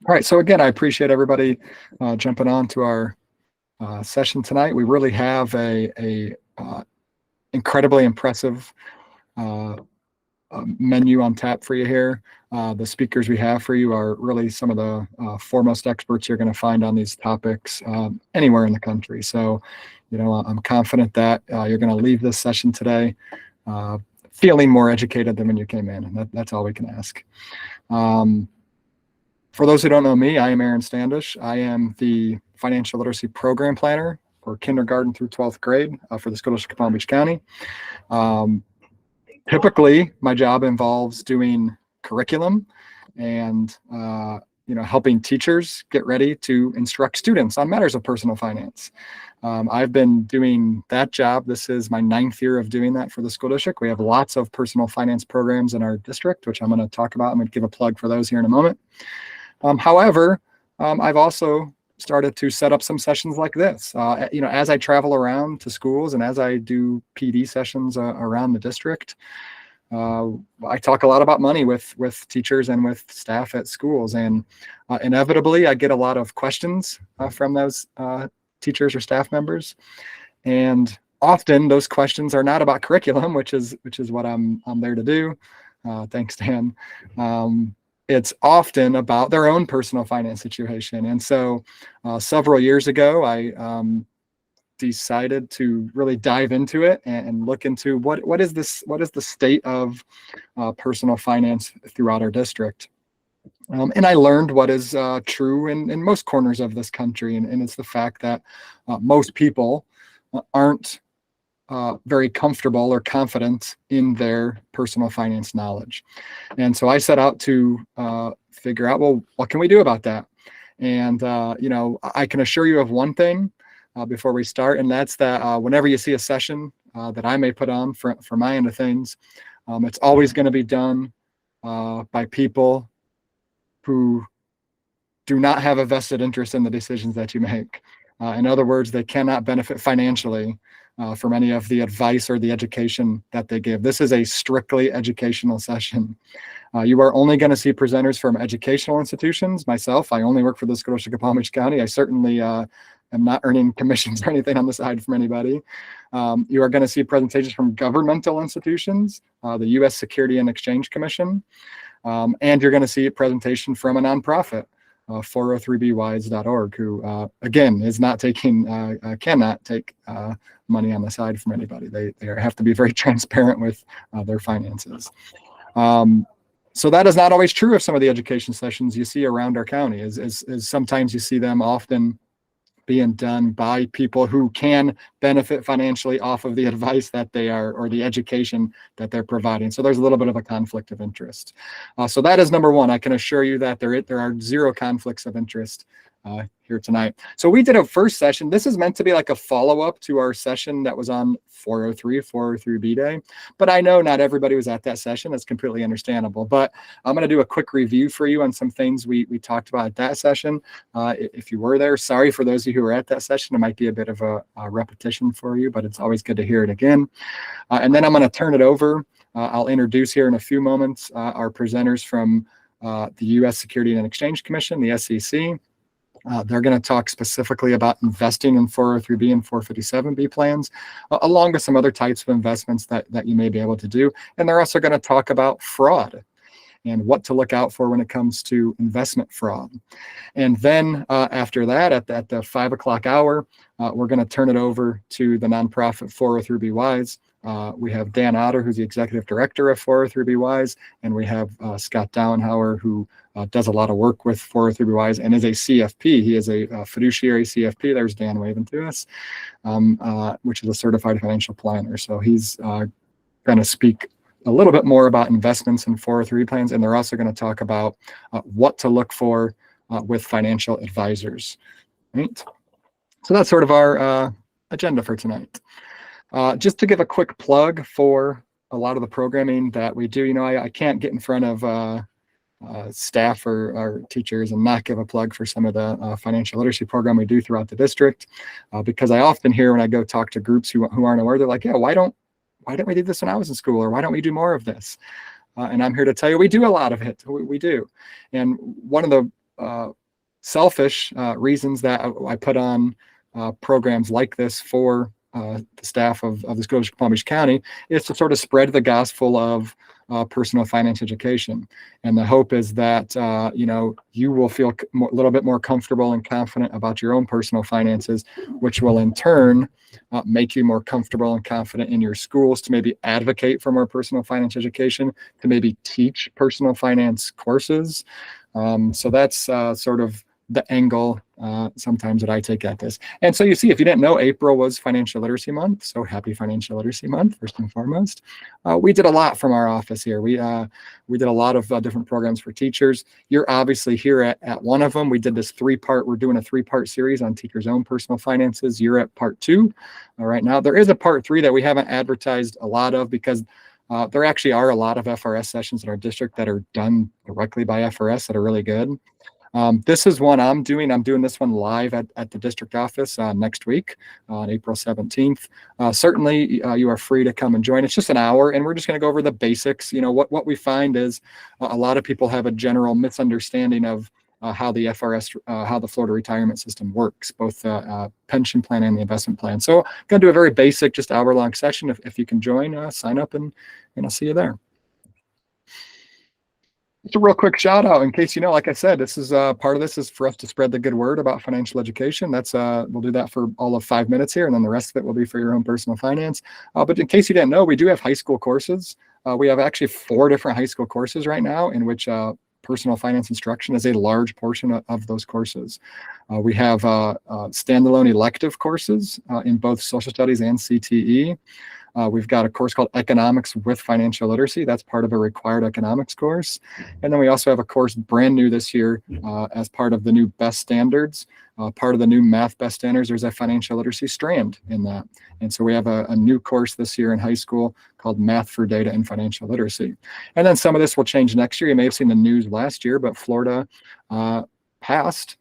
All right, so again, I appreciate everybody jumping on to our session tonight. We really have a incredibly impressive menu on tap for you here. The speakers we have for you are really some of the foremost experts you're going to find on these topics anywhere in the country. So, I'm confident that you're going to leave this session today feeling more educated than when you came in, and that's all we can ask. For those who don't know me, I am Aaron Standish. I am the Financial Literacy Program Planner for kindergarten through 12th grade for the School District of Palm Beach County. Typically, my job involves doing curriculum and helping teachers get ready to instruct students on matters of personal finance. I've been doing that job. This is my 9th year of doing that for the school district. We have lots of personal finance programs in our district, which I'm going to talk about. I'm going to give a plug for those here in a moment. However, I've also started to set up some sessions like this. As I travel around to schools and as I do PD sessions around the district, I talk a lot about money with teachers and with staff at schools, and inevitably I get a lot of questions from those teachers or staff members, and often those questions are not about curriculum, which is what I'm there to do. Thanks, Dan. It's often about their own personal finance situation. And so several years ago, I decided to really dive into it and look into what is the state of personal finance throughout our district. And I learned what is true in most corners of this country. And it's the fact that most people aren't very comfortable or confident in their personal finance knowledge. And so I set out to figure out, well, what can we do about that? And, I can assure you of one thing before we start, and that's that whenever you see a session that I may put on for my end of things, it's always going to be done by people who do not have a vested interest in the decisions that you make. In other words, they cannot benefit financially from any of the advice or the education that they give. This is a strictly educational session. You are only going to see presenters from educational institutions. Myself, I only work for the School District of Palm Beach County. I certainly am not earning commissions or anything on the side from anybody. You are going to see presentations from governmental institutions, the U.S. Security and Exchange Commission, and you're going to see a presentation from a nonprofit, 403b-wise.org, who again is not taking, cannot take money on the side from anybody. They have to be very transparent with their finances. So that is not always true of some of the education sessions you see around our county. Is sometimes you see them often being done by people who can benefit financially off of the advice that they are, or the education that they're providing. So there's a little bit of a conflict of interest. So that is number one. I can assure you that there are zero conflicts of interest here tonight. So we did a first session. This is meant to be like a follow-up to our session that was on 403b day, but I know not everybody was at that session. That's completely understandable, but I'm going to do a quick review for you on some things we talked about at that session. If you were there, sorry for those of you who were at that session. It might be a bit of a repetition for you, but it's always good to hear it again. And then I'm going to turn it over. I'll introduce here in a few moments our presenters from the U.S. Security and Exchange Commission, the SEC. They're going to talk specifically about investing in 403b and 457b plans, along with some other types of investments that you may be able to do. And they're also going to talk about fraud and what to look out for when it comes to investment fraud. And then after that, at the 5 o'clock hour, we're going to turn it over to the nonprofit 403b-wise. We have Dan Otter, who's the executive director of 403b-wise, and we have Scott Dowenhauer, who does a lot of work with 403b-wise and is a CFP. He is a fiduciary CFP. There's Dan waving to us, which is a certified financial planner. So he's going to speak a little bit more about investments in 403 plans, and they're also going to talk about what to look for with financial advisors. Right? So that's sort of our agenda for tonight. Just to give a quick plug for a lot of the programming that we do, I can't get in front of staff or teachers and not give a plug for some of the financial literacy program we do throughout the district, because I often hear when I go talk to groups who aren't aware, they're like, yeah, why didn't we do this when I was in school, or why don't we do more of this? And I'm here to tell you we do a lot of it. We do. And one of the selfish reasons that I put on programs like this for the staff of the schools of Palm Beach County, is to sort of spread the gospel of personal finance education. And the hope is that, you will feel a little bit more comfortable and confident about your own personal finances, which will in turn make you more comfortable and confident in your schools to maybe advocate for more personal finance education, to maybe teach personal finance courses. So that's sort of the angle sometimes that I take at this. And so you see, if you didn't know, April was Financial Literacy Month. So happy Financial Literacy Month, first and foremost. We did a lot from our office here. We did a lot of different programs for teachers. You're obviously here at one of them. We did this we're doing a 3-part series on teachers' own personal finances. You're at part 2 right now. There is a part 3 that we haven't advertised a lot of, because there actually are a lot of FRS sessions in our district that are done directly by FRS that are really good. This is one I'm doing. I'm doing this one live at the district office next week on April 17th. Certainly, you are free to come and join. It's just an hour, and we're just going to go over the basics. What we find is a lot of people have a general misunderstanding of how the FRS, how the Florida retirement system works, both the pension plan and the investment plan. So I'm going to do a very basic, just hour-long session. If you can join, sign up, and I'll see you there. Just a real quick shout out, in case like I said, this is part of this is for us to spread the good word about financial education. That's we'll do that for all of 5 minutes here, and then the rest of it will be for your own personal finance. But in case you didn't know, we do have high school courses. We have actually 4 different high school courses right now, in which personal finance instruction is a large portion of those courses. We have standalone elective courses in both social studies and CTE. We've got a course called Economics with Financial Literacy. That's part of a required economics course. And then we also have a course brand new this year as part of the new BEST standards. Part of the new math BEST standards, there's a financial literacy strand in that. And so we have a new course this year in high school called Math for Data and Financial Literacy. And then some of this will change next year. You may have seen the news last year, but Florida passed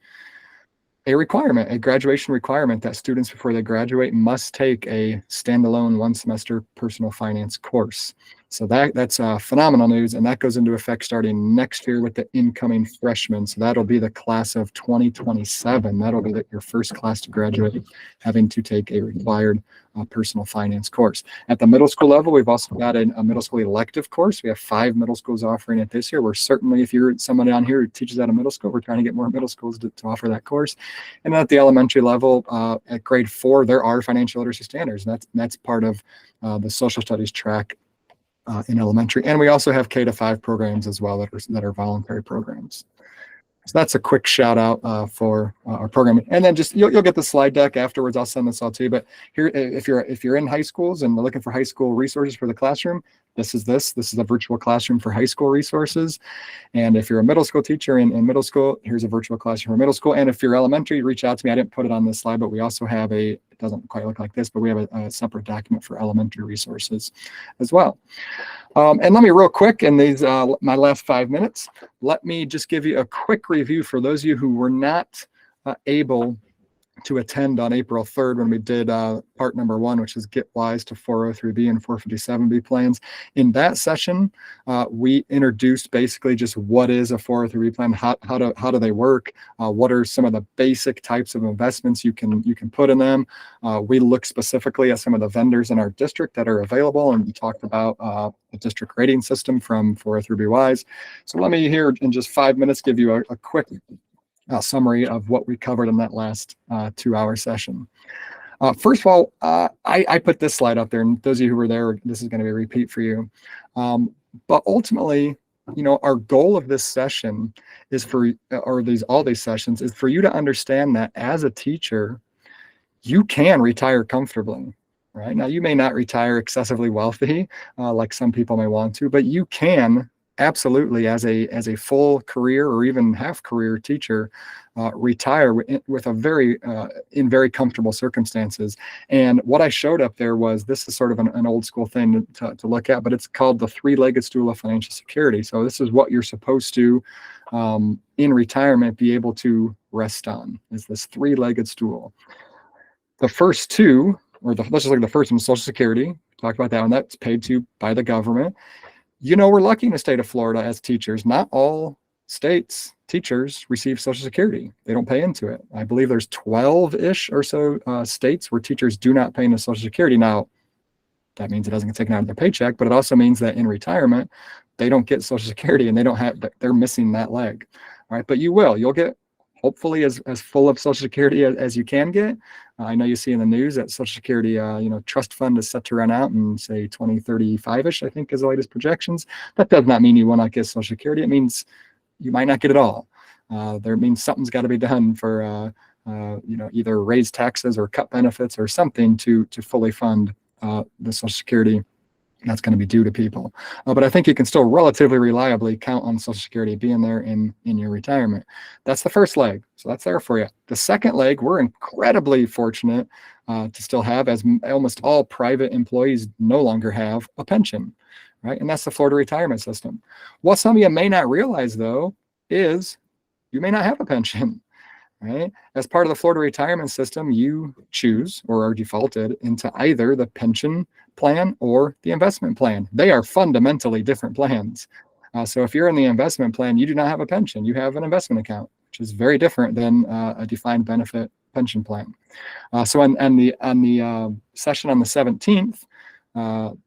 a graduation requirement that students before they graduate must take a standalone 1-semester personal finance course. So that's phenomenal news, and that goes into effect starting next year with the incoming freshmen. So that'll be the class of 2027. That'll be your first class to graduate having to take a required personal finance course. At the middle school level, we've also got a middle school elective course. We have 5 middle schools offering it this year. We're certainly, if you're someone down here who teaches at a middle school, we're trying to get more middle schools to offer that course. And then at the elementary level, at grade 4, there are financial literacy standards. And that's part of the social studies track in elementary. And we also have K-5 programs as well that are voluntary programs. So that's a quick shout out for our program. And then just you'll get the slide deck afterwards. I'll send this all to you. But here, if you're in high schools and looking for high school resources for the classroom, this is a virtual classroom for high school resources. And if you're a middle school teacher in middle school, here's a virtual classroom for middle school. And if you're elementary, reach out to me. I didn't put it on this slide, but we also have it doesn't quite look like this, but we have a separate document for elementary resources as well. And let me real quick, in these my last 5 minutes, let me just give you a quick review for those of you who were not able to attend on April 3rd when we did part number 1, which is Get Wise to 403b and 457b plans. In that session, we introduced basically just what is a 403b plan, how do they work, what are some of the basic types of investments you can put in them. We look specifically at some of the vendors in our district that are available, and we talked about the district rating system from 403b Wise. So let me here in just 5 minutes give you a quick summary of what we covered in that last 2-hour session. First of all, I put this slide up there, and those of you who were there, this is going to be a repeat for you. But ultimately, our goal of this session is all these sessions is for you to understand that as a teacher, you can retire comfortably. Right now, you may not retire excessively wealthy, like some people may want to, but you can absolutely, as a full career or even half career teacher, retire with a in very comfortable circumstances. And what I showed up there was, this is sort of an old school thing to look at, but it's called the 3-legged stool of financial security. So this is what you're supposed to, in retirement, be able to rest on, is this 3-legged stool. The first 2, let's just look at the first one, Social Security. Talk about that one. That's paid to by the government. We're lucky in the state of Florida as teachers. Not all states, teachers receive Social Security. They don't pay into it. I believe there's 12-ish or so states where teachers do not pay into Social Security. Now, that means it doesn't get taken out of their paycheck, but it also means that in retirement, they don't get Social Security and they're missing that leg. All right, but you'll get hopefully as full of Social Security as you can get. I know you see in the news that Social Security, trust fund is set to run out in say 2035-ish, I think is the latest projections. That does not mean you will not get Social Security. It means you might not get it all. There means something's got to be done for, either raise taxes or cut benefits or something to fully fund the Social Security that's going to be due to people. But I think you can still relatively reliably count on Social Security being there in your retirement. That's the first leg. So that's there for you. The second leg, we're incredibly fortunate to still have, as almost all private employees no longer have, a pension, right? And that's the Florida retirement system. What some of you may not realize, though, is you may not have a pension. Right? As part of the Florida retirement system, you choose or are defaulted into either the pension plan or the investment plan. They are fundamentally different plans. So if you're in the investment plan, you do not have a pension. You have an investment account, which is very different than a defined benefit pension plan. So on the session on the 17th,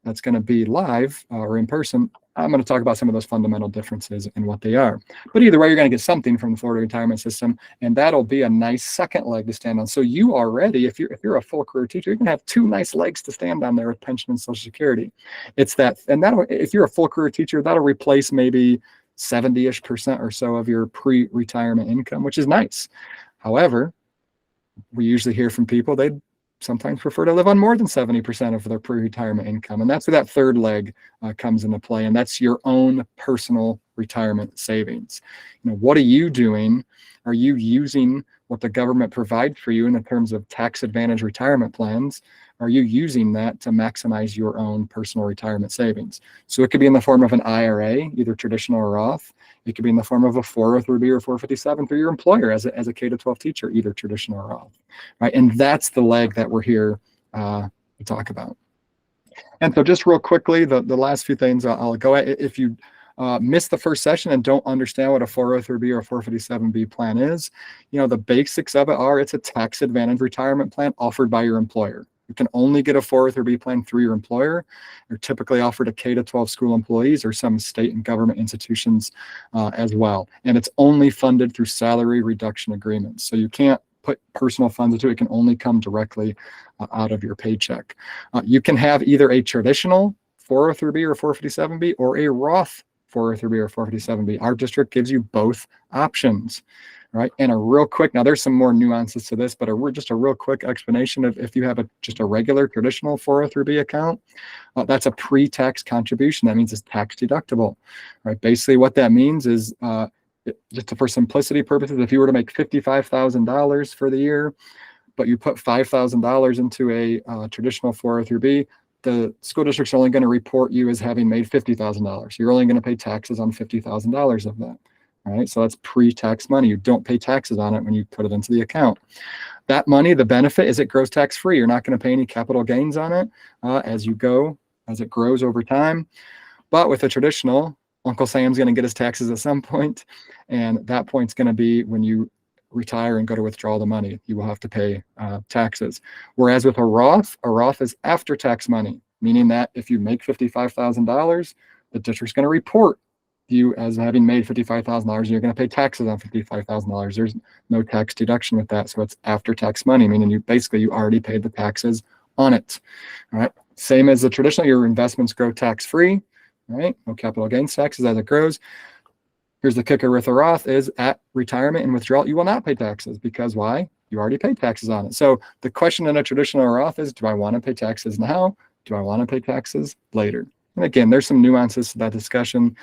that's going to be live or in person, I'm going to talk about some of those fundamental differences and what they are. But either way, you're going to get something from the Florida retirement system, and that'll be a nice second leg to stand on. So you already, if you're a full career teacher, you're going to have two nice legs to stand on there with pension and Social Security. It's that, and that'll, if you're a full career teacher, that'll replace maybe 70-ish% or so of your pre-retirement income, which is nice. However, we usually hear from people they'd sometimes prefer to live on more than 70% of their pre-retirement income. And that's where that third leg comes into play. And that's your own personal retirement savings. What are you doing? Are you using what the government provides for you in terms of tax advantage retirement plans? Are you using that to maximize your own personal retirement savings? So it could be in the form of an IRA, either traditional or Roth. It could be in the form of a 403b or 457 through your employer as a K-12 teacher, either traditional or Roth, right? And that's the leg that we're here to talk about. And so just real quickly, the last few things I'll go at. If you missed the first session and don't understand what a 403b or 457b plan is, the basics of it are it's a tax advantage retirement plan offered by your employer. You can only get a 403b plan through your employer. They're typically offered to K-12 school employees or some state and government institutions as well. And it's only funded through salary reduction agreements. So you can't put personal funds into it. It can only come directly out of your paycheck. You can have either a traditional 403b or 457b or a Roth 403b or 457b. Our district gives you both options. Right. And a real quick, now there's some more nuances to this, but just a real quick explanation of if you have just a regular traditional 403b account, that's a pre-tax contribution. That means it's tax deductible. Right. Basically what that means is just for simplicity purposes, if you were to make $55,000 for the year, but you put $5,000 into a traditional 403b, the school district's only going to report you as having made $50,000. You're only going to pay taxes on $50,000 of that. All right, so that's pre-tax money. You don't pay taxes on it when you put it into the account. That money, the benefit is it grows tax-free. You're not going to pay any capital gains on it as it grows over time. But with a traditional, Uncle Sam's going to get his taxes at some point, and that point's going to be when you retire and go to withdraw the money. You will have to pay taxes. Whereas with a Roth is after-tax money, meaning that if you make $55,000, the district's going to report you as having made $55,000 and you're going to pay taxes on $55,000. There's no tax deduction with that. So it's after tax money, meaning you already paid the taxes on it. All right. Same as the traditional, your investments grow tax-free, right? No capital gains taxes as it grows. Here's the kicker with a Roth is at retirement and withdrawal, you will not pay taxes because why? You already paid taxes on it. So the question in a traditional Roth is, do I want to pay taxes now? Do I want to pay taxes later? And again, there's some nuances to that discussion.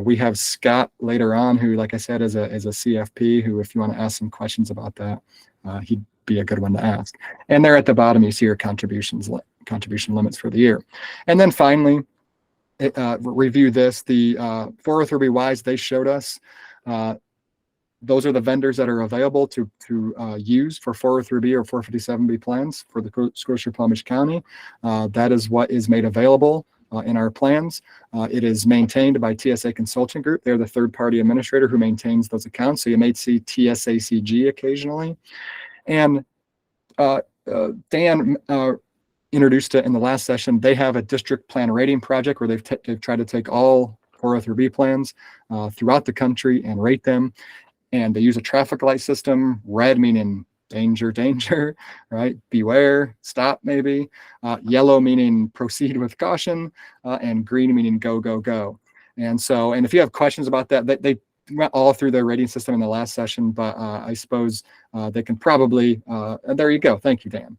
We have Scott later on, who, like I said, is a CFP, who, if you want to ask some questions about that, he'd be a good one to ask. And there at the bottom, you see your contribution limits for the year. And then finally, review this. The 403b-Ys they showed us, those are the vendors that are available to use for 403b or 457b plans for the school district of Palm Beach County. That is what is made available in our plans. It is maintained by TSA Consulting Group. They're the third-party administrator who maintains those accounts. So you may see TSACG occasionally. And Dan introduced it in the last session. They have a district plan rating project where they've tried to take all 403b plans throughout the country and rate them. And they use a traffic light system, red meaning danger, danger, right? Beware, stop maybe. Yellow meaning proceed with caution, and green meaning go, go, go. And if you have questions about that, they went all through their rating system in the last session, but I suppose they can probably, there you go. Thank you, Dan.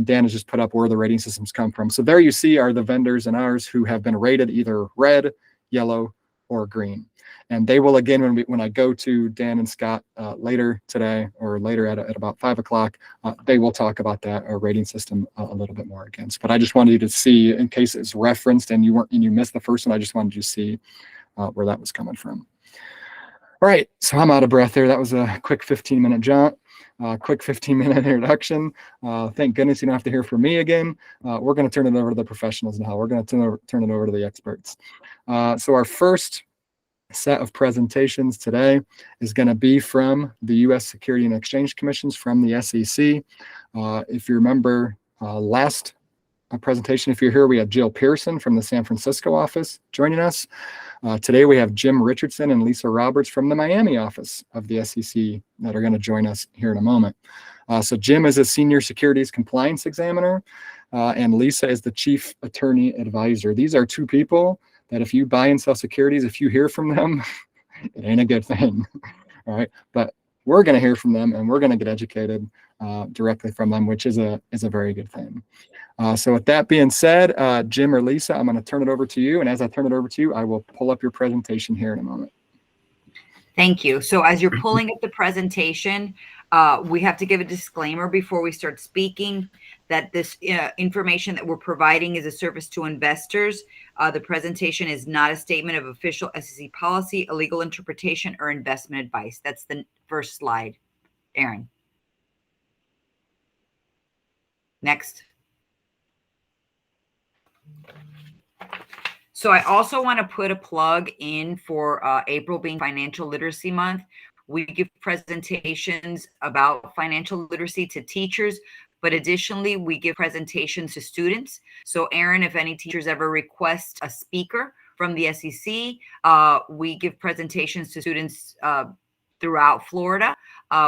Dan has just put up where the rating systems come from. So there you see are the vendors and ours who have been rated either red, yellow, or green. And they will, again, when I go to Dan and Scott later today or later at about 5 o'clock, they will talk about that rating system a little bit more again. But I just wanted you to see, in case it's referenced and you missed the first one, I just wanted you to see where that was coming from. All right, so I'm out of breath there. That was a quick 15-minute jaunt, quick 15-minute introduction. Thank goodness you don't have to hear from me again. We're going to turn it over to the professionals now. We're going to turn it over to the experts. So our first set of presentations today is going to be from the U.S. Security and Exchange Commissions from the SEC. If you remember last presentation, if you're here, we have Jill Pearson from the San Francisco office joining us. Today we have Jim Richardson and Lisa Roberts from the Miami office of the SEC that are going to join us here in a moment. So Jim is a senior securities compliance examiner, and Lisa is the chief attorney advisor. These are two people that if you buy and sell securities, if you hear from them, it ain't a good thing. All right, but we're going to hear from them and we're going to get educated directly from them, which is a very good thing. So with that being said, Jim or Lisa, I'm going to turn it over to you. And as I turn it over to you, I will pull up your presentation here in a moment. Thank you. So as you're pulling up the presentation, we have to give a disclaimer before we start speaking that this information that we're providing is a service to investors. The presentation is not a statement of official SEC policy, a legal interpretation, or investment advice. That's the first slide. Aaron. Next. So I also want to put a plug in for April being Financial Literacy Month. We give presentations about financial literacy to teachers, but additionally, we give presentations to students. So Aaron, if any teachers ever request a speaker from the SEC, we give presentations to students throughout Florida.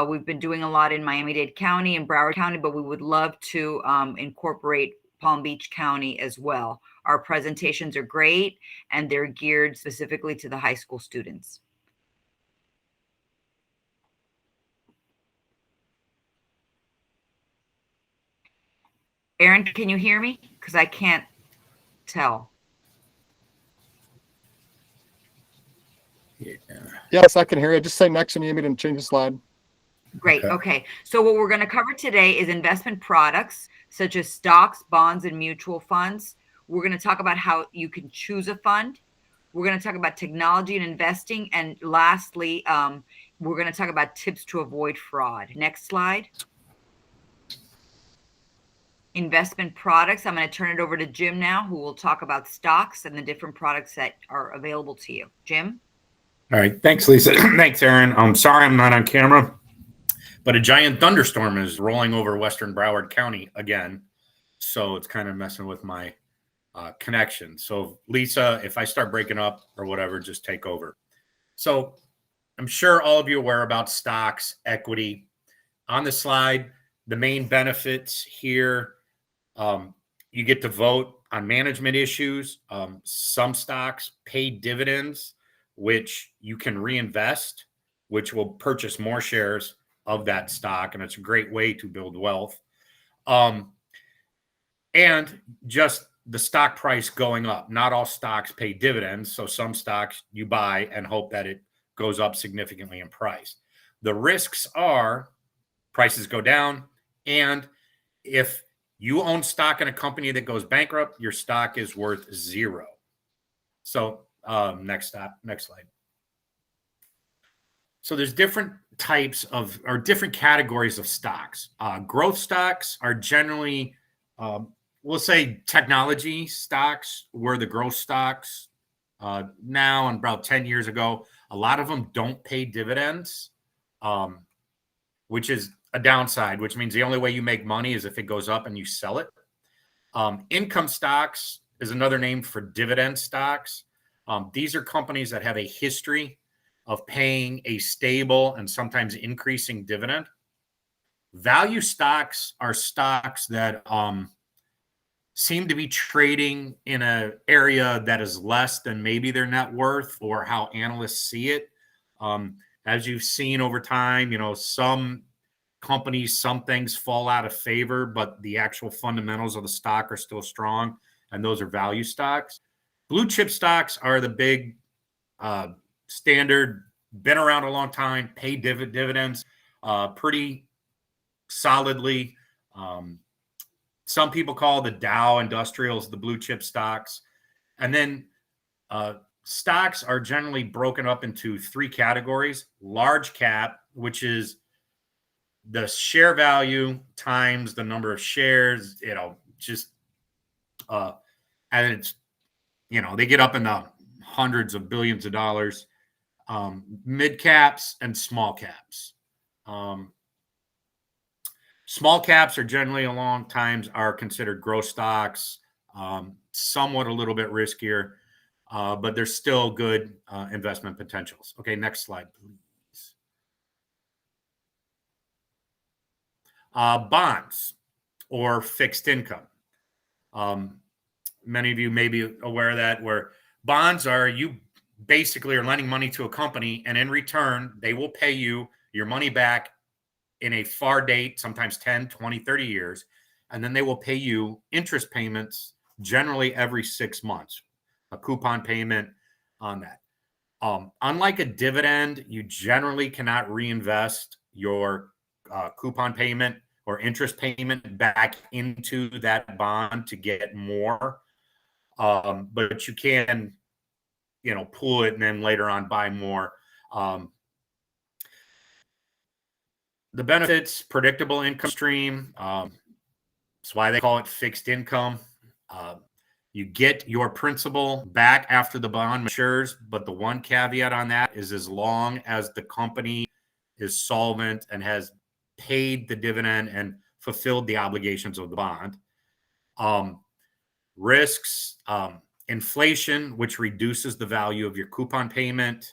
We've been doing a lot in Miami-Dade County and Broward County, but we would love to incorporate Palm Beach County as well. Our presentations are great and they're geared specifically to the high school students. Aaron, can you hear me? Because I can't tell. Yeah. Yes, I can hear you. Just say next and you need me to change the slide. Great. Okay. So what we're going to cover today is investment products such as stocks, bonds, and mutual funds. We're going to talk about how you can choose a fund. We're going to talk about technology and investing. And lastly, we're going to talk about tips to avoid fraud. Next slide. Investment products. I'm going to turn it over to Jim now, who will talk about stocks and the different products that are available to you. Jim? All right. Thanks, Lisa. Thanks, Aaron. I'm sorry I'm not on camera, but a giant thunderstorm is rolling over Western Broward County again. So it's kind of messing with my connection. So Lisa, if I start breaking up or whatever, just take over. So I'm sure all of you are aware about stocks, equity. On the slide, the main benefits here, you get to vote on management issues. Some stocks pay dividends, which you can reinvest, which will purchase more shares of that stock. And it's a great way to build wealth. And just the stock price going up. Not all stocks pay dividends. So some stocks you buy and hope that it goes up significantly in price. The risks are prices go down. And if you own stock in a company that goes bankrupt, your stock is worth zero. So next slide. So there's different types or different categories of stocks. Growth stocks are generally we'll say technology stocks were the growth stocks now, and about 10 years ago. A lot of them don't pay dividends, which is a downside, which means the only way you make money is if it goes up and you sell it. Income stocks is another name for dividend stocks. These are companies that have a history of paying a stable and sometimes increasing dividend. Value stocks are stocks that seem to be trading in an area that is less than maybe their net worth or how analysts see it. As you've seen over time, some companies, some things fall out of favor, but the actual fundamentals of the stock are still strong, and those are value stocks. Blue chip stocks are the big standard, been around a long time, pay dividends pretty solidly. Some people call the Dow Industrials the blue chip stocks. And then stocks are generally broken up into three categories. Large cap, which is the share value times the number of shares, and it's, they get up in the hundreds of billions of dollars. Mid caps and small caps. Small caps are generally a long times are considered growth stocks, somewhat a little bit riskier, but they're still good investment potentials. Okay, next slide, please. Bonds or fixed income. Many of you may be aware of that, where bonds are, you basically are lending money to a company, and in return, they will pay you your money back in a far date, sometimes 10, 20, 30 years. And then they will pay you interest payments generally every 6 months, a coupon payment on that. Unlike a dividend, you generally cannot reinvest your coupon payment or interest payment back into that bond to get more. But you can, pull it and then later on buy more. The benefits, predictable income stream. That's why they call it fixed income. You get your principal back after the bond matures, but the one caveat on that is as long as the company is solvent and has paid the dividend and fulfilled the obligations of the bond. Risks, inflation, which reduces the value of your coupon payment.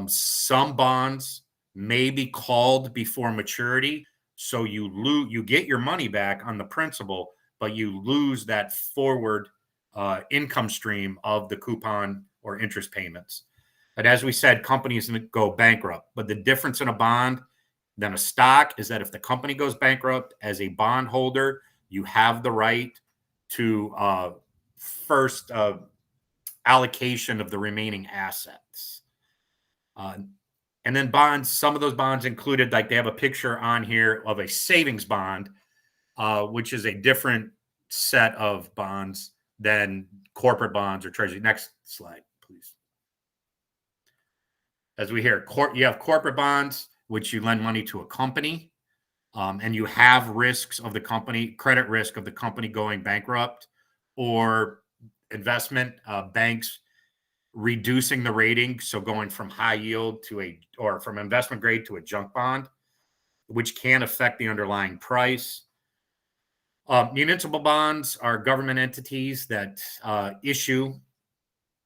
Some bonds may be called before maturity, so you get your money back on the principal, but you lose that forward income stream of the coupon or interest payments. But as we said, companies go bankrupt. But the difference in a bond than a stock is that if the company goes bankrupt, as a bondholder, you have the right to first allocation of the remaining assets. And then bonds, some of those bonds included, like they have a picture on here of a savings bond, which is a different set of bonds than corporate bonds or treasury. Next slide, please. As we hear, you have corporate bonds, which you lend money to a company, and you have risks of the company, credit risk of the company going bankrupt, or investment banks reducing the rating, so going from high yield or from investment grade to a junk bond, which can affect the underlying price. Municipal bonds are government entities that issue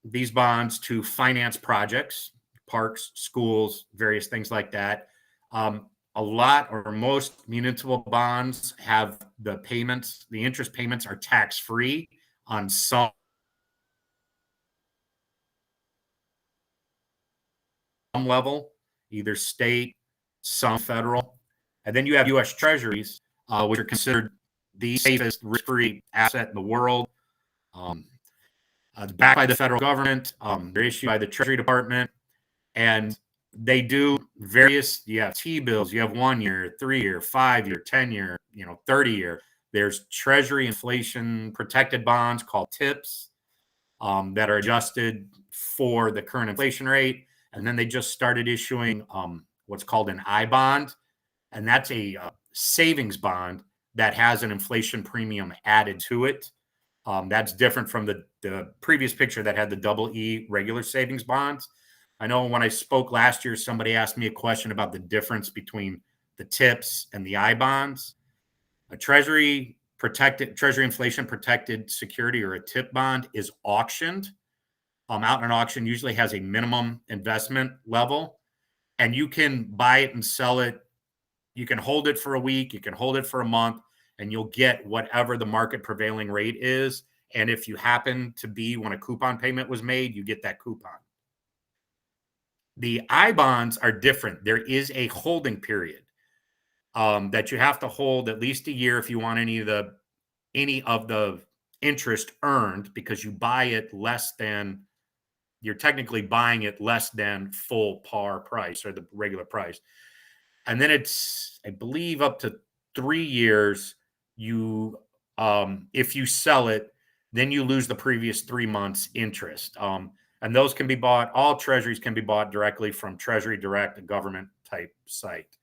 these bonds to finance projects, parks, schools, various things like that. A lot or most municipal bonds have the interest payments are tax-free on some level, either state, some federal. And then you have U.S. Treasuries, which are considered the safest risk-free asset in the world. Backed by the federal government. They're issued by the Treasury Department. And they do various, you have T-bills, you have 1 year, 3 year, 5 year, 10 year, 30 year. There's Treasury inflation protected bonds called TIPS that are adjusted for the current inflation rate. And then they just started issuing what's called an I bond. And that's a savings bond that has an inflation premium added to it. That's different from the previous picture that had the double E regular savings bonds. I know when I spoke last year, somebody asked me a question about the difference between the TIPS and the I bonds. A Treasury inflation protected security, or a TIP bond, is auctioned. Out in an auction usually has a minimum investment level, and you can buy it and sell it. You can hold it for a week, you can hold it for a month, and you'll get whatever the market prevailing rate is. And if you happen to be when a coupon payment was made, you get that coupon. The I bonds are different. There is a holding period that you have to hold at least a year if you want any of the interest earned, because you buy it you're technically buying it less than full par price, or the regular price. And then it's, I believe, up to 3 years. If you sell it, then you lose the previous 3 months interest. And those can be bought, all treasuries can be bought directly from Treasury Direct, a government type site.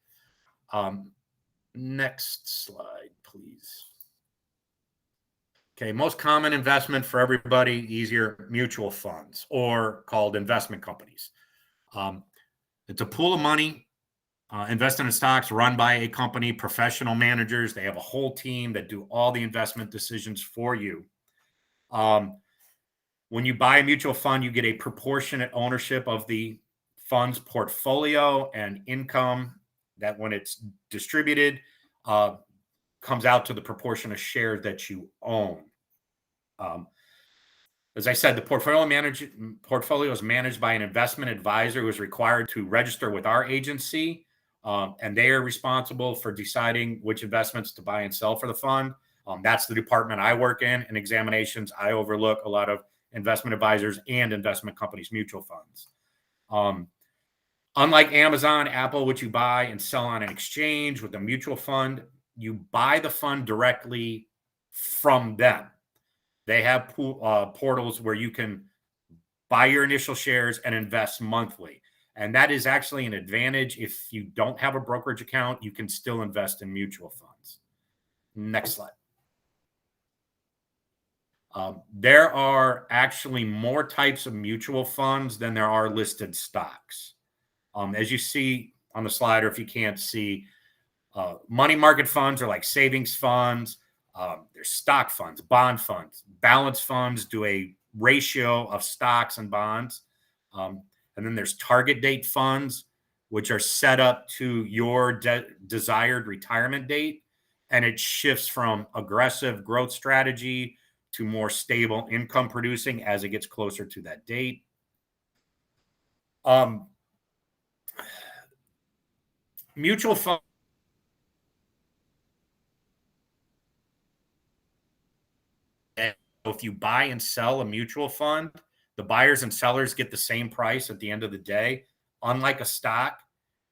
Next slide, please. Okay, most common investment for everybody, easier, mutual funds, or called investment companies. It's a pool of money invested in stocks run by a company, professional managers. They have a whole team that do all the investment decisions for you. When you buy a mutual fund, you get a proportionate ownership of the fund's portfolio and income that, when it's distributed, comes out to the proportion of shares that you own. As I said, the portfolio is managed by an investment advisor who is required to register with our agency, and they are responsible for deciding which investments to buy and sell for the fund. That's the department I work in examinations. I overlook a lot of investment advisors and investment companies' mutual funds. Unlike Amazon, Apple, which you buy and sell on an exchange, with a mutual fund, you buy the fund directly from them. They have portals where you can buy your initial shares and invest monthly. And that is actually an advantage. If you don't have a brokerage account, you can still invest in mutual funds. Next slide. There are actually more types of mutual funds than there are listed stocks. As you see on the slide, or if you can't see, money market funds are like savings funds. There's stock funds, bond funds. Balance funds do a ratio of stocks and bonds. And then there's target date funds, which are set up to your desired retirement date. And it shifts from aggressive growth strategy to more stable income producing as it gets closer to that date. Mutual fund. If you buy and sell a mutual fund, the buyers and sellers get the same price at the end of the day. Unlike a stock,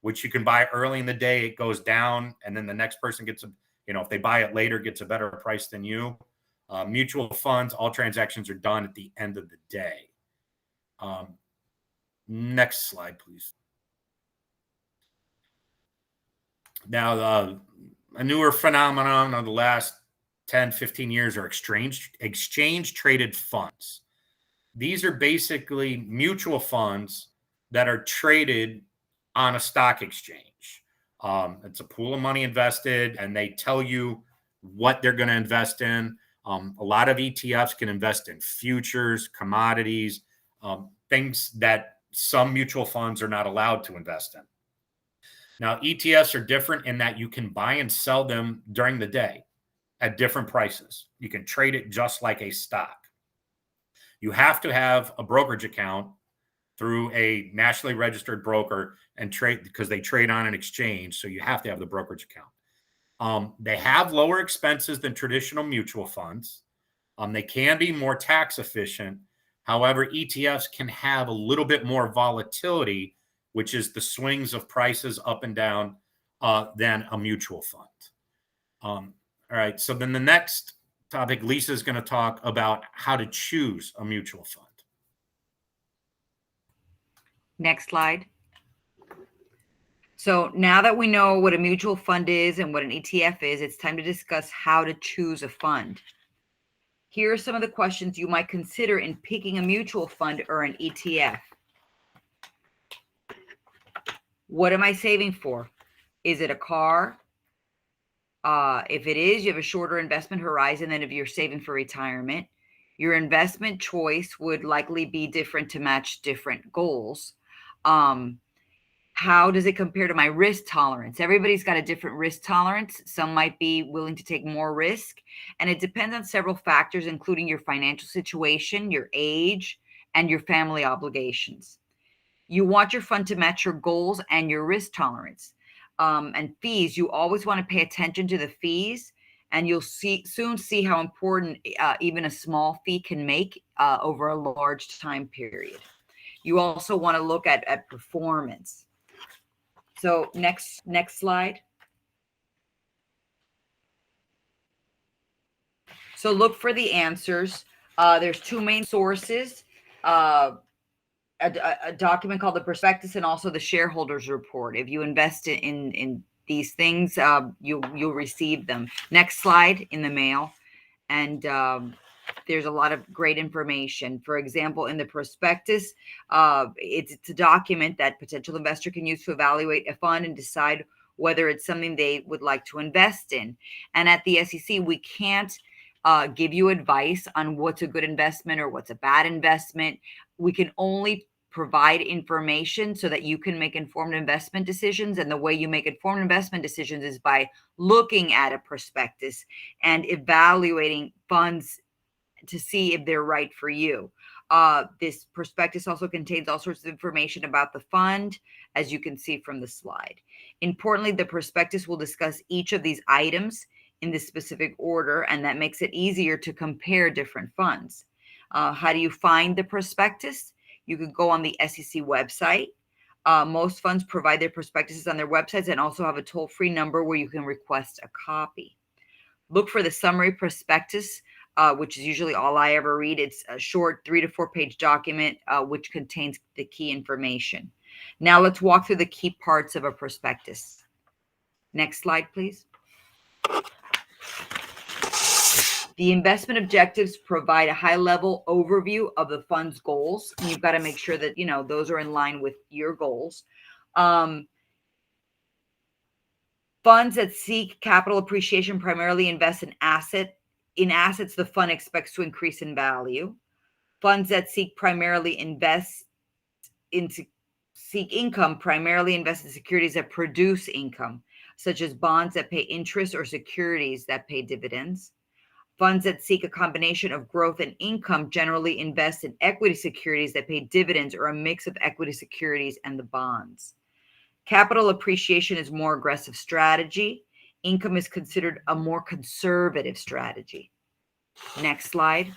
which you can buy early in the day, it goes down, and then the next person gets if they buy it later, gets a better price than you. Mutual funds, all transactions are done at the end of the day. Next slide, please. Now, a newer phenomenon of the last 10, 15 years are exchange traded funds. These are basically mutual funds that are traded on a stock exchange. It's a pool of money invested, and they tell you what they're going to invest in. A lot of ETFs can invest in futures, commodities, things that some mutual funds are not allowed to invest in. Now, ETFs are different in that you can buy and sell them during the day at different prices. You can trade it just like a stock. You have to have a brokerage account through a nationally registered broker and trade, because they trade on an exchange. So you have to have the brokerage account. They have lower expenses than traditional mutual funds. They can be more tax efficient. However, ETFs can have a little bit more volatility, which is the swings of prices up and down, than a mutual fund. All right. So then the next topic, Lisa is going to talk about how to choose a mutual fund. Next slide. So now that we know what a mutual fund is and what an ETF is, it's time to discuss how to choose a fund. Here are some of the questions you might consider in picking a mutual fund or an ETF. What am I saving for? Is it a car? If it is, you have a shorter investment horizon than if you're saving for retirement. Your investment choice would likely be different to match different goals. How does it compare to my risk tolerance? Everybody's got a different risk tolerance. Some might be willing to take more risk, and it depends on several factors, including your financial situation, your age, and your family obligations. You want your fund to match your goals and your risk tolerance. And fees, you always want to pay attention to the fees, and you'll soon see how important even a small fee can make over a large time period. You also want to look at performance. So next slide. So look for the answers. There's two main sources, a document called the prospectus and also the shareholders report. If you invest in these things, you'll receive them. Next slide, in the mail. And there's a lot of great information. For example, in the prospectus, it's a document that potential investor can use to evaluate a fund and decide whether it's something they would like to invest in. And at the SEC, we can't give you advice on what's a good investment or what's a bad investment. We can only provide information so that you can make informed investment decisions. And the way you make informed investment decisions is by looking at a prospectus and evaluating funds to see if they're right for you. This prospectus also contains all sorts of information about the fund, as you can see from the slide. Importantly, the prospectus will discuss each of these items in this specific order, and that makes it easier to compare different funds. How do you find the prospectus? You could go on the SEC website. Most funds provide their prospectuses on their websites and also have a toll-free number where you can request a copy. Look for the summary prospectus, which is usually all I ever read. It's a short 3 to 4 page document which contains the key information. Now let's walk through the key parts of a prospectus. Next slide, please. The investment objectives provide a high-level overview of the fund's goals, and you've got to make sure that those are in line with your goals. Funds that seek capital appreciation primarily invest in assets the fund expects to increase in value. Funds that seek income primarily invest in securities that produce income, such as bonds that pay interest or securities that pay dividends. Funds that seek a combination of growth and income generally invest in equity securities that pay dividends or a mix of equity securities and the bonds. Capital appreciation is more aggressive strategy. Income is considered a more conservative strategy. Next slide.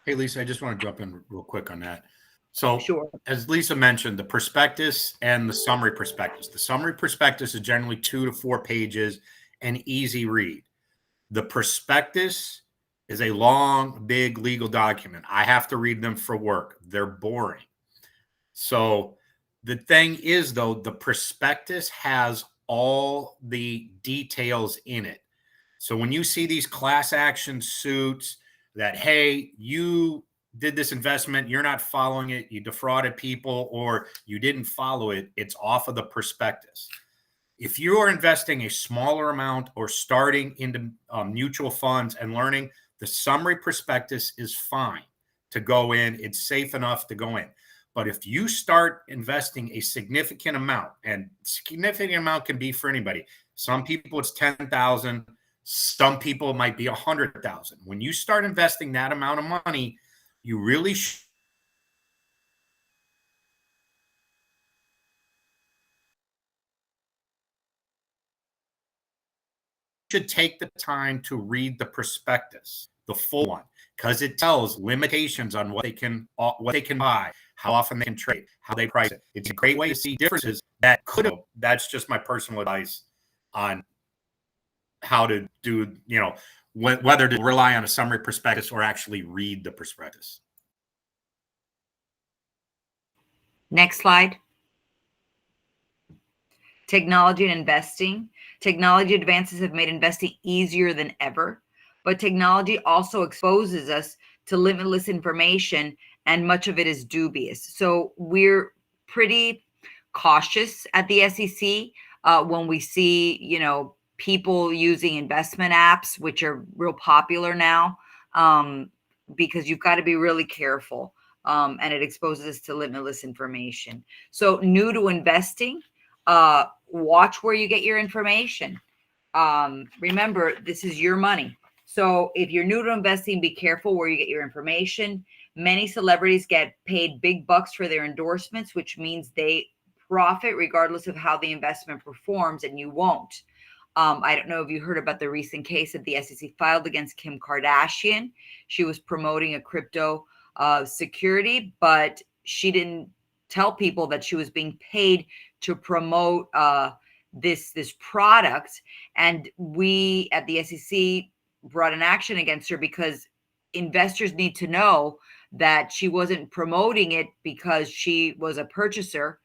Hey, Lisa, I just want to jump in real quick on that. So Sure. As Lisa mentioned, the prospectus and the summary prospectus. The summary prospectus is generally 2 to 4 pages and easy read. The prospectus is a long, big legal document. I have to read them for work. They're boring. So the thing is, though, the prospectus has all the details in it. So when you see these class action suits that, hey, you did this investment, you're not following it, you defrauded people, or you didn't follow it, it's off of the prospectus. If you are investing a smaller amount or starting into mutual funds and learning, the summary prospectus is fine to go in. It's safe enough to go in. But if you start investing a significant amount, and significant amount can be for anybody. Some people it's 10,000. Some people it might be 100,000. When you start investing that amount of money, you really should take the time to read the prospectus, the full one, because it tells limitations on what they can buy, how often they can trade, how they price it. It's a great way to see differences that could have. That's just my personal advice on how to do, whether to rely on a summary prospectus or actually read the prospectus. Next slide. Technology and investing. Technology advances have made investing easier than ever, but technology also exposes us to limitless information, and much of it is dubious. So we're pretty cautious at the SEC when we see, people using investment apps, which are real popular now, because you've got to be really careful, and it exposes us to limitless information. So new to investing, watch where you get your information. Remember, this is your money. So if you're new to investing, be careful where you get your information. Many celebrities get paid big bucks for their endorsements, which means they profit regardless of how the investment performs, and you won't. I don't know if you heard about the recent case that the SEC filed against Kim Kardashian. She was promoting a crypto security, but she didn't tell people that she was being paid to promote this product. And we at the SEC brought an action against her because investors need to know that she wasn't promoting it because she was a purchaser.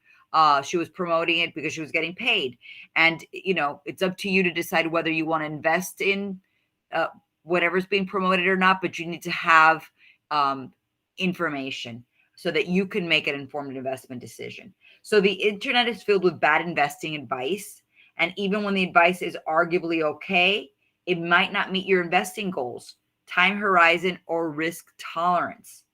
She was promoting it because she was getting paid. And, it's up to you to decide whether you want to invest in whatever's being promoted or not, but you need to have information so that you can make an informed investment decision. So the internet is filled with bad investing advice. And even when the advice is arguably okay, it might not meet your investing goals, time horizon, or risk tolerance.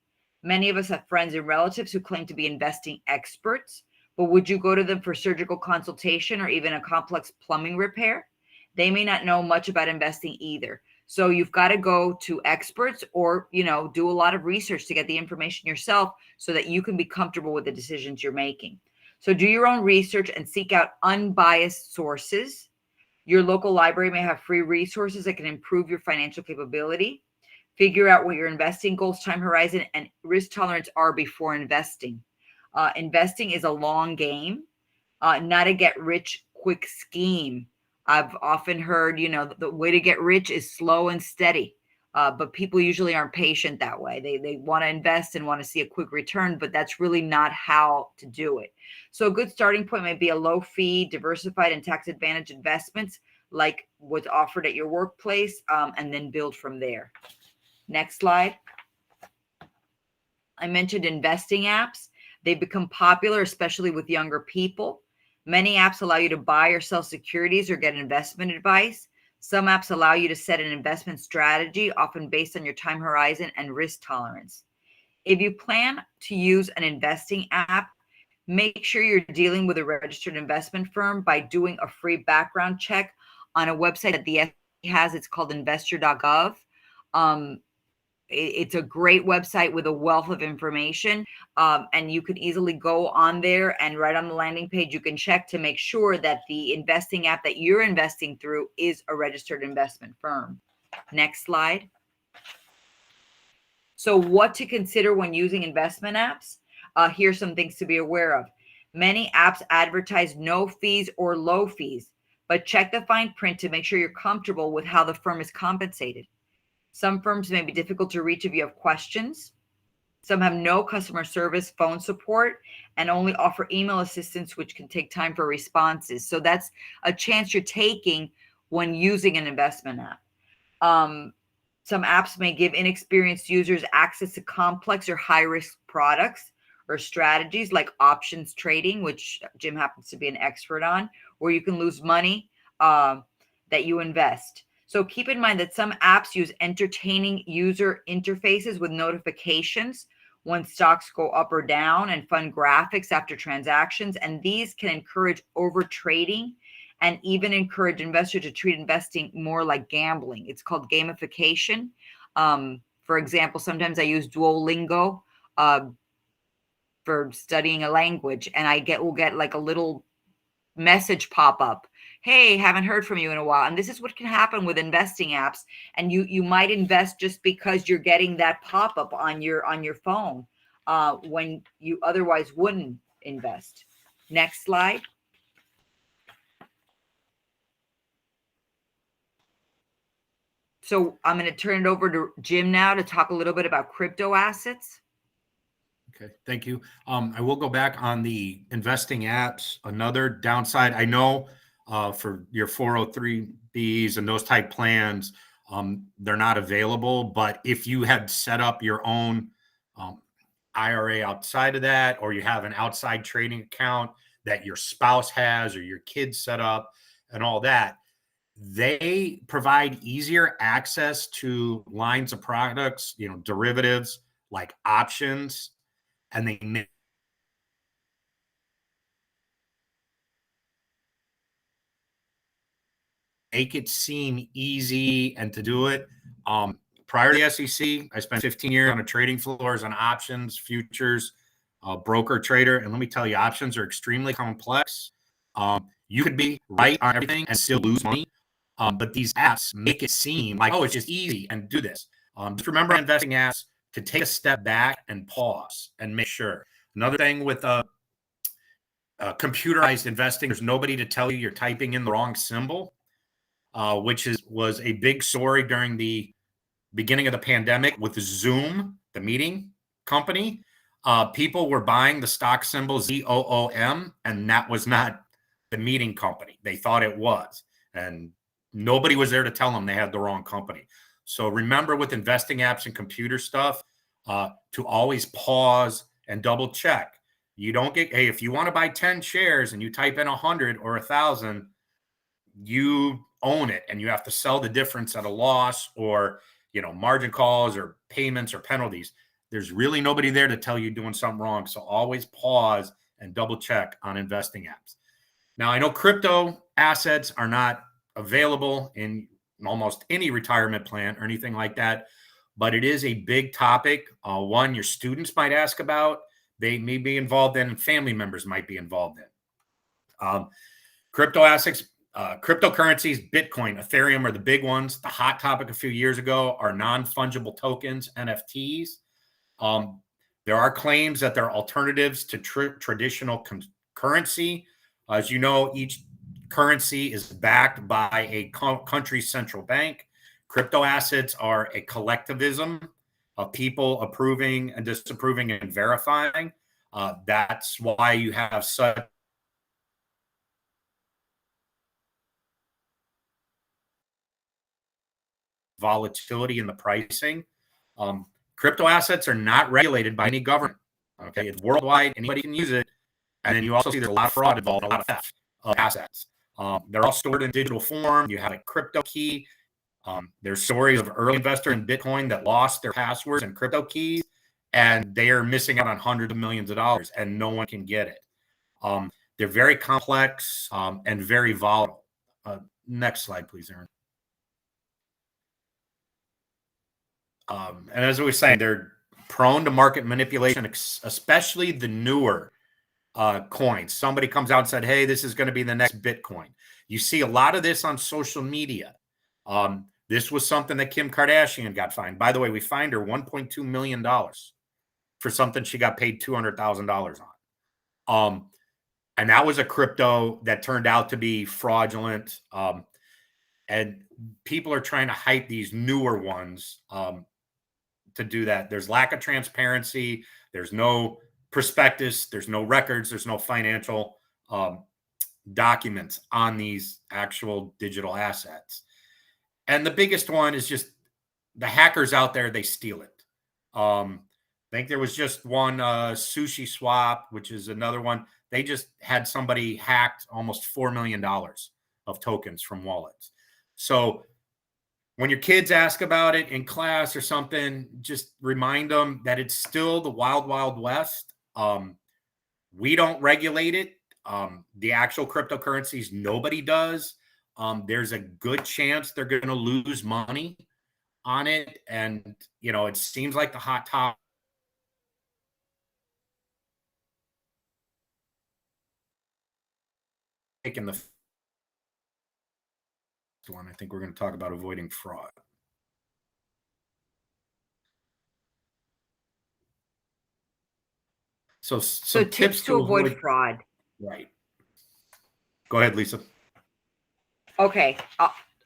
Many of us have friends and relatives who claim to be investing experts, but would you go to them for surgical consultation or even a complex plumbing repair? They may not know much about investing either. So you've got to go to experts or, do a lot of research to get the information yourself so that you can be comfortable with the decisions you're making. So do your own research and seek out unbiased sources. Your local library may have free resources that can improve your financial capability. Figure out what your investing goals, time horizon, and risk tolerance are before investing. Investing is a long game, not a get rich quick scheme. I've often heard, the way to get rich is slow and steady. But people usually aren't patient that way. They want to invest and want to see a quick return, but that's really not how to do it. So a good starting point may be a low fee, diversified and tax advantage investments like what's offered at your workplace, and then build from there. Next slide. I mentioned investing apps. They become popular, especially with younger people. Many apps allow you to buy or sell securities or get investment advice. Some apps allow you to set an investment strategy, often based on your time horizon and risk tolerance. If you plan to use an investing app, make sure you're dealing with a registered investment firm by doing a free background check on a website that the SEC has. It's called investor.gov. It's a great website with a wealth of information, and you can easily go on there, and right on the landing page, you can check to make sure that the investing app that you're investing through is a registered investment firm. Next slide. So what to consider when using investment apps? Here's some things to be aware of. Many apps advertise no fees or low fees, but check the fine print to make sure you're comfortable with how the firm is compensated. Some firms may be difficult to reach if you have questions. Some have no customer service phone support and only offer email assistance, which can take time for responses. So that's a chance you're taking when using an investment app. Some apps may give inexperienced users access to complex or high-risk products or strategies like options trading, which Jim happens to be an expert on, where you can lose money that you invest. So keep in mind that some apps use entertaining user interfaces with notifications when stocks go up or down and fun graphics after transactions. And these can encourage over trading and even encourage investors to treat investing more like gambling. It's called gamification. For example, sometimes I use Duolingo for studying a language, and will get like a little message pop up. Hey, haven't heard from you in a while. And this is what can happen with investing apps. And you might invest just because you're getting that pop up on your phone when you otherwise wouldn't invest. Next slide. So I'm going to turn it over to Jim now to talk a little bit about crypto assets. Okay, thank you. I will go back on the investing apps. Another downside, I know for your 403bs and those type plans, they're not available. But if you had set up your own IRA outside of that, or you have an outside trading account that your spouse has or your kids set up and all that, they provide easier access to lines of products, derivatives like options, and they make it seem easy and to do it. Prior to the SEC, I spent 15 years on the trading floors on options, futures, broker trader. And let me tell you, options are extremely complex. You could be right on everything and still lose money. But these apps make it seem like, oh, it's just easy and do this. Just remember investing apps to take a step back and pause and make sure. Another thing with computerized investing, there's nobody to tell you you're typing in the wrong symbol, which was a big story during the beginning of the pandemic with Zoom, the meeting company. People were buying the stock symbol ZOOM, and that was not the meeting company. They thought it was, and nobody was there to tell them they had the wrong company. So remember with investing apps and computer stuff, to always pause and double check. You don't get, hey, if you want to buy 10 shares and you type in 100 or 1,000, you own it, and you have to sell the difference at a loss, or margin calls or payments or penalties. There's really nobody there to tell you doing something wrong. So always pause and double check on investing apps. Now, I know crypto assets are not available in almost any retirement plan or anything like that, but it is a big topic. One your students might ask about, they may be involved in, and family members might be involved in. Crypto assets, cryptocurrencies, Bitcoin, Ethereum are the big ones. The hot topic a few years ago are non-fungible tokens, NFTs. There are claims that they're alternatives to traditional currency. As you know, each currency is backed by a country's central bank. Crypto assets are a collectivism of people approving and disapproving and verifying. That's why you have such volatility in the pricing. Crypto assets are not regulated by any government. Okay, it's worldwide. Anybody can use it. And then you also see there's a lot of fraud involved, a lot of theft of assets. They're all stored in digital form. You have a crypto key. There's stories of early investor in Bitcoin that lost their passwords and crypto keys, and they are missing out on hundreds of millions of dollars, and no one can get it. They're very complex and very volatile. Next slide, please, Aaron. And as we were saying, they're prone to market manipulation, especially the newer coins. Somebody comes out and said, hey, this is going to be the next Bitcoin. You see a lot of this on social media. This was something that Kim Kardashian got fined. By the way, we fined her $1.2 million for something she got paid $200,000 on. And that was a crypto that turned out to be fraudulent. And people are trying to hype these newer ones to do that. There's lack of transparency. There's no prospectus. There's no records. There's no financial documents on these actual digital assets. And the biggest one is just the hackers out there, they steal it. I think there was just one Sushi Swap, which is another one. They just had somebody hacked almost $4 million of tokens from wallets. So when your kids ask about it in class or something, just remind them that it's still the wild, wild west. We don't regulate it. The actual cryptocurrencies, nobody does. There's a good chance they're going to lose money on it. And, it seems like the hot topic in the one, I think we're going to talk about avoiding fraud. So tips to avoid fraud. Right. Go ahead, Lisa. Okay.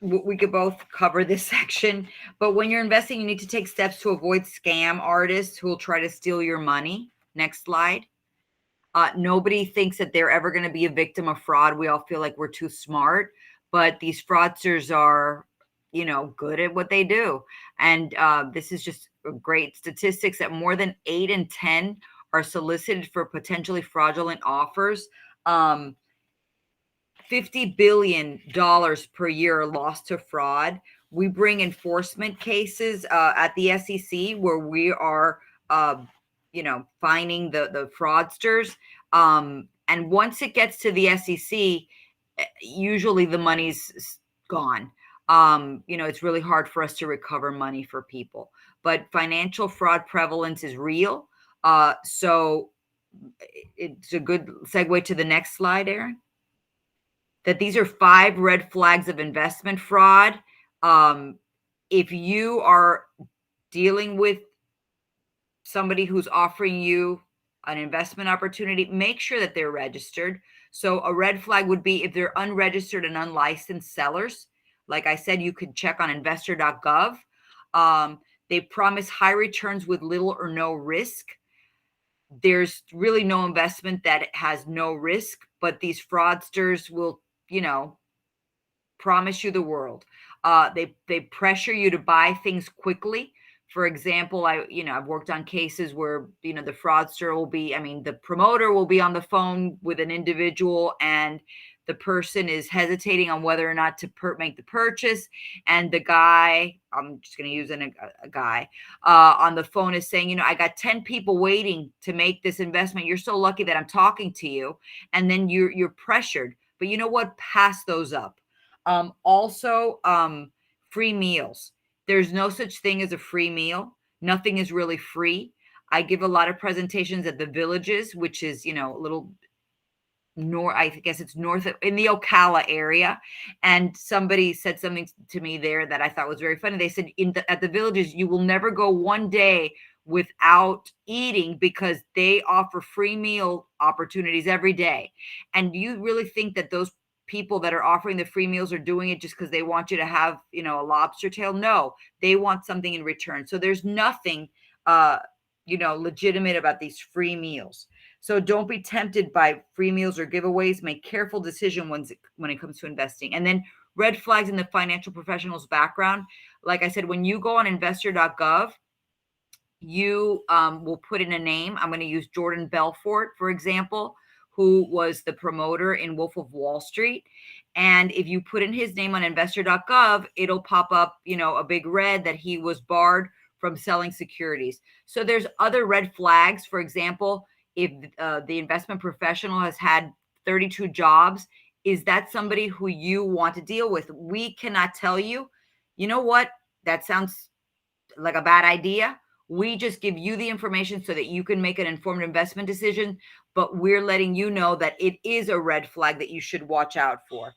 We could both cover this section, but when you're investing, you need to take steps to avoid scam artists who will try to steal your money. Next slide. Nobody thinks that they're ever going to be a victim of fraud. We all feel like we're too smart, but these fraudsters are, good at what they do. And this is just great statistics that more than 8 in 10 are solicited for potentially fraudulent offers. $50 billion per year are lost to fraud. We bring enforcement cases at the SEC where we are, finding the fraudsters. And once it gets to the SEC, usually the money's gone. It's really hard for us to recover money for people. But financial fraud prevalence is real. So it's a good segue to the next slide, Aaron. That these are 5 red flags of investment fraud. If you are dealing with somebody who's offering you an investment opportunity, make sure that they're registered. So a red flag would be if they're unregistered and unlicensed sellers. Like I said, you could check on investor.gov. They promise high returns with little or no risk. There's really no investment that has no risk, but these fraudsters will, promise you the world. They pressure you to buy things quickly. For example, I've worked on cases where, the fraudster will be, the promoter will be on the phone with an individual and the person is hesitating on whether or not to make the purchase. And the guy, I'm just going to use a guy on the phone is saying, I got 10 people waiting to make this investment. You're so lucky that I'm talking to you. And then you're pressured. But you know what? Pass those up. Also, free meals. There's no such thing as a free meal. Nothing is really free. I give a lot of presentations at the Villages, which is, a little north, I guess it's north in the Ocala area. And somebody said something to me there that I thought was very funny. They said at the Villages, you will never go one day without eating because they offer free meal opportunities every day. And do you really think that those people that are offering the free meals are doing it just because they want you to have, a lobster tail? No, they want something in return. So there's nothing, legitimate about these free meals. So don't be tempted by free meals or giveaways. Make careful decisions when it comes to investing. And then red flags in the financial professional's background. Like I said, when you go on investor.gov, you will put in a name. I'm going to use Jordan Belfort, for example, who was the promoter in Wolf of Wall Street. And if you put in his name on investor.gov, it'll pop up, a big red that he was barred from selling securities. So there's other red flags. For example, if the investment professional has had 32 jobs, is that somebody who you want to deal with? We cannot tell you, what, that sounds like a bad idea. We just give you the information so that you can make an informed investment decision, but we're letting you know that it is a red flag that you should watch out for.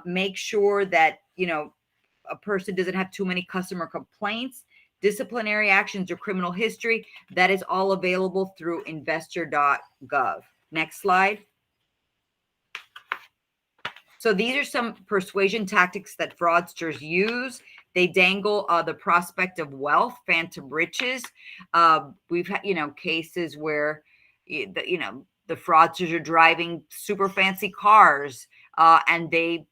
Make sure that, a person doesn't have too many customer complaints, disciplinary actions, or criminal history. That is all available through investor.gov. Next slide. So these are some persuasion tactics that fraudsters use. They dangle the prospect of wealth, phantom riches. We've had, cases where, the fraudsters are driving super fancy cars and they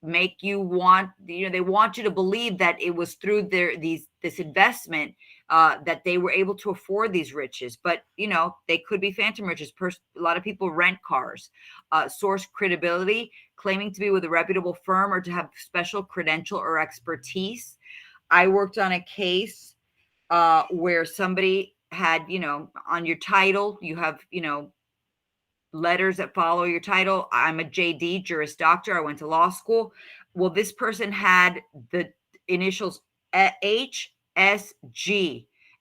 make you want, they want you to believe that it was through this investment that they were able to afford these riches. But, they could be phantom riches. A lot of people rent cars. Source credibility, claiming to be with a reputable firm or to have special credential or expertise. I worked on a case where somebody had, on your title, you have, letters that follow your title. I'm a JD, Juris Doctor. I went to law school. Well, this person had the initials HSG.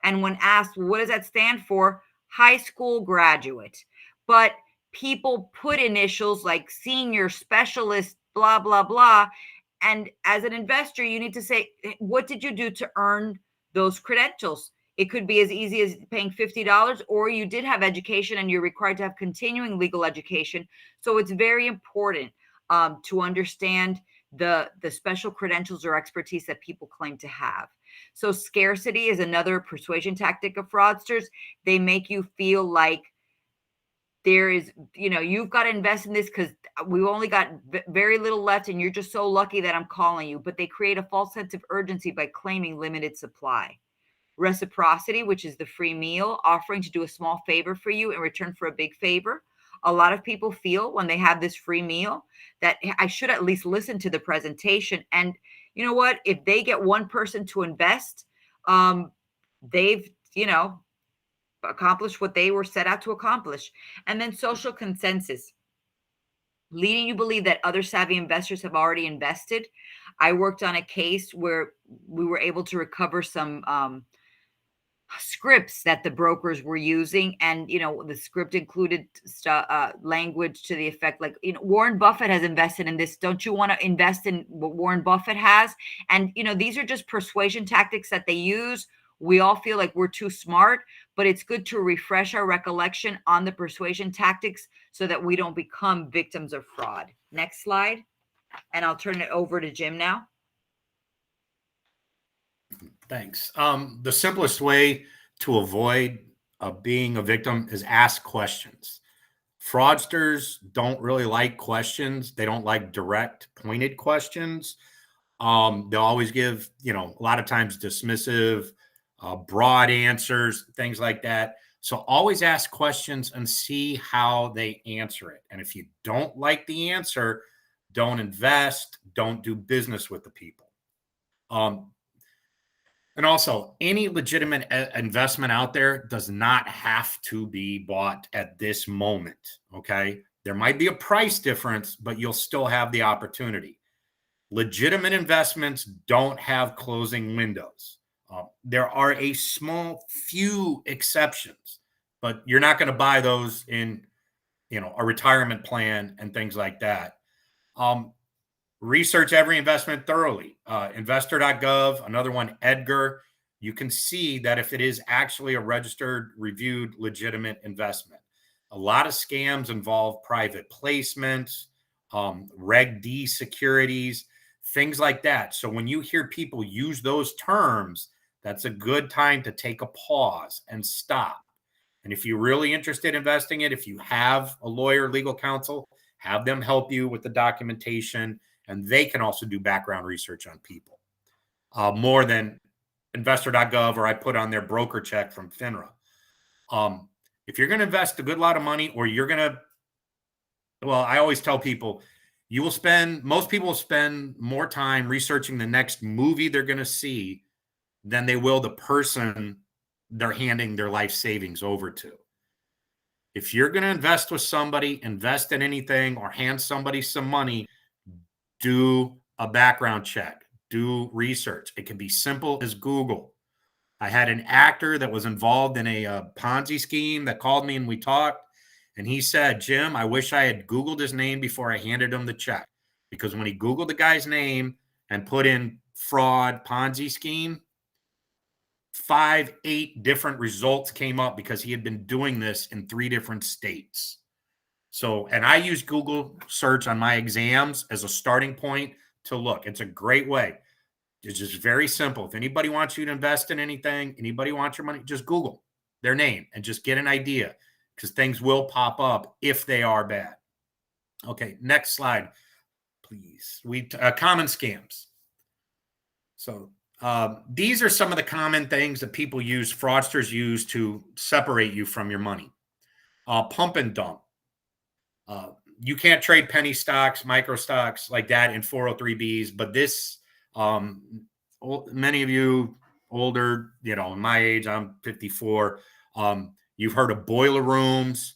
And when asked, what does that stand for? High school graduate. But people put initials like senior, specialist, blah, blah, blah. And as an investor, you need to say, what did you do to earn those credentials? It could be as easy as paying $50, or you did have education and you're required to have continuing legal education. So it's very important to understand the special credentials or expertise that people claim to have. So scarcity is another persuasion tactic of fraudsters. They make you feel like there is, you've got to invest in this because we've only got very little left and you're just so lucky that I'm calling you. But they create a false sense of urgency by claiming limited supply. Reciprocity, which is the free meal, offering to do a small favor for you in return for a big favor. A lot of people feel when they have this free meal that I should at least listen to the presentation. And you know what? If they get one person to invest, they've, accomplished what they were set out to accomplish. And then social consensus, leading you believe that other savvy investors have already invested. I worked on a case where we were able to recover some scripts that the brokers were using, and the script included language to the effect like, Warren Buffett has invested in this, don't you want to invest in what Warren Buffett has? And these are just persuasion tactics that they use. We all feel like we're too smart, but it's good to refresh our recollection on the persuasion tactics so that we don't become victims of fraud. Next slide, and I'll turn it over to Jim now. Thanks. The simplest way to avoid being a victim is ask questions. Fraudsters don't really like questions. They don't like direct, pointed questions. They'll always give, a lot of times dismissive, broad answers, things like that. So always ask questions and see how they answer it. And if you don't like the answer, don't invest, don't do business with the people. And also, any legitimate investment out there does not have to be bought at this moment, okay? There might be a price difference, but you'll still have the opportunity. Legitimate investments don't have closing windows. There are a small few exceptions, but you're not going to buy those in, a retirement plan and things like that. Research every investment thoroughly. Investor.gov, another one, Edgar. You can see that if it is actually a registered, reviewed, legitimate investment. A lot of scams involve private placements, Reg D securities, things like that. So when you hear people use those terms, that's a good time to take a pause and stop. And if you're really interested in investing it, if you have a lawyer, legal counsel, have them help you with the documentation. And they can also do background research on people more than investor.gov, or I put on their broker check from FINRA. If you're going to invest a good lot of money, or you're going to, I always tell people, most people will spend more time researching the next movie they're going to see than they will the person they're handing their life savings over to. If you're going to invest with somebody, invest in anything, or hand somebody some money, do a background check, do research. It can be simple as Google. I had an actor that was involved in a Ponzi scheme that called me and we talked. And he said, Jim, I wish I had Googled his name before I handed him the check. Because when he Googled the guy's name and put in fraud, Ponzi scheme, 5-8 different results came up because he had been doing this in 3 different states. So, and I use Google search on my exams as a starting point to look. It's a great way. It's just very simple. If anybody wants you to invest in anything, anybody wants your money, just Google their name and just get an idea, because things will pop up if they are bad. Okay, next slide, please. Common scams. So these are some of the common things that people use, fraudsters use to separate you from your money. Pump and dump. You can't trade penny stocks, micro stocks like that in 403bs, but this, many of you older, my age, I'm 54. You've heard of boiler rooms,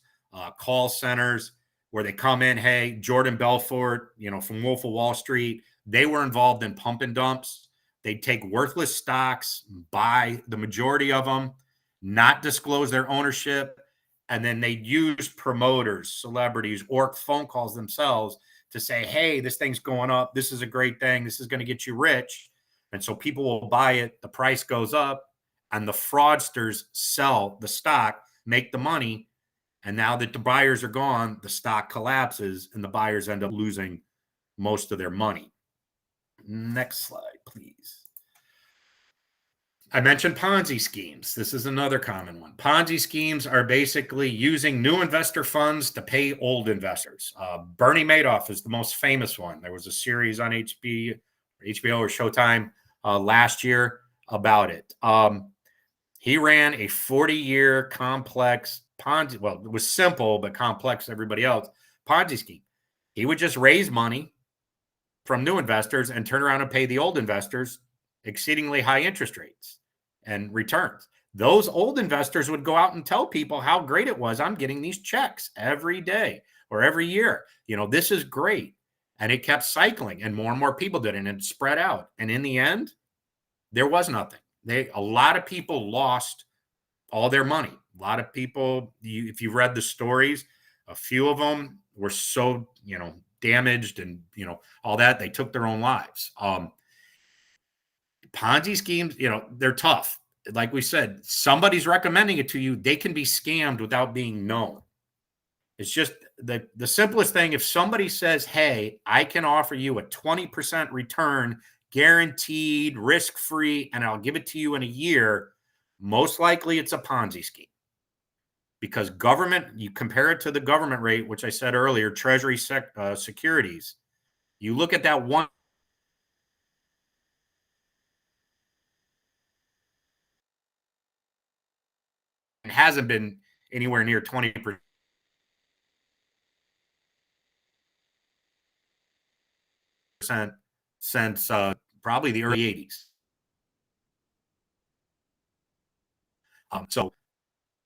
call centers where they come in. Hey, Jordan Belfort, from Wolf of Wall Street, they were involved in pump and dumps. They'd take worthless stocks, buy the majority of them, not disclose their ownership, and then they'd use promoters, celebrities, or phone calls themselves to say, hey, this thing's going up. This is a great thing. This is going to get you rich. And so people will buy it. The price goes up, and the fraudsters sell the stock, make the money. And now that the buyers are gone, the stock collapses and the buyers end up losing most of their money. Next slide, please. I mentioned Ponzi schemes. This is another common one. Ponzi schemes are basically using new investor funds to pay old investors. Bernie Madoff is the most famous one. There was a series on HBO or Showtime last year about it. He ran a 40-year complex Ponzi. Well, it was simple but complex to everybody else. Ponzi scheme. He would just raise money from new investors and turn around and pay the old investors exceedingly high interest rates and returns. Those old investors would go out and tell people how great it was. I'm getting these checks every day or every year. This is great. And it kept cycling, and more people did it, and it spread out. And in the end, there was nothing. A lot of people lost all their money. A lot of people, if you read the stories, a few of them were so, damaged and, all that, they took their own lives. Ponzi schemes, they're tough. Like we said, somebody's recommending it to you. They can be scammed without being known. It's just the simplest thing. If somebody says, hey, I can offer you a 20% return, guaranteed, risk-free, and I'll give it to you in a year, most likely it's a Ponzi scheme. Because you compare it to the government rate, which I said earlier, Treasury securities. You look at that one. It hasn't been anywhere near 20% since probably the early 80s. So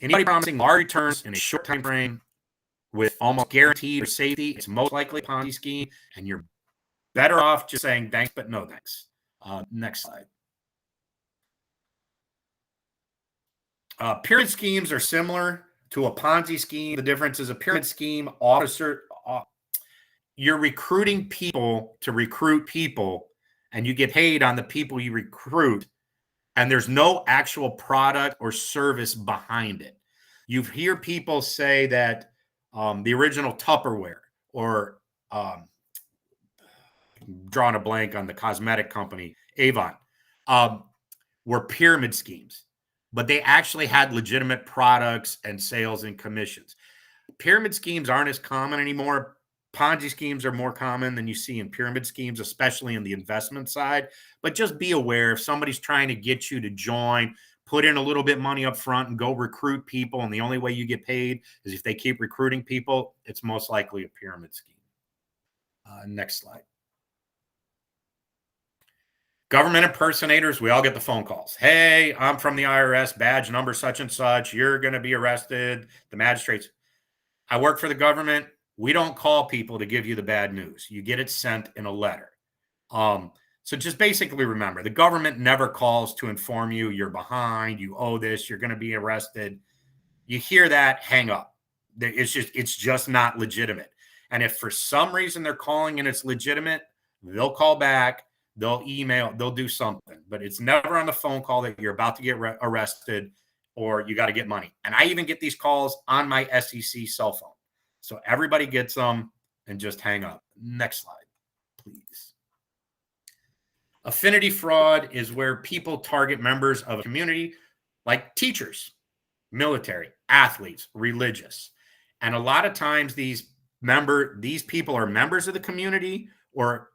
anybody promising large returns in a short time frame with almost guaranteed safety, it's most likely a Ponzi scheme, and you're better off just saying thanks, but no thanks. Next slide. Pyramid schemes are similar to a Ponzi scheme. The difference is a pyramid scheme you're recruiting people to recruit people, and you get paid on the people you recruit, and there's no actual product or service behind it. You hear people say that the original Tupperware or drawing a blank on the cosmetic company, Avon, were pyramid schemes, but they actually had legitimate products and sales and commissions. Pyramid schemes aren't as common anymore. Ponzi schemes are more common than you see in pyramid schemes, especially in the investment side. But just be aware if somebody's trying to get you to join, put in a little bit of money up front and go recruit people, and the only way you get paid is if they keep recruiting people, it's most likely a pyramid scheme. Next slide. Government impersonators, we all get the phone calls. Hey, I'm from the IRS, badge number such and such. You're going to be arrested. The magistrates. I work for the government. We don't call people to give you the bad news. You get it sent in a letter. So just basically remember, the government never calls to inform you you're behind, you owe this, you're going to be arrested. You hear that, hang up. It's just not legitimate. And if for some reason they're calling and it's legitimate, they'll call back, they'll email, they'll do something. But it's never on the phone call that you're about to get arrested or you got to get money. And I even get these calls on my SEC cell phone. So everybody gets them and just hang up. Next slide, please. Affinity fraud is where people target members of a community like teachers, military, athletes, religious. And a lot of times these people are members of the community or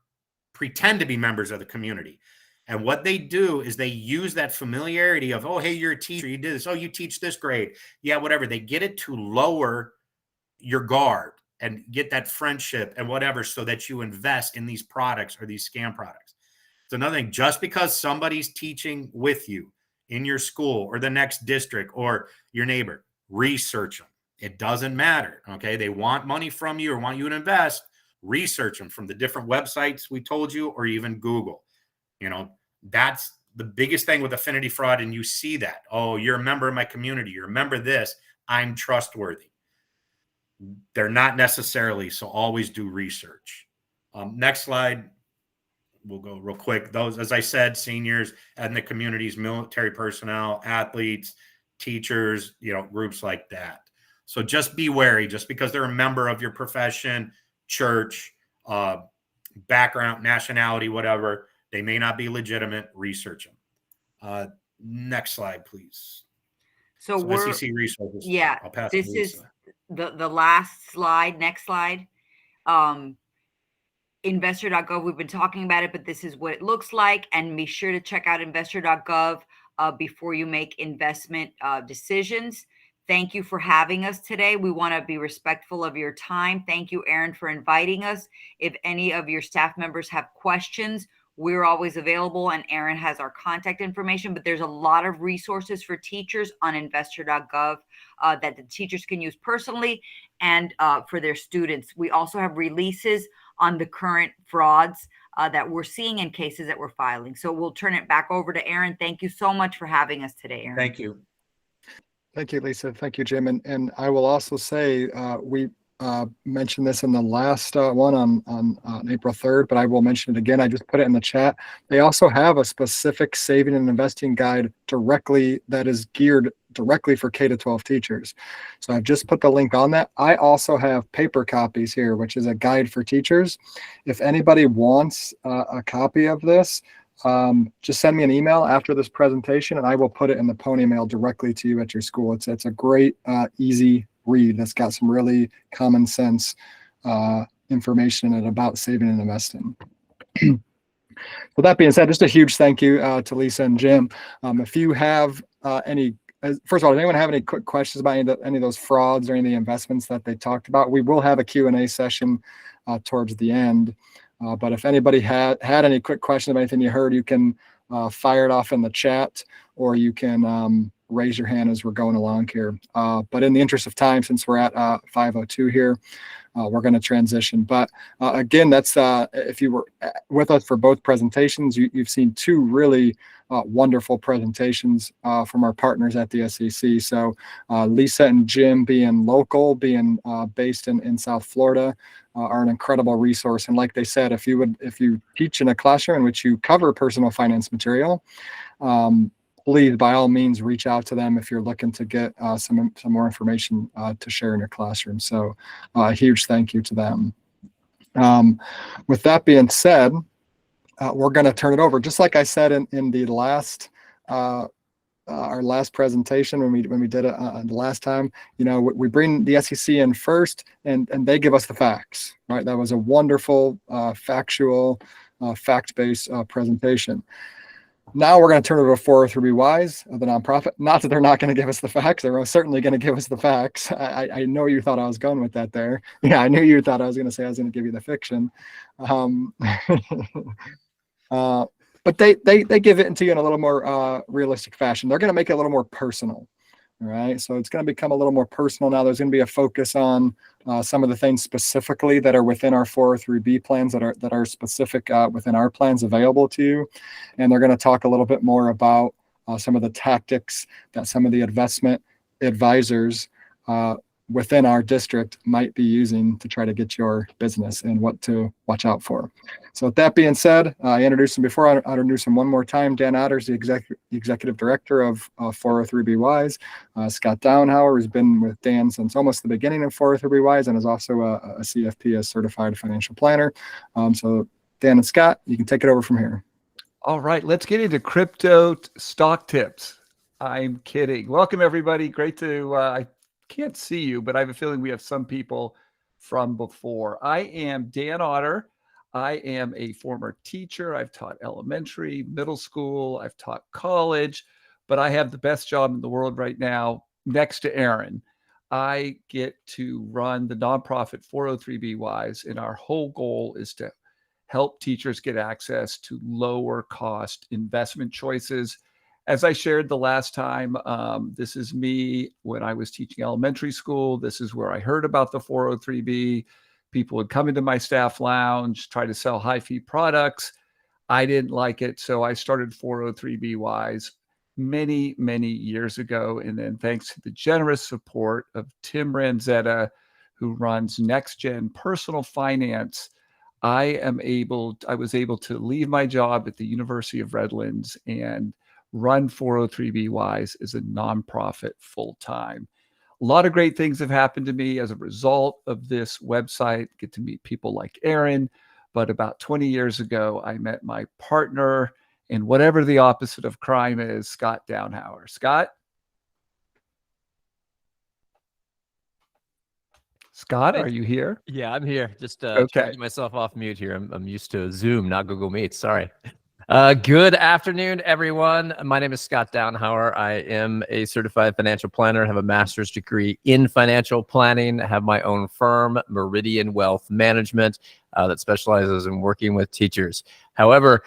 pretend to be members of the community. And what they do is they use that familiarity of, oh, hey, you're a teacher, you did this. Oh, you teach this grade. Yeah, whatever. They get it to lower your guard and get that friendship and whatever so that you invest in these products or these scam products. It's another thing. Just because somebody's teaching with you in your school or the next district or your neighbor, research them. It doesn't matter. Okay. They want money from you or want you to invest. Research them from the different websites we told you or even Google. That's the biggest thing with affinity fraud. And you see that. Oh, you're a member of my community. You remember this. I'm trustworthy. They're not necessarily. So always do research. Next slide. We'll go real quick. Those, as I said, seniors, ethnic communities, military personnel, athletes, teachers, groups like that. So just be wary. Just because they're a member of your profession, church, background, nationality, whatever, they may not be legitimate. Research them. Next slide, please. So we're, SEC resources. yeah, I'll pass this to is Lisa. the last slide. Next slide. Investor.gov, we've been talking about it, but this is what it looks like. And be sure to check out investor.gov before you make investment decisions. Thank you for having us today. We want to be respectful of your time. Thank you, Aaron, for inviting us. If any of your staff members have questions, we're always available, and Aaron has our contact information, but there's a lot of resources for teachers on investor.gov that the teachers can use personally and for their students. We also have releases on the current frauds that we're seeing in cases that we're filing. So we'll turn it back over to Aaron. Thank you so much for having us today, Aaron. Thank you. Thank you, Lisa. Thank you, Jim. And I will also say we mentioned this in the last one on April 3rd, but I will mention it again. I just put it in the chat. They also have a specific saving and investing guide directly that is geared directly for K-12 teachers. So I've just put the link on that. I also have paper copies here, which is a guide for teachers. If anybody wants a copy of this, just send me an email after this presentation and I will put it in the pony mail directly to you at your school. It's a great, easy read that's got some really common sense information in it about saving and investing. With that being said, just a huge thank you to Lisa and Jim. If you have any, first of all, does anyone have any quick questions about any of those frauds or any of the investments that they talked about? We will have a Q&A session towards the end. But if anybody had any quick questions about anything you heard, you can fire it off in the chat, or you can raise your hand as we're going along here. But in the interest of time, since we're at 5:02 here, we're going to transition. But again, that's if you were with us for both presentations, you've seen two really wonderful presentations from our partners at the SEC. So Lisa and Jim, being local, being based in South Florida, are an incredible resource. And like they said, if you teach in a classroom in which you cover personal finance material, please, by all means, reach out to them if you're looking to get some more information to share in your classroom. So a huge thank you to them. With that being said, we're going to turn it over. Just like I said in the last our last presentation when we did it the last time, we bring the SEC in first, and they give us the facts. Right? That was a wonderful, factual, fact-based presentation. Now we're going to turn it over to 403b Wise, the nonprofit. Not that they're not going to give us the facts. They're certainly going to give us the facts. I know you thought I was going with that there. Yeah, I knew you thought I was going to say I was going to give you the fiction. But they give it to you in a little more realistic fashion. They're going to make it a little more personal. All right, so it's going to become a little more personal now. There's going to be a focus on some of the things specifically that are within our 403b plans that are specific within our plans available to you, and they're going to talk a little bit more about some of the tactics that some of the investment advisors within our district might be using to try to get your business and what to watch out for. So with that being said, I introduced him before. I introduce him one more time. Dan Otters, the executive director of 403b Wise. Scott Downhauer has been with Dan since almost the beginning of 403b Wise and is also a CFP, a certified financial planner. So Dan and Scott, you can take it over from here. All right, let's get into crypto stock tips. I'm kidding. Welcome, everybody. Great to, I can't see you, but I have a feeling we have some people from before. I am Dan Otter. I am a former teacher. I've taught elementary, middle school. I've taught college, but I have the best job in the world right now next to Aaron. I get to run the nonprofit 403b Wise, and our whole goal is to help teachers get access to lower cost investment choices. As I shared the last time, this is me when I was teaching elementary school. This is where I heard about the 403b. People would come into my staff lounge, try to sell high-fee products. I didn't like it, so I started 403b Wise many, many years ago. And then thanks to the generous support of Tim Ranzetta, who runs Next Gen Personal Finance, I was able to leave my job at the University of Redlands and run 403b Wise as a nonprofit full-time. A lot of great things have happened to me as a result of this website. Get to meet people like Aaron. But about 20 years ago, I met my partner and whatever the opposite of crime is, Scott Downhauer. Scott? Scott, are you here? Yeah, I'm here. Just trying Okay. to get myself off mute here. I'm used to Zoom, not Google Meet. Sorry. Good afternoon, everyone. My name is Scott Downhauer. I am a certified financial planner, have a master's degree in financial planning, have my own firm, Meridian Wealth Management, that specializes in working with teachers. However,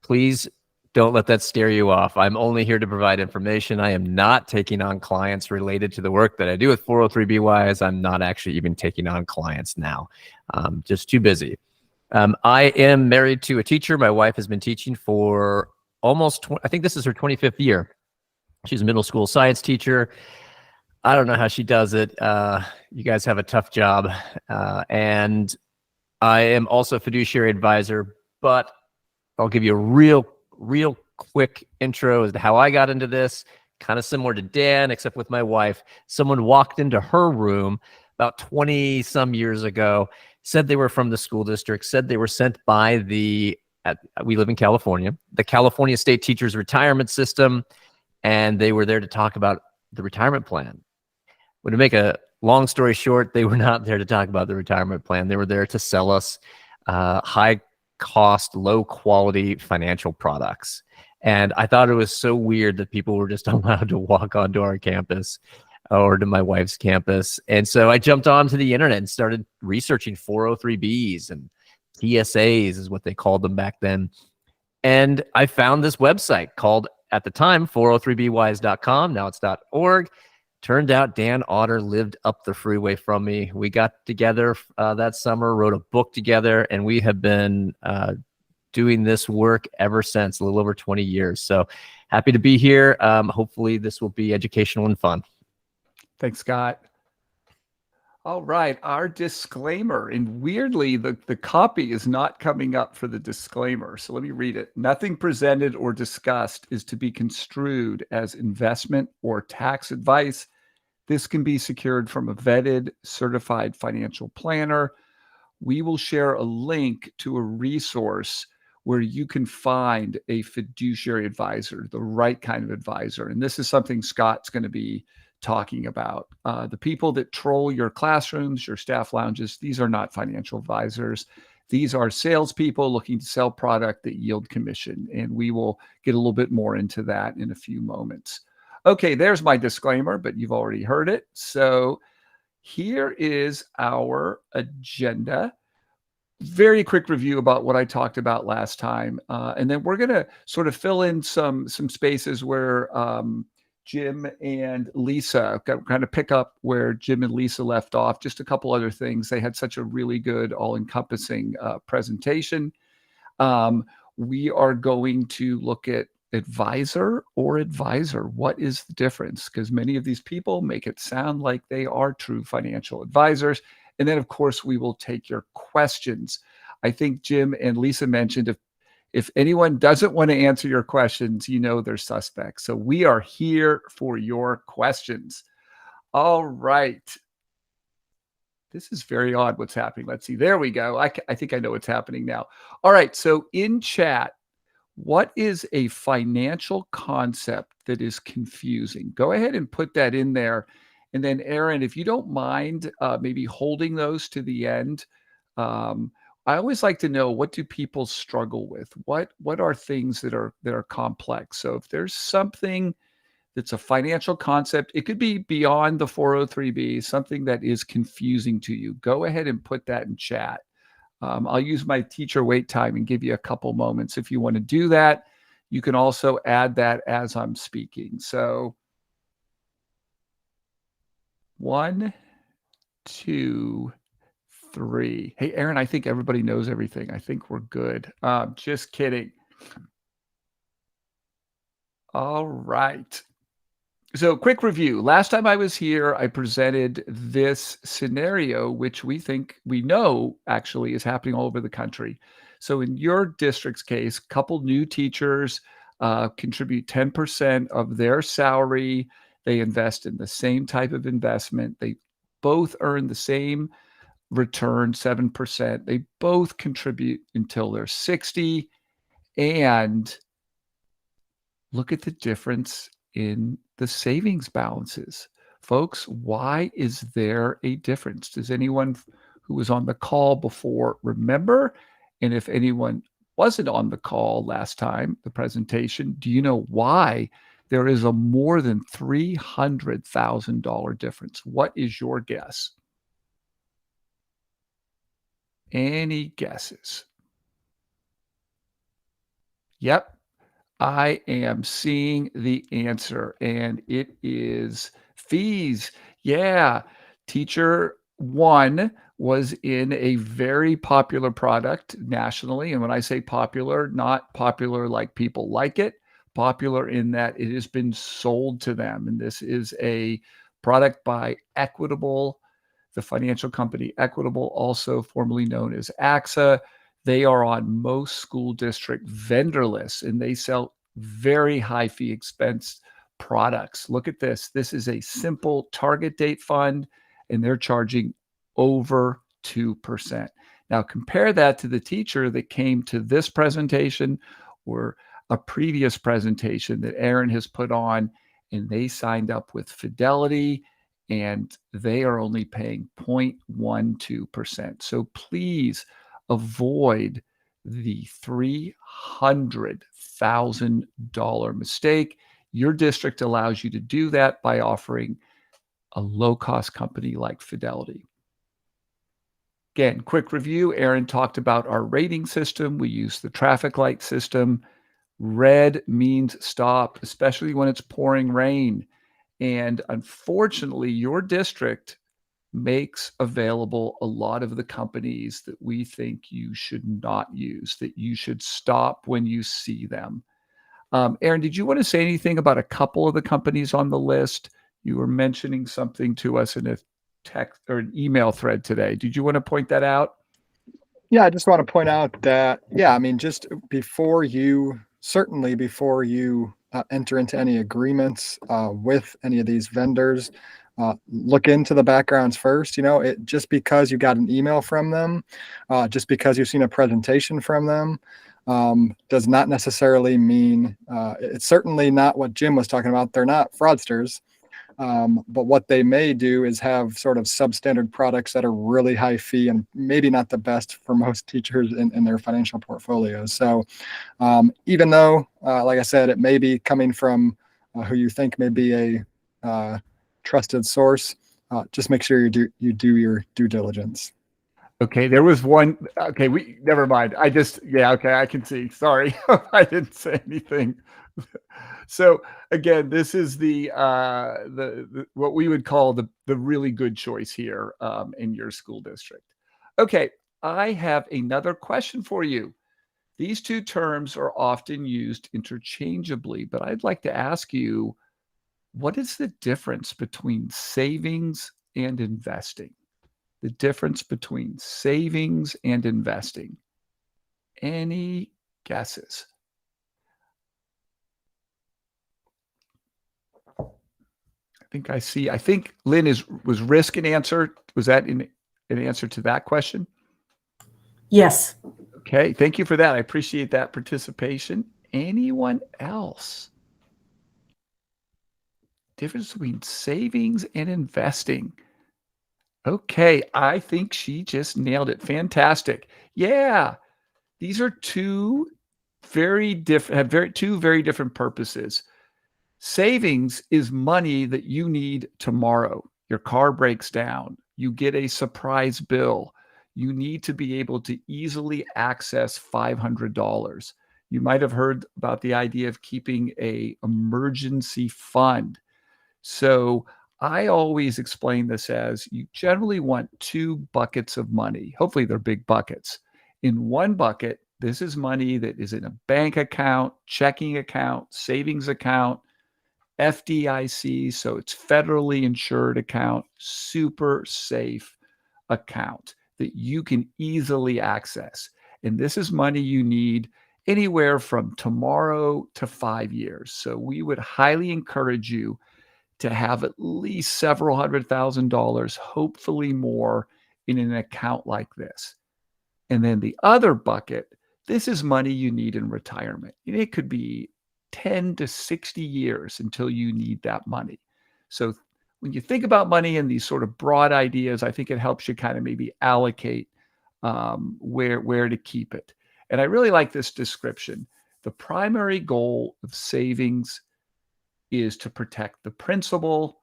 please don't let that scare you off. I'm only here to provide information. I am not taking on clients related to the work that I do with 403b-wise. I'm not actually even taking on clients now. Just too busy. I am married to a teacher. My wife has been teaching for almost, I think this is her 25th year. She's a middle school science teacher. I don't know how she does it. You guys have a tough job. And I am also a fiduciary advisor, but I'll give you a real quick intro as to how I got into this. Kind of similar to Dan, except with my wife. Someone walked into her room about 20 some years ago, said they were from the school district, said they were sent by we live in California, the California State Teachers Retirement System, and they were there to talk about the retirement plan. Well, to make a long story short, they were not there to talk about the retirement plan. They were there to sell us high cost, low quality financial products. And I thought it was so weird that people were just allowed to walk onto our campus or to my wife's campus. And so I jumped onto the internet and started researching 403Bs and TSAs is what they called them back then. And I found this website called, at the time, 403bwise.com. Now it's .org. Turned out Dan Otter lived up the freeway from me. We got together that summer, wrote a book together, and we have been doing this work ever since, a little over 20 years. So happy to be here. Hopefully this will be educational and fun. Thanks, Scott. All right, our disclaimer. And weirdly, the copy is not coming up for the disclaimer. So let me read it. Nothing presented or discussed is to be construed as investment or tax advice. This can be secured from a vetted, certified financial planner. We will share a link to a resource where you can find a fiduciary advisor, the right kind of advisor. And this is something Scott's going to be talking about. The people that troll your classrooms, your staff lounges, these are not financial advisors. These are salespeople looking to sell product that yield commission. And we will get a little bit more into that in a few moments. Okay, there's my disclaimer, but you've already heard it. So here is our agenda. Very quick review about what I talked about last time. And then we're going to sort of fill in some spaces where Jim and Lisa kind of pick up where Jim and Lisa left off. Just a couple other things. They had such a really good, all-encompassing presentation. We are going to look at advisor or advisor. What is the difference? Because many of these people make it sound like they are true financial advisors. And then, of course, we will take your questions. I think Jim and Lisa mentioned if anyone doesn't want to answer your questions, you know they're suspects. So we are here for your questions. All right. This is very odd what's happening. Let's see. There we go. I think I know what's happening now. All right. So in chat, what is a financial concept that is confusing? Go ahead and put that in there. And then Aaron, if you don't mind maybe holding those to the end, I always like to know, what do people struggle with? What are things that are complex? So if there's something that's a financial concept, it could be beyond the 403b, something that is confusing to you, go ahead and put that in chat. I'll use my teacher wait time and give you a couple moments. If you want to do that, you can also add that as I'm speaking. So 1, 2, 3. Hey, Aaron, I think everybody knows everything. I think we're good. Just kidding. All right. So quick review. Last time I was here, I presented this scenario, which we know actually is happening all over the country. So in your district's case, a couple new teachers contribute 10% of their salary. They invest in the same type of investment. They both earn the same return, 7%. They both contribute until they're 60. And look at the difference in the savings balances. Folks, why is there a difference? Does anyone who was on the call before remember? And if anyone wasn't on the call last time, the presentation, do you know why there is a more than $300,000 difference? What is your guess? Any guesses? Yep, I am seeing the answer, and it is fees. Yeah, Teacher One was in a very popular product nationally. And when I say popular, not popular like people like it, popular in that it has been sold to them. And this is a product by Equitable, the financial company Equitable, also formerly known as AXA. They are on most school district vendor lists, and they sell very high fee expense products. Look at this. This is a simple target date fund, and they're charging over 2%. Now compare that to the teacher that came to this presentation or a previous presentation that Aaron has put on, and they signed up with Fidelity, and they are only paying 0.12%. So please avoid the $300,000 mistake. Your district allows you to do that by offering a low-cost company like Fidelity. Again, quick review. Aaron talked about our rating system. We use the traffic light system. Red means stop, especially when it's pouring rain. And unfortunately, your district makes available a lot of the companies that we think you should not use, that you should stop when you see them. Aaron, did you want to say anything about a couple of the companies on the list? You were mentioning something to us in a text or an email thread today. Did you want to point that out? Yeah, I just want to point out that, yeah, I mean, just before you enter into any agreements with any of these vendors, look into the backgrounds first. Just because you got an email from them, just because you've seen a presentation from them, does not necessarily mean, it's certainly not what Jim was talking about. They're not fraudsters. But what they may do is have sort of substandard products that are really high fee and maybe not the best for most teachers in their financial portfolios. So even though, like I said, it may be coming from who you think may be a trusted source, just make sure you do your due diligence. Okay, there was one. Okay, never mind. Okay, I can see. Sorry, I didn't say anything. So again, this is the what we would call the really good choice here in your school district. Okay, I have another question for you. These two terms are often used interchangeably, but I'd like to ask you, what is the difference between savings and investing? The difference between savings and investing. Any guesses? I think Lynn was risk an answer. Was that an answer to that question? Yes. Okay, thank you for that. I appreciate that participation. Anyone else? Difference between savings and investing. Okay, I think she just nailed it. Fantastic. Yeah, these are two very different purposes. Savings is money that you need tomorrow. Your car breaks down. You get a surprise bill. You need to be able to easily access $500. You might have heard about the idea of keeping an emergency fund. So I always explain this as you generally want two buckets of money. Hopefully they're big buckets. In one bucket, this is money that is in a bank account, checking account, savings account, FDIC, so it's federally insured account, super safe account that you can easily access. And this is money you need anywhere from tomorrow to 5 years. So we would highly encourage you to have at least several $100,000, hopefully more, in an account like this. And then the other bucket This is money you need in retirement. And it could be 10 to 60 years until you need that money. So when you think about money and these sort of broad ideas, I think it helps you kind of maybe allocate where to keep it. And I really like this description. The primary goal of savings is to protect the principal.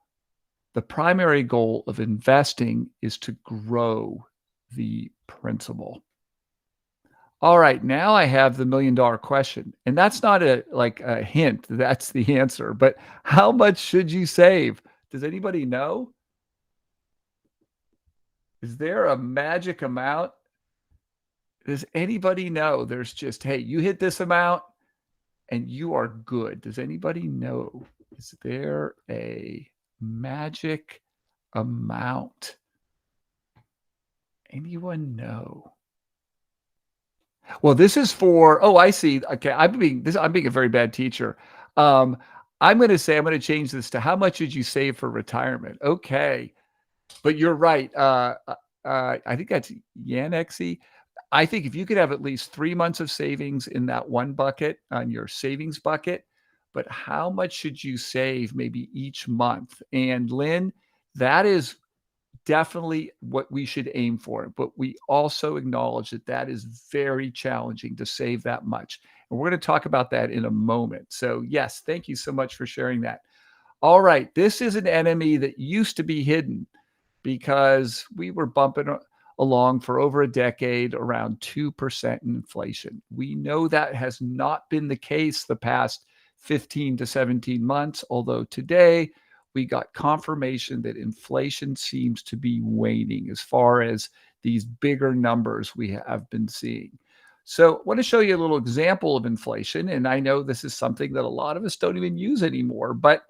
The primary goal of investing is to grow the principal. All right, now I have the $1 million question. And that's not a hint, that's the answer. But how much should you save? Does anybody know? Is there a magic amount? Does anybody know? There's just, hey, you hit this amount and you are good. Does anybody know? Is there a magic amount? Anyone know? Well, this is for, oh, I see. Okay, I'm being a very bad teacher. I'm going to change this to how much did you save for retirement? Okay. But you're right. I think that's Yanexi. I think if you could have at least 3 months of savings in that one bucket on your savings bucket, but how much should you save maybe each month? And Lynn, that is definitely what we should aim for. But we also acknowledge that that is very challenging to save that much. And we're going to talk about that in a moment. So yes, thank you so much for sharing that. All right. This is an enemy that used to be hidden because we were bumping along for over a decade around 2% inflation. We know that has not been the case the past 15 to 17 months, although today we got confirmation that inflation seems to be waning as far as these bigger numbers we have been seeing. So I want to show you a little example of inflation. And I know this is something that a lot of us don't even use anymore, but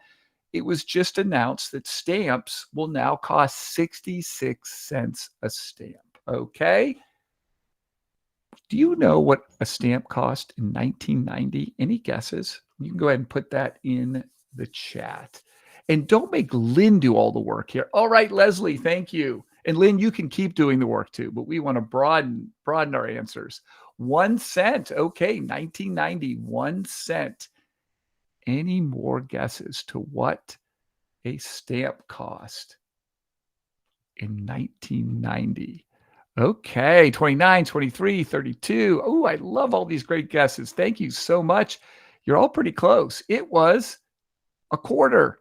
it was just announced that stamps will now cost 66 cents a stamp. Okay. Do you know what a stamp cost in 1990? Any guesses? You can go ahead and put that in the chat. And don't make Lynn do all the work here. All right, Leslie, thank you. And Lynn, you can keep doing the work too, but we want to broaden our answers. 1 cent. Okay, 1990, 1 cent. Any more guesses to what a stamp cost in 1990? Okay, 29, 23, 32. Oh, I love all these great guesses. Thank you so much. You're all pretty close. It was a quarter,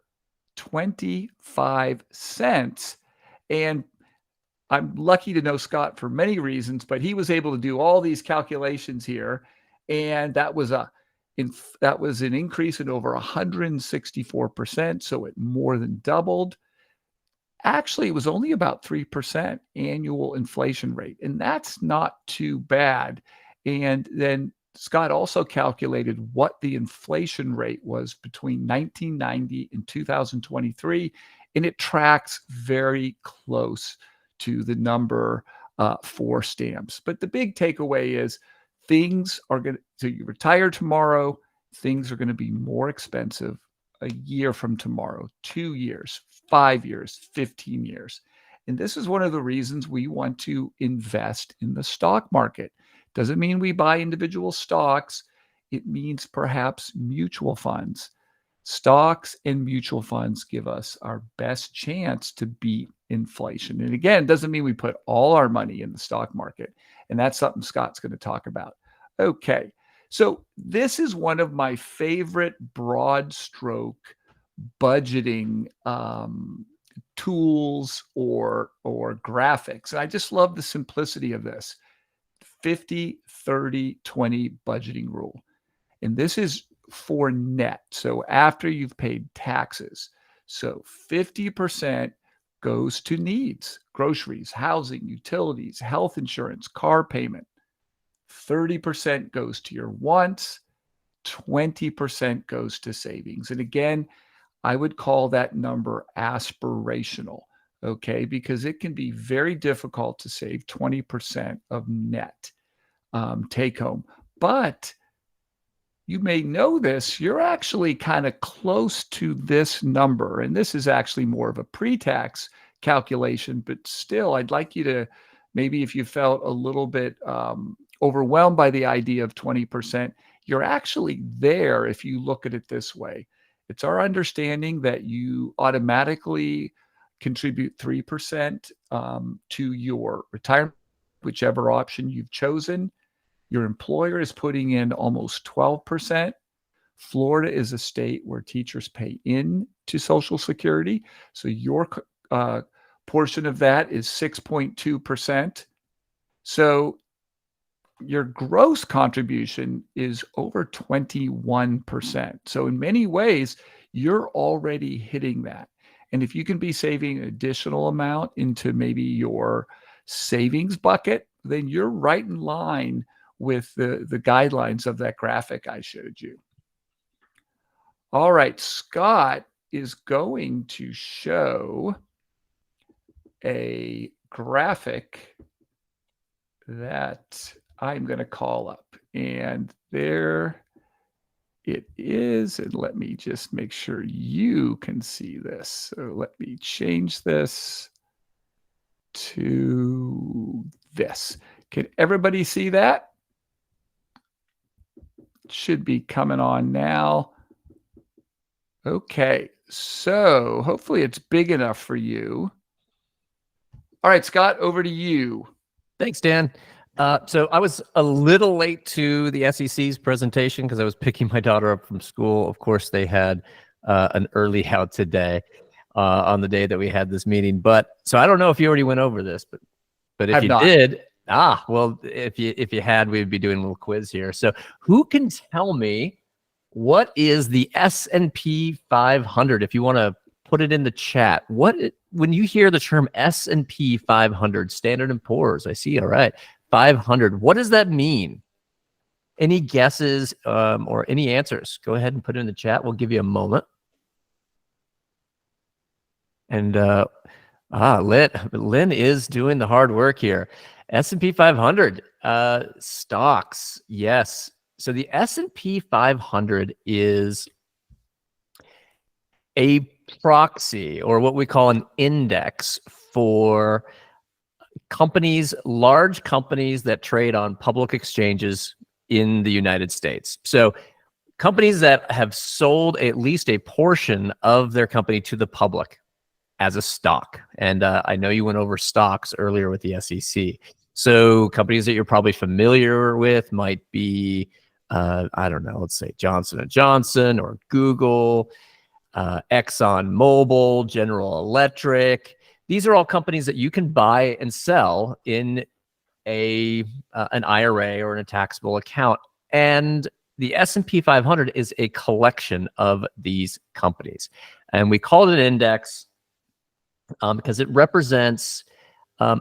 25 cents. And I'm lucky to know Scott for many reasons, but he was able to do all these calculations here. And that was an increase in over 164%. So it more than doubled. Actually, it was only about 3% annual inflation rate, and that's not too bad. And then Scott also calculated what the inflation rate was between 1990 and 2023, and it tracks very close to the number for stamps. But the big takeaway is things are going to, so you retire tomorrow, things are going to be more expensive a year from tomorrow, 2 years, 5 years, 15 years. And this is one of the reasons we want to invest in the stock market. Doesn't mean we buy individual stocks. It means perhaps mutual funds. Stocks and mutual funds give us our best chance to beat inflation. And again, doesn't mean we put all our money in the stock market. And that's something Scott's going to talk about. Okay. So this is one of my favorite broad stroke budgeting tools or graphics. And I just love the simplicity of this 50-30-20 budgeting rule. And this is for net. So after you've paid taxes. So 50% goes to needs, groceries, housing, utilities, health insurance, car payment. 30% goes to your wants, 20% goes to savings. And again, I would call that number aspirational, okay? Because it can be very difficult to save 20% of net take home. But you may know this, you're actually kind of close to this number. And this is actually more of a pre-tax calculation, but still, I'd like you to maybe if you felt a little bit overwhelmed by the idea of 20%, you're actually there if you look at it this way. It's our understanding that you automatically contribute 3% to your retirement, whichever option you've chosen. Your employer is putting in almost 12%. Florida is a state where teachers pay in to Social Security. So your portion of that is 6.2%. So your gross contribution is over 21%. So in many ways, you're already hitting that. And if you can be saving an additional amount into maybe your savings bucket, then you're right in line with the guidelines of that graphic I showed you. All right, Scott is going to show a graphic that I'm going to call up. And there it is. And let me just make sure you can see this. So let me change this to this. Can everybody see that? Should be coming on now. Okay, so hopefully it's big enough for you. All right, Scott, over to you. Thanks, Dan. So I was a little late to the SEC's presentation because I was picking my daughter up from school. Of course, they had an early out today on the day that we had this meeting. But so I don't know if you already went over this, but if you did, well, if you had, we'd be doing a little quiz here. So who can tell me what is the S&P 500? If you want to put it in the chat, when you hear the term S&P 500, Standard & Poor's, I see, all right, 500, what does that mean? Any guesses or any answers? Go ahead and put it in the chat. We'll give you a moment. And Lynn is doing the hard work here. S&P 500 stocks, yes. So the S&P 500 is a proxy, or what we call an index, for companies, large companies that trade on public exchanges in the United States. So companies that have sold at least a portion of their company to the public as a stock. And I know you went over stocks earlier with the SEC. So companies that you're probably familiar with might be, I don't know, let's say Johnson & Johnson or Google, Exxon Mobil, General Electric. These are all companies that you can buy and sell in an IRA or in a taxable account. And the S&P 500 is a collection of these companies. And we call it an index because it represents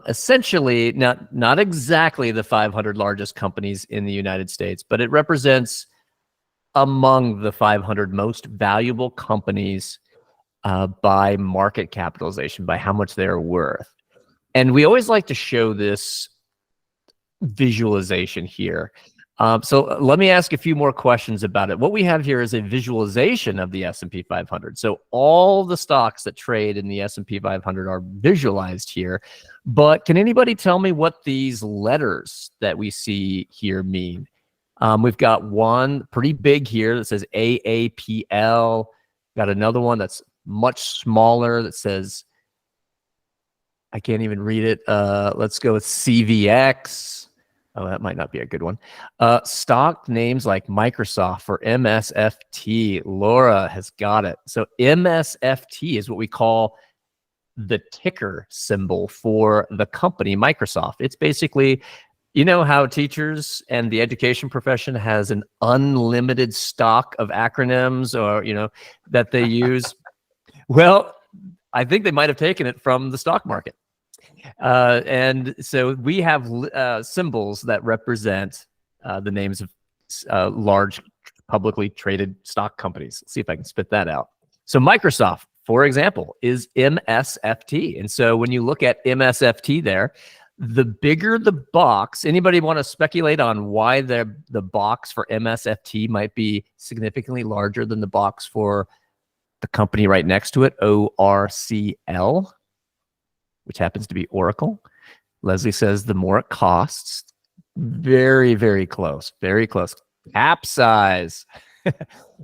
essentially not exactly the 500 largest companies in the United States, but it represents among the 500 most valuable companies by market capitalization, by how much they're worth. And we always like to show this visualization here. So let me ask a few more questions about it. What we have here is a visualization of the S&P 500. So all the stocks that trade in the S&P 500 are visualized here. But can anybody tell me what these letters that we see here mean? We've got one pretty big here that says AAPL. Got another one that's much smaller that says, I can't even read it. Let's go with CVX. Oh, that might not be a good one. Stock names like Microsoft or MSFT. Laura has got it. So MSFT is what we call the ticker symbol for the company Microsoft. It's basically, you know how teachers and the education profession has an unlimited stock of acronyms, or, you know, that they use. Well, I think they might have taken it from the stock market. And so we have symbols that represent the names of large publicly traded stock companies. Let's see if I can spit that out. So Microsoft, for example, is MSFT. And so when you look at MSFT there, the bigger the box, anybody want to speculate on why the box for MSFT might be significantly larger than the box for the company right next to it, ORCL, which happens to be Oracle? Leslie says the more it costs. Very, very close. Very close. Capsize.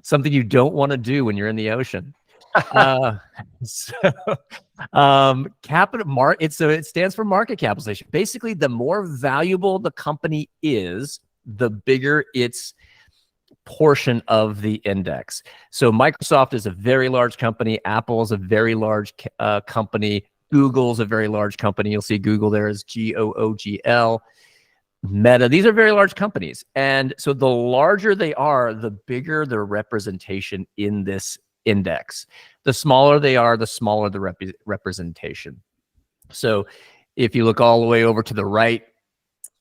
Something you don't want to do when you're in the ocean. So it stands for market capitalization. Basically, the more valuable the company is, the bigger its portion of the index. So Microsoft is a very large company. Apple is a very large company. Google's a very large company. You'll see Google there is Googl. Meta, these are very large companies. And so the larger they are, the bigger their representation in this index. The smaller they are, the smaller the representation. So if you look all the way over to the right,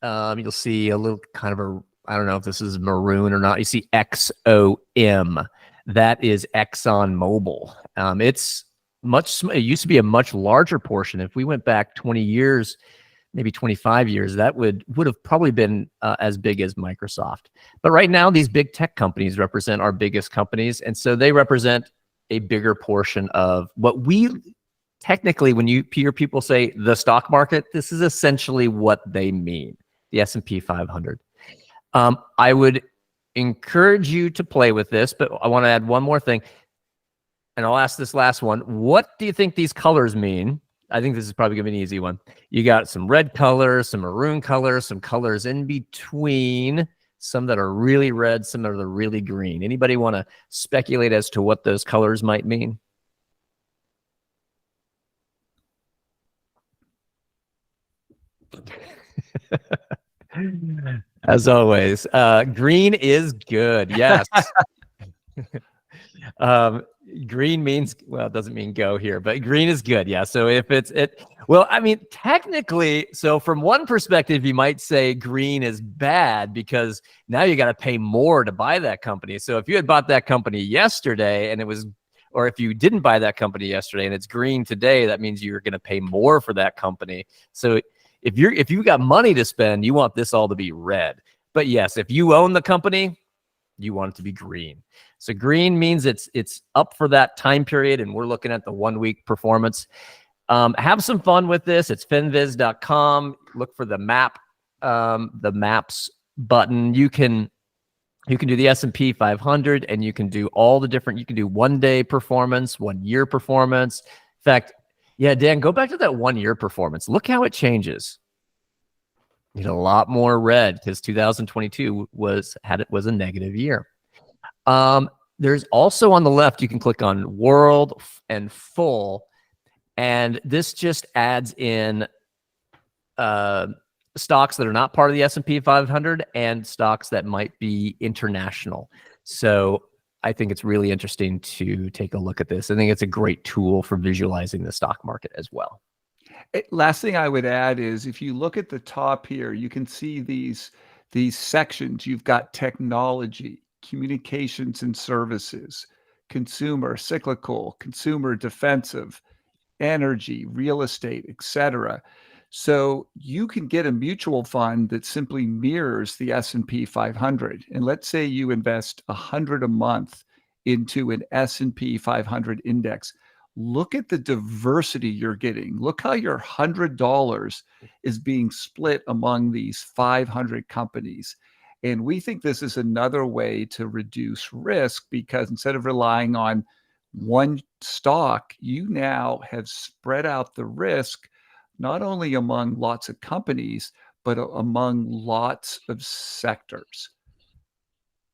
you'll see a little kind of a, I don't know if this is maroon or not. You see XOM. That is ExxonMobil. It used to be a much larger portion. If we went back 20 years, maybe 25 years, that would have probably been as big as Microsoft. But right now, these big tech companies represent our biggest companies. And so they represent a bigger portion of what we technically, when you hear people say the stock market, this is essentially what they mean, the S&P 500. I would encourage you to play with this, but I want to add one more thing. And I'll ask this last one. What do you think these colors mean? I think this is probably going to be an easy one. You got some red colors, some maroon colors, some colors in between, some that are really red, some that are really green. Anybody want to speculate as to what those colors might mean? As always, green is good. Yes. Green means, well, it doesn't mean go here, but green is good. Yeah. So if well, I mean, technically, so from one perspective, you might say green is bad because now you got to pay more to buy that company. So if you had bought that company yesterday and or if you didn't buy that company yesterday and it's green today, that means you're going to pay more for that company. So if you got money to spend, you want this all to be red. But yes, if you own the company, you want it to be green. So green means it's up for that time period, and we're looking at the 1 week performance. Have some fun with this. It's finviz.com. Look for the maps button. You can do the S&P 500, and you can do all the different. You can do 1 day performance, 1 year performance. In fact, yeah, Dan, go back to that 1 year performance. Look how it changes. You get a lot more red because 2022 was a negative year. There's also on the left, you can click on world and full, and this just adds in stocks that are not part of the S&P 500 and stocks that might be international. So I think it's really interesting to take a look at this. I think it's a great tool for visualizing the stock market as well. Last thing I would add is if you look at the top here, you can see these sections. You've got technology, communications and services, consumer, cyclical, consumer defensive, energy, real estate, etc. So you can get a mutual fund that simply mirrors the S&P 500. And let's say you invest $100 a month into an S&P 500 index. Look at the diversity you're getting. Look how your $100 is being split among these 500 companies. And we think this is another way to reduce risk because instead of relying on one stock, you now have spread out the risk not only among lots of companies, but among lots of sectors.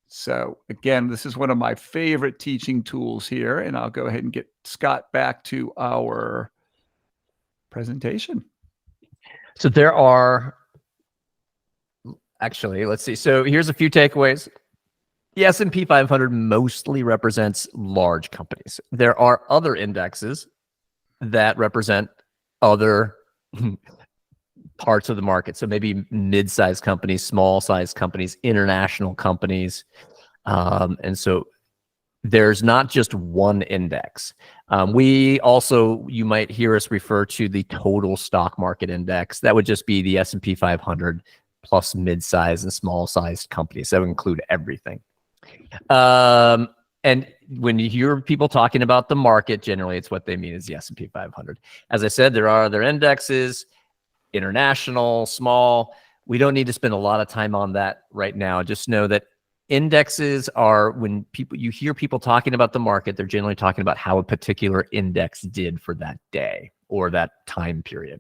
So again, this is one of my favorite teaching tools here, and I'll go ahead and get Scott back to our presentation. So there are, actually, let's see. So here's a few takeaways. The S&P 500 mostly represents large companies. There are other indexes that represent other parts of the market. So maybe mid-sized companies, small-sized companies, international companies. And so there's not just one index. You might hear us refer to the total stock market index. That would just be the S&P 500 plus mid-sized and small-sized companies. That would include everything. And when you hear people talking about the market, generally it's what they mean is the S&P 500. As I said, there are other indexes. international, small. We don't need to spend a lot of time on that right now. Just know that indexes are, when you hear people talking about the market, they're generally talking about how a particular index did for that day or that time period.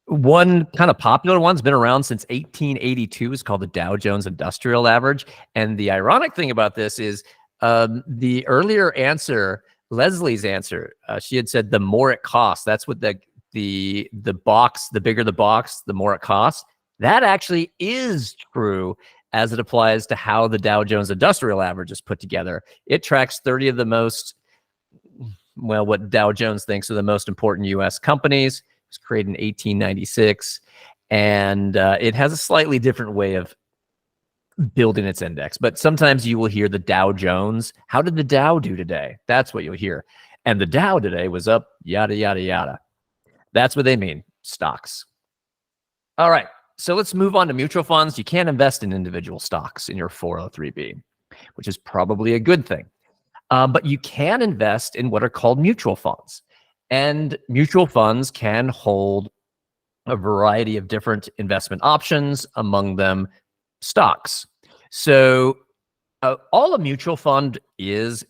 One kind of popular one's been around since 1882 is called the Dow Jones Industrial Average. And the ironic thing about this is the earlier answer, Leslie's answer, she had said the more it costs. That's what the box, the bigger the box, the more it costs. That actually is true as it applies to how the Dow Jones Industrial Average is put together. It tracks 30 of the most, well, what Dow Jones thinks are the most important U.S. companies. It was created in 1896, and it has a slightly different way of building its index. But sometimes you will hear the Dow Jones. How did the Dow do today? That's what you'll hear. And the Dow today was up, yada, yada, yada. That's what they mean, stocks. All right, so let's move on to mutual funds. You can't invest in individual stocks in your 403b, which is probably a good thing. But you can invest in what are called mutual funds. And mutual funds can hold a variety of different investment options, among them stocks. So all a mutual fund is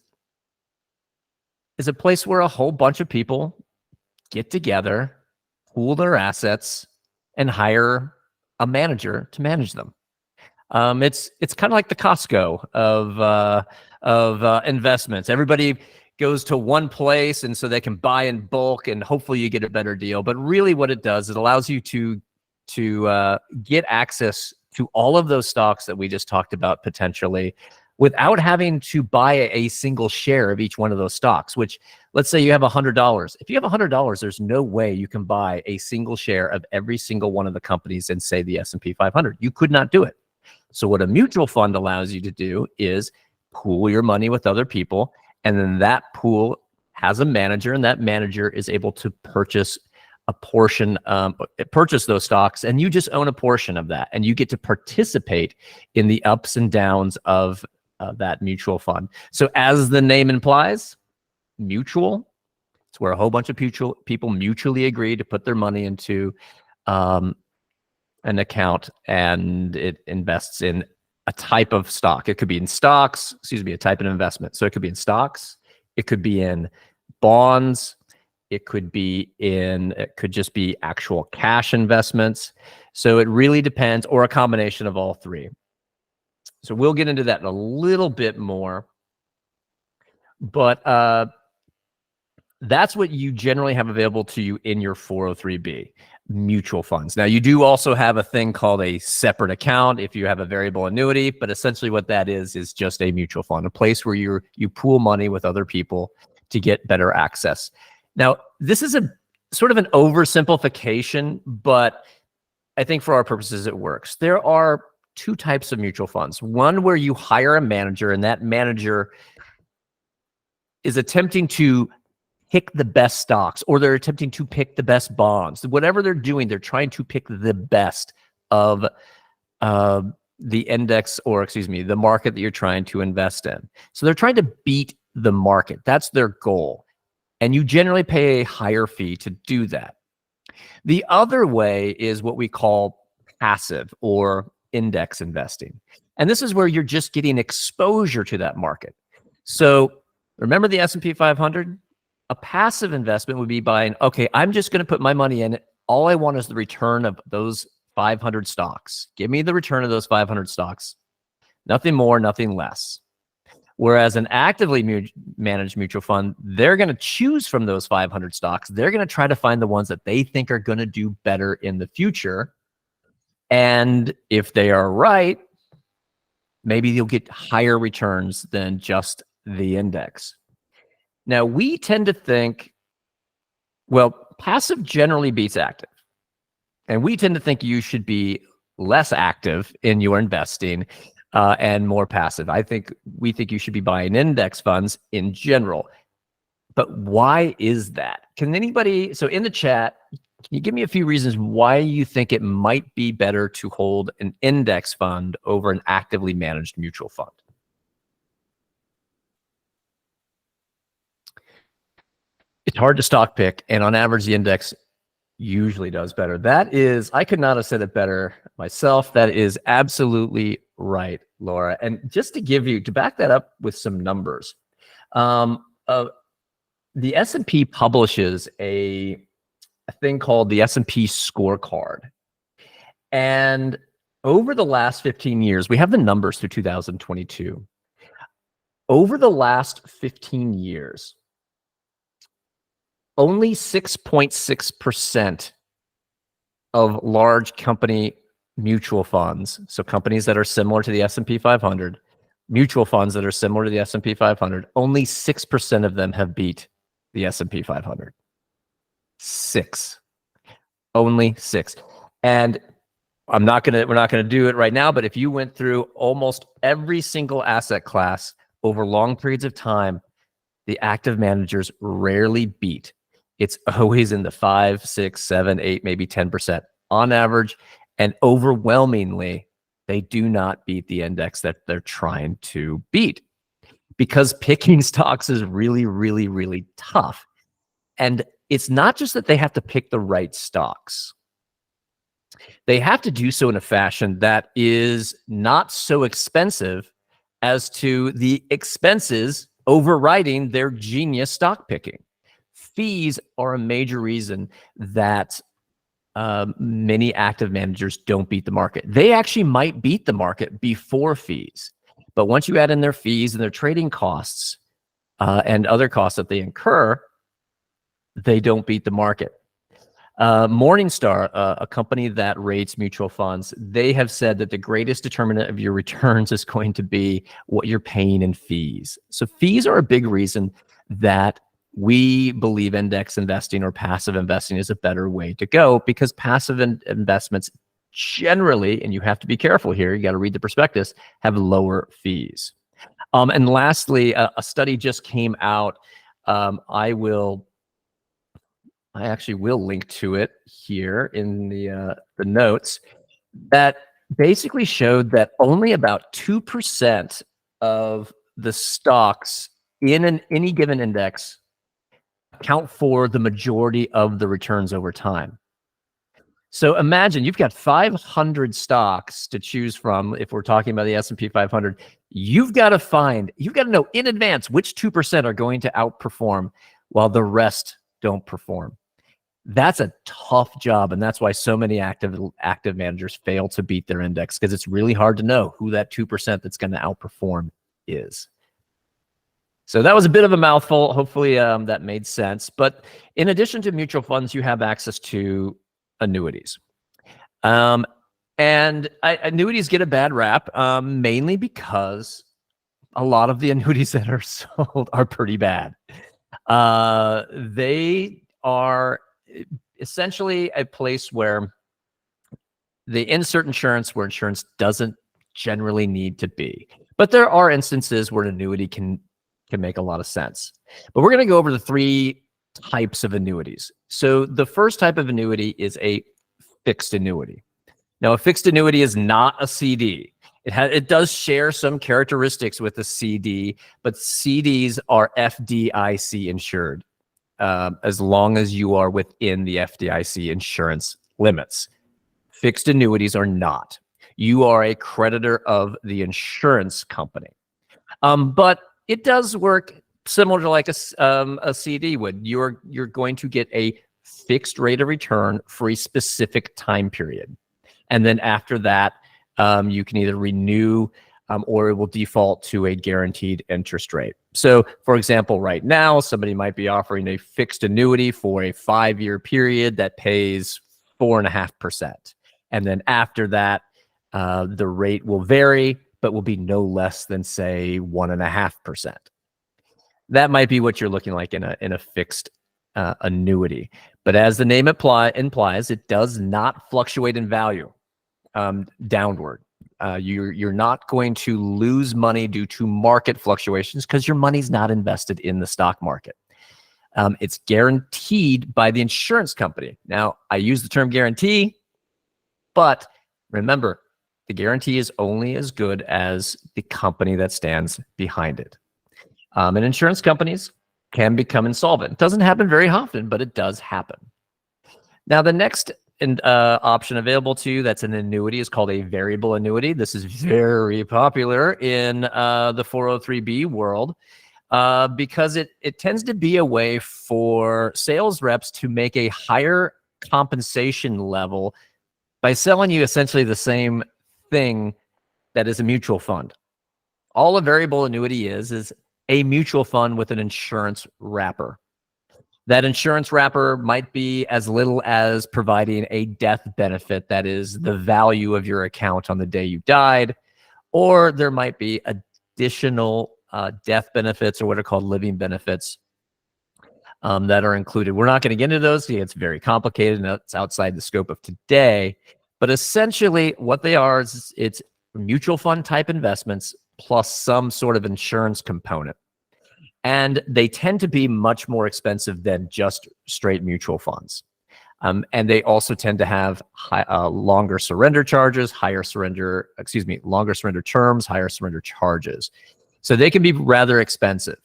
a place where a whole bunch of people get together, pool their assets, and hire a manager to manage them. It's kind of like the Costco of investments. Everybody goes to one place, and so they can buy in bulk, and hopefully you get a better deal. But really, what it does, it allows you to get access to all of those stocks that we just talked about potentially, without having to buy a single share of each one of those stocks. Which, let's say you have $100. If you have $100, there's no way you can buy a single share of every single one of the companies in, say, the S&P 500. You could not do it. So what a mutual fund allows you to do is pool your money with other people, and then that pool has a manager, and that manager is able to purchase a portion, purchase those stocks, and you just own a portion of that, and you get to participate in the ups and downs of that mutual fund. So as the name implies, mutual, it's where a whole bunch of people mutually agree to put their money into an account, and it invests in a type of stock. It could be in stocks, a type of investment. So it could be in stocks, it could be in bonds, it could just be actual cash investments. So it really depends, or a combination of all three. So we'll get into that in a little bit more. But that's what you generally have available to you in your 403b, mutual funds. Now, you do also have a thing called a separate account if you have a variable annuity, but essentially what that is just a mutual fund, a place where you pool money with other people to get better access. Now, this is a sort of an oversimplification, but I think for our purposes, it works. There are two types of mutual funds. One where you hire a manager, and that manager is attempting to pick the best stocks, or they're attempting to pick the best bonds. Whatever they're doing, they're trying to pick the best of the index, or the market that you're trying to invest in. So they're trying to beat the market. That's their goal. And you generally pay a higher fee to do that. The other way is what we call passive or index investing. And this is where you're just getting exposure to that market. So remember the S&P 500? A passive investment would be buying, okay, I'm just going to put my money in it. All I want is the return of those 500 stocks. Give me the return of those 500 stocks. Nothing more, nothing less. Whereas an actively managed mutual fund, they're going to choose from those 500 stocks. They're going to try to find the ones that they think are going to do better in the future. And if they are right, maybe you'll get higher returns than just the index. Now, we tend to think, well, passive generally beats active. And we tend to think you should be less active in your investing and more passive. We think you should be buying index funds in general. But why is that? Can anybody, so in the chat, can you give me a few reasons why you think it might be better to hold an index fund over an actively managed mutual fund? It's hard to stock pick, and on average, the index usually does better. That is, I could not have said it better myself. That is absolutely right, Laura. And just to back that up with some numbers, the S&P publishes a thing called the S&P scorecard. And over the last 15 years, we have the numbers through 2022. Over the last 15 years, only 6.6% of large company mutual funds, so companies that are similar to the S&P 500, mutual funds that are similar to the S&P 500, only 6% of them have beat the S&P 500. 6. Only 6. And we're not gonna do it right now, but if you went through almost every single asset class over long periods of time, the active managers rarely beat. It's always in the 5, 6, 7, 8, maybe 10% on average. And overwhelmingly, they do not beat the index that they're trying to beat, because picking stocks is really, really, really tough. And it's not just that they have to pick the right stocks. They have to do so in a fashion that is not so expensive as to the expenses overriding their genius stock picking. Fees are a major reason that many active managers don't beat the market. They actually might beat the market before fees. But once you add in their fees and their trading costs and other costs that they incur, they don't beat the market. Morningstar, a company that rates mutual funds, they have said that the greatest determinant of your returns is going to be what you're paying in fees. So fees are a big reason that we believe index investing or passive investing is a better way to go, because passive investments generally, and you have to be careful here, you got to read the prospectus, have lower fees. And lastly, a study just came out. I actually will link to it here in the notes, that basically showed that only about 2% of the stocks in any given index account for the majority of the returns over time. So imagine you've got 500 stocks to choose from. If we're talking about the S&P 500, you've got to know in advance which 2% are going to outperform while the rest don't perform. That's a tough job, and that's why so many active managers fail to beat their index, because it's really hard to know who that 2% that's going to outperform is. So that was a bit of a mouthful. Hopefully that made sense. But in addition to mutual funds, you have access to annuities. Annuities get a bad rap, mainly because a lot of the annuities that are sold are pretty bad. They are essentially a place where they insert insurance where insurance doesn't generally need to be. But there are instances where an annuity can make a lot of sense. But we're going to go over the 3 types of annuities. So the first type of annuity is a fixed annuity. Now, a fixed annuity is not a CD. It does share some characteristics with a CD, but CDs are FDIC insured. As long as you are within the FDIC insurance limits. Fixed annuities are not. You are a creditor of the insurance company. But it does work similar to like a CD would. You're going to get a fixed rate of return for a specific time period. And then after that, you can either renew or it will default to a guaranteed interest rate. So for example, right now, somebody might be offering a fixed annuity for a 5-year period that pays 4.5%. And then after that, the rate will vary, but will be no less than, say, 1.5%. That might be what you're looking like in a fixed annuity. But as the name implies, it does not fluctuate in value downward. You're not going to lose money due to market fluctuations because your money's not invested in the stock market. It's guaranteed by the insurance company. Now, I use the term guarantee, but remember, the guarantee is only as good as the company that stands behind it. And insurance companies can become insolvent. It doesn't happen very often, but it does happen. Now, the next option available to you that's an annuity is called a variable annuity. This is very popular in the 403b world because it tends to be a way for sales reps to make a higher compensation level by selling you essentially the same thing that is a mutual fund. All a variable annuity is a mutual fund with an insurance wrapper. That insurance wrapper might be as little as providing a death benefit, that is the value of your account on the day you died, or there might be additional death benefits or what are called living benefits that are included. We're not going to get into those. It's very complicated and it's outside the scope of today. But essentially what they are is it's mutual fund type investments plus some sort of insurance component. And they tend to be much more expensive than just straight mutual funds. And they also tend to have longer surrender charges, longer surrender terms, higher surrender charges. So they can be rather expensive.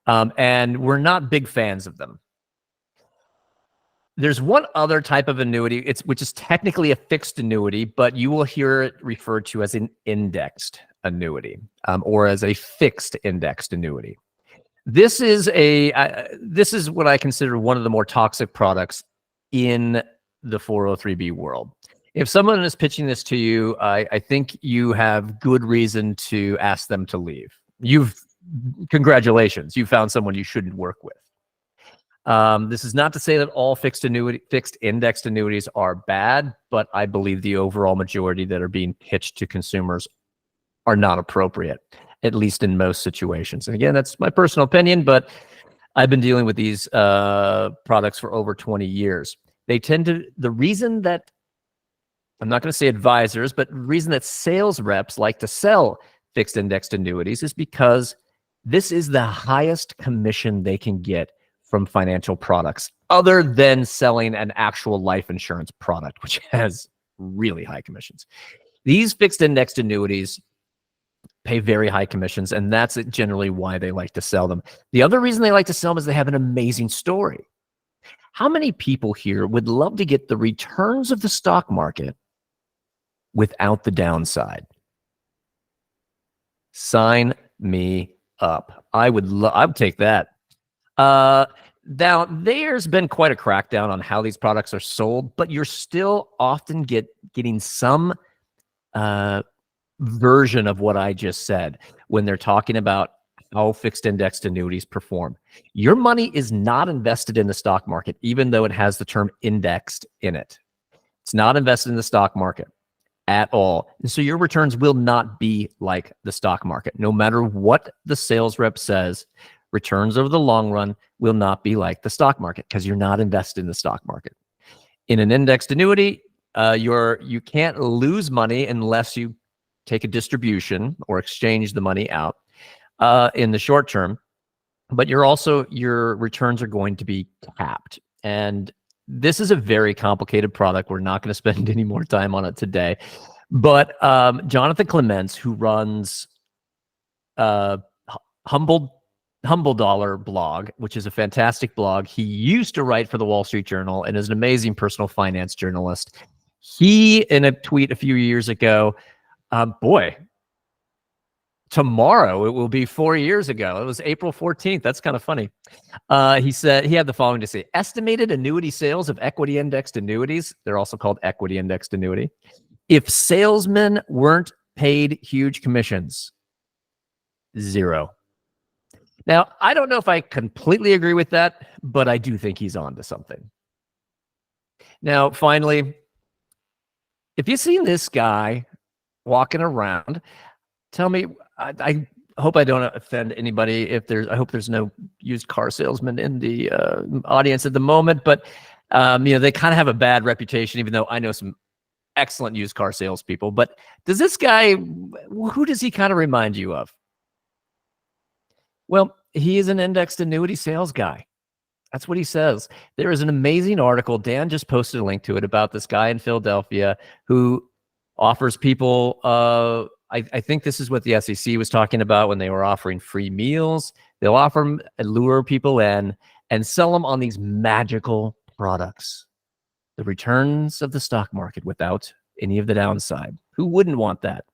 And we're not big fans of them. There's one other type of annuity, which is technically a fixed annuity, but you will hear it referred to as an indexed annuity or as a fixed indexed annuity. This is what I consider one of the more toxic products in the 403b world. If someone is pitching this to you, I think you have good reason to ask them to leave. Congratulations, you found someone you shouldn't work with. This is not to say that all fixed indexed annuities are bad, but I believe the overall majority that are being pitched to consumers are not appropriate, at least in most situations. And again, that's my personal opinion, but I've been dealing with these products for over 20 years. The reason that, I'm not going to say advisors, but the reason that sales reps like to sell fixed indexed annuities is because this is the highest commission they can get from financial products, other than selling an actual life insurance product, which has really high commissions. These fixed indexed annuities pay very high commissions, and that's generally why they like to sell them. The other reason they like to sell them is they have an amazing story. How many people here would love to get the returns of the stock market without the downside? Sign me up. I would take that. Now, there's been quite a crackdown on how these products are sold, but you're still often getting some version of what I just said when they're talking about how fixed indexed annuities perform. Your money is not invested in the stock market, even though it has the term indexed in it. It's not invested in the stock market at all. And so your returns will not be like the stock market. No matter what the sales rep says, returns over the long run will not be like the stock market because you're not invested in the stock market. In an indexed annuity, you can't lose money unless you take a distribution or exchange the money out in the short term, but your returns are going to be capped. And this is a very complicated product. We're not going to spend any more time on it today. But Jonathan Clements, who runs Humble Dollar blog, which is a fantastic blog. He used to write for the Wall Street Journal and is an amazing personal finance journalist. He, in a tweet a few years ago, tomorrow it will be 4 years ago. It was April 14th. That's kind of funny. He said he had the following to say: estimated annuity sales of equity indexed annuities. They're also called equity indexed annuity. If salesmen weren't paid huge commissions, 0. Now, I don't know if I completely agree with that, but I do think he's on to something. Now, finally, if you've seen this guy walking around, tell me, I hope I don't offend anybody. I hope there's no used car salesman in the audience at the moment, but they kind of have a bad reputation, even though I know some excellent used car salespeople. But does this guy, who does he kind of remind you of? Well, he is an indexed annuity sales guy. That's what he says. There is an amazing article. Dan just posted a link to it about this guy in Philadelphia who offers people, I think this is what the SEC was talking about when they were offering free meals. They'll offer them, lure people in, and sell them on these magical products. the returns of the stock market without any of the downside. Who wouldn't want that?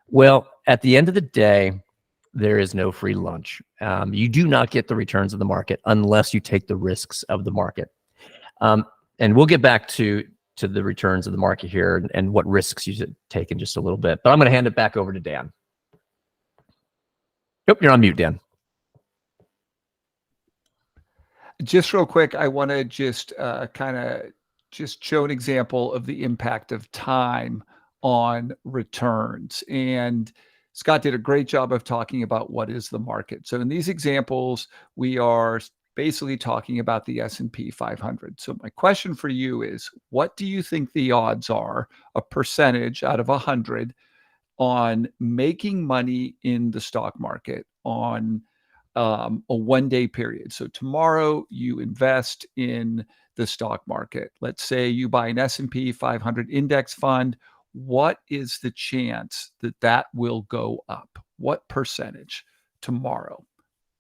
Well, at the end of the day, there is no free lunch. You do not get the returns of the market unless you take the risks of the market. And we'll get back to the returns of the market here and what risks you should take in just a little bit. But I'm going to hand it back over to Dan. Yep, you're on mute, Dan. Just real quick, I want to just kind of just show an example of the impact of time on returns. And Scott did a great job of talking about what is the market. So in these examples, we are basically talking about the S&P 500. So my question for you is, what do you think the odds are, a percentage out of 100, on making money in the stock market on a one-day period? So tomorrow you invest in the stock market. Let's say you buy an S&P 500 index fund. What is the chance that that will go up? What percentage tomorrow?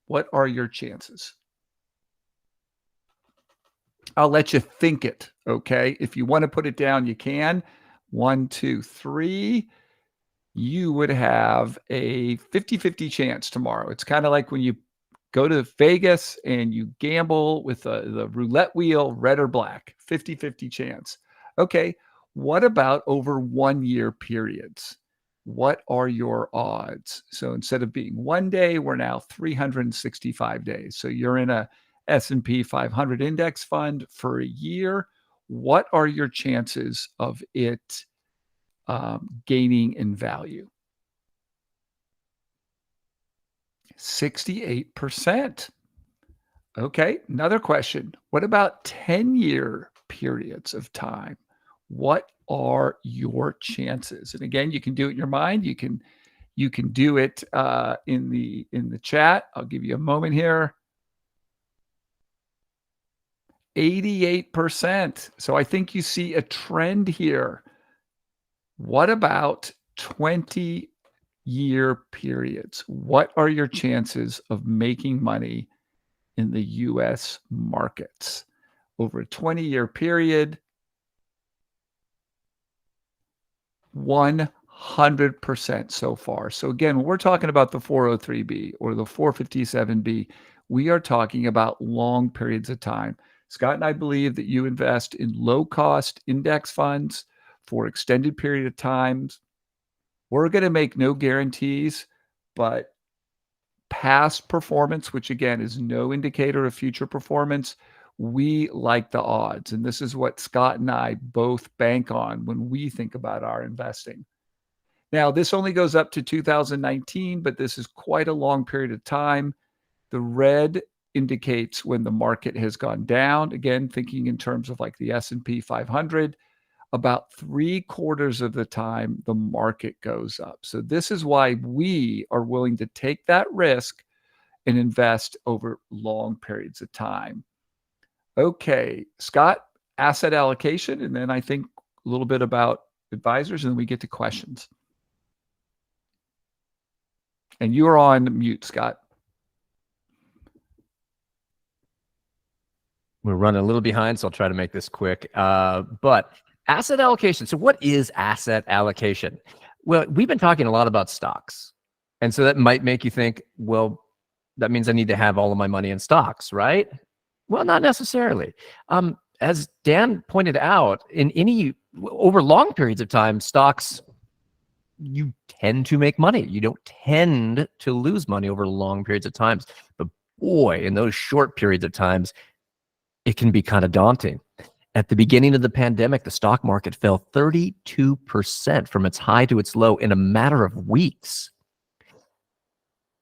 What are your chances? I'll let you think it, okay? If you want to put it down, you can. 1, 2, 3. You would have a 50-50 chance tomorrow. It's kind of like when you go to Vegas and you gamble with the roulette wheel, red or black, 50-50 chance. Okay, what about over 1 year periods? What are your odds? So instead of being 1 day, we're now 365 days. So you're in a S&P 500 index fund for a year. What are your chances of it gaining in value? 68%. Okay, another question. What about 10-year periods of time? What are your chances? And again, you can do it in your mind. You can do it in the chat. I'll give you a moment here. 88%. So I think you see a trend here. What about 20-year periods? What are your chances of making money in the U.S. markets over a 20-year period? 100% so far. So again, when we're talking about the 403b or the 457b, we are talking about long periods of time. Scott and I believe that you invest in low-cost index funds for extended period of times. We're going to make no guarantees, but past performance, which again is no indicator of future performance, we like the odds. And this is what Scott and I both bank on when we think about our investing. Now, this only goes up to 2019, but this is quite a long period of time. The red indicates when the market has gone down. Again, thinking in terms of like the S&P 500, about 3/4 of the time the market goes up. So this is why we are willing to take that risk and invest over long periods of time. Okay, Scott, asset allocation, and then I think a little bit about advisors, and then we get to questions. And you are on mute, Scott. We're running a little behind, so I'll try to make this quick. But asset allocation. So what is asset allocation? Well, we've been talking a lot about stocks. And so that might make you think, well, that means I need to have all of my money in stocks, right? Well, not necessarily. As Dan pointed out, over long periods of time, stocks, you tend to make money. You don't tend to lose money over long periods of times. But boy, in those short periods of times, it can be kind of daunting. At the beginning of the pandemic, the stock market fell 32% from its high to its low in a matter of weeks.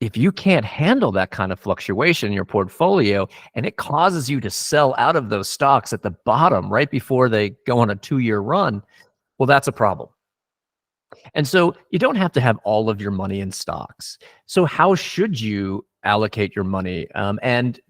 If you can't handle that kind of fluctuation in your portfolio and it causes you to sell out of those stocks at the bottom right before they go on a 2-year run, well, that's a problem. And so you don't have to have all of your money in stocks. So how should you allocate your money? And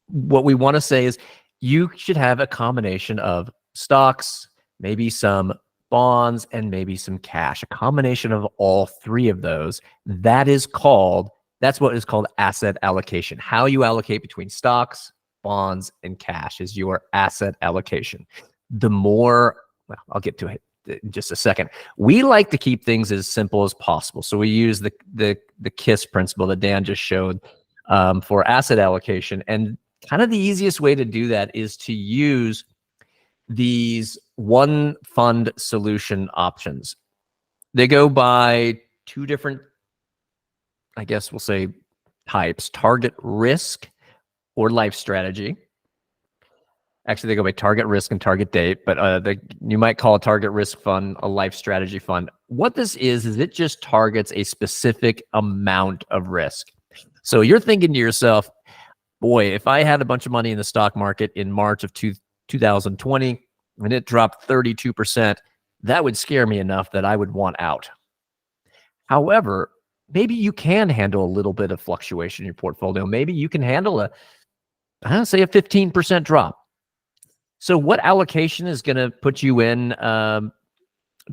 what we want to say is you should have a combination of stocks, maybe some bonds, and maybe some cash, a combination of all three of those. That's what is called asset allocation. How you allocate between stocks, bonds, and cash is your asset allocation. the more, well, I'll get to it in just a second. We like to keep things as simple as possible. So we use the KISS principle that Dan just showed for asset allocation. And kind of the easiest way to do that is to use these one fund solution options. They go by two different, I guess we'll say, types: target risk or life strategy. Actually, they go by target risk and target date, but you might call a target risk fund a life strategy fund. What this is it just targets a specific amount of risk. So you're thinking to yourself, boy, if I had a bunch of money in the stock market in March of 2020 and it dropped 32%, that would scare me enough that I would want out. However, maybe you can handle a little bit of fluctuation in your portfolio. Maybe you can handle a 15% drop. So what allocation is going to put you in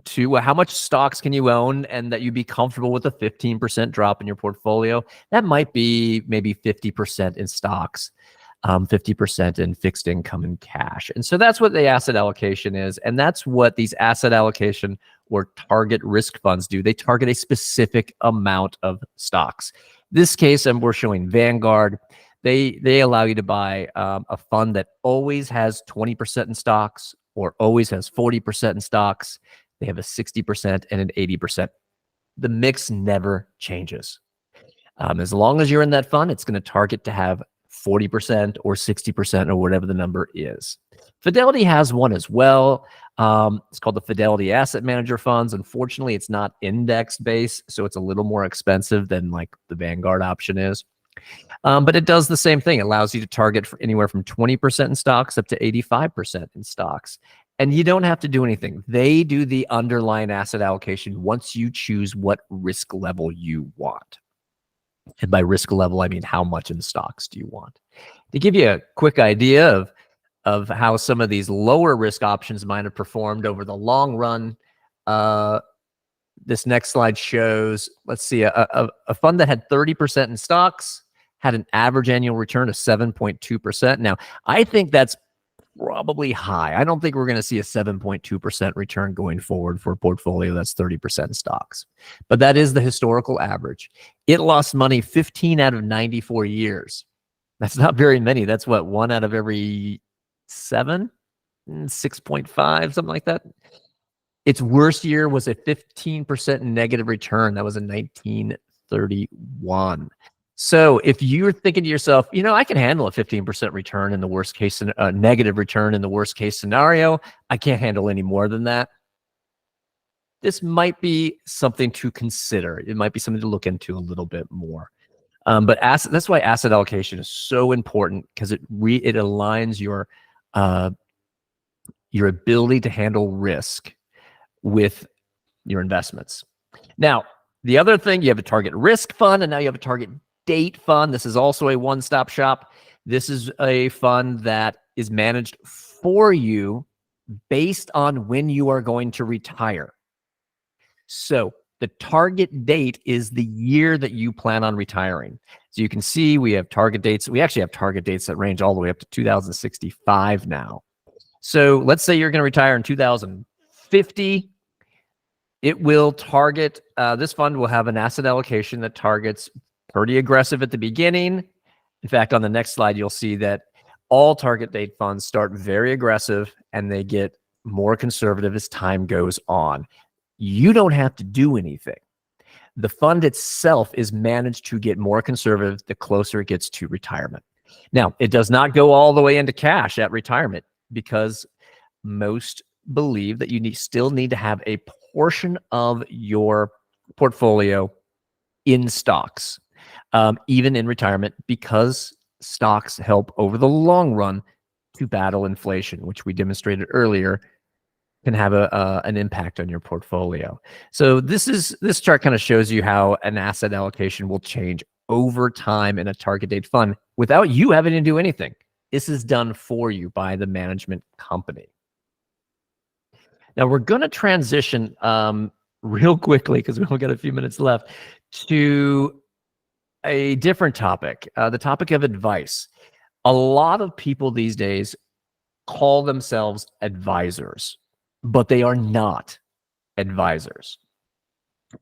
to how much stocks can you own and that you'd be comfortable with a 15% drop in your portfolio? That might be maybe 50% in stocks, 50% in fixed income and cash. And so that's what the asset allocation is. And that's what these asset allocation or target risk funds do. They target a specific amount of stocks. This case, we're showing Vanguard. They allow you to buy a fund that always has 20% in stocks or always has 40% in stocks. They have a 60% and an 80%. The mix never changes. As long as you're in that fund, it's going to target to have 40% or 60% or whatever the number is. Fidelity has one as well. It's called the Fidelity Asset Manager Funds. Unfortunately, it's not index-based, so it's a little more expensive than like the Vanguard option is. But it does the same thing. It allows you to target for anywhere from 20% in stocks up to 85% in stocks. And you don't have to do anything. They do the underlying asset allocation once you choose what risk level you want. And by risk level, I mean how much in stocks do you want. To give you a quick idea of how some of these lower risk options might have performed over the long run, this next slide shows, let's see, a fund that had 30% in stocks had an average annual return of 7.2%. Now, I think that's probably high. I don't think we're going to see a 7.2% return going forward for a portfolio that's 30% in stocks. But that is the historical average. It lost money 15 out of 94 years. That's not very many. That's what, 1 out of every 7? 6.5, something like that. Its worst year was a 15% negative return. That was in 1931. So if you're thinking to yourself, I can handle a 15% return in the worst case, negative return in the worst case scenario, I can't handle any more than that. This might be something to consider. It might be something to look into a little bit more. But that's why asset allocation is so important, because it aligns your ability to handle risk with your investments. Now, the other thing, you have a target risk fund, and now you have a target date fund. This is also a one-stop shop. This is a fund that is managed for you based on when you are going to retire. So the target date is the year that you plan on retiring. So you can see we have target dates. We actually have target dates that range all the way up to 2065 now. So let's say you're going to retire in 2050. It will target, this fund will have an asset allocation that targets pretty aggressive at the beginning. In fact, on the next slide, you'll see that all target date funds start very aggressive and they get more conservative as time goes on. You don't have to do anything. The fund itself is managed to get more conservative the closer it gets to retirement. Now, it does not go all the way into cash at retirement, because most believe that you still need to have a portion of your portfolio in stocks, even in retirement, because stocks help over the long run to battle inflation, which we demonstrated earlier can have an impact on your portfolio. So this chart kind of shows you how an asset allocation will change over time in a target date fund without you having to do anything. This is done for you by the management company. Now we're going to transition real quickly, because we only got a few minutes left, to a different topic, the topic of advice. A lot of people these days call themselves advisors, but they are not advisors.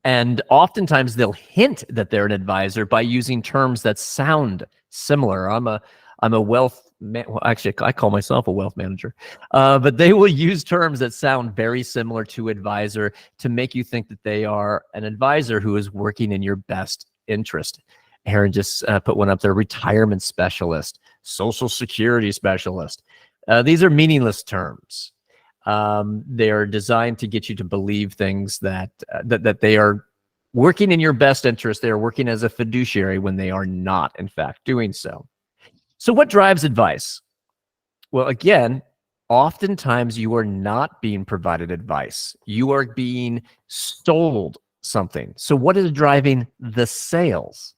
And oftentimes they'll hint that they're an advisor by using terms that sound similar. I'm a wealth man. Well, actually, I call myself a wealth manager, but they will use terms that sound very similar to advisor to make you think that they are an advisor who is working in your best interest. Aaron just put one up there: retirement specialist, social security specialist. These are meaningless terms. They're designed to get you to believe things that they are working in your best interest. They are working as a fiduciary when they are not, in fact, doing so. So what drives advice? Well, again, oftentimes you are not being provided advice. You are being sold something. So what is driving the sales?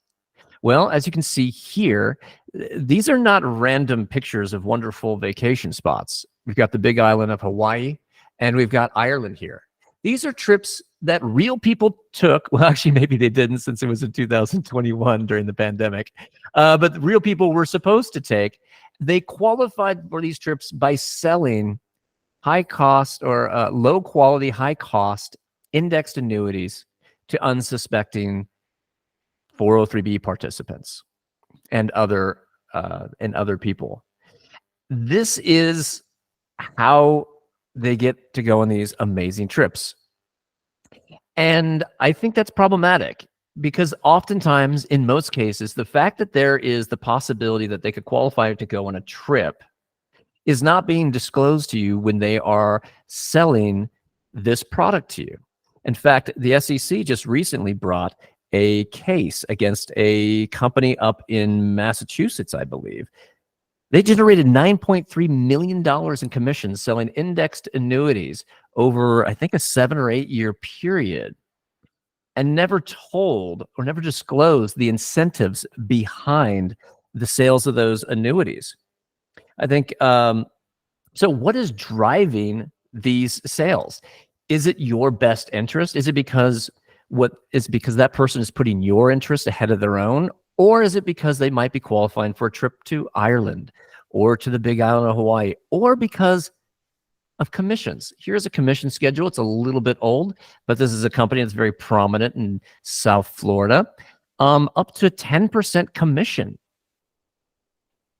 Well, as you can see here, these are not random pictures of wonderful vacation spots. We've got the big island of Hawaii, and we've got Ireland here. These are trips that real people took. Well, actually, maybe they didn't, since it was in 2021 during the pandemic. But real people were supposed to take. They qualified for these trips by selling high cost or low quality, high cost indexed annuities to unsuspecting 403b participants and other people. This is how they get to go on these amazing trips. And I think that's problematic because oftentimes, in most cases, the fact that there is the possibility that they could qualify to go on a trip is not being disclosed to you when they are selling this product to you. In fact, the SEC just recently brought a case against a company up in Massachusetts, I believe. They generated $9.3 million in commissions selling indexed annuities over, I think, a 7 or 8 year period, and never told or never disclosed the incentives behind the sales of those annuities. I think, so what is driving these sales? Is it your best interest? Is it because that person is putting your interest ahead of their own? Or is it because they might be qualifying for a trip to Ireland or to the big island of Hawaii, or because of commissions? Here's a commission schedule. It's a little bit old, but this is a company that's very prominent in South Florida. Up to 10% commission.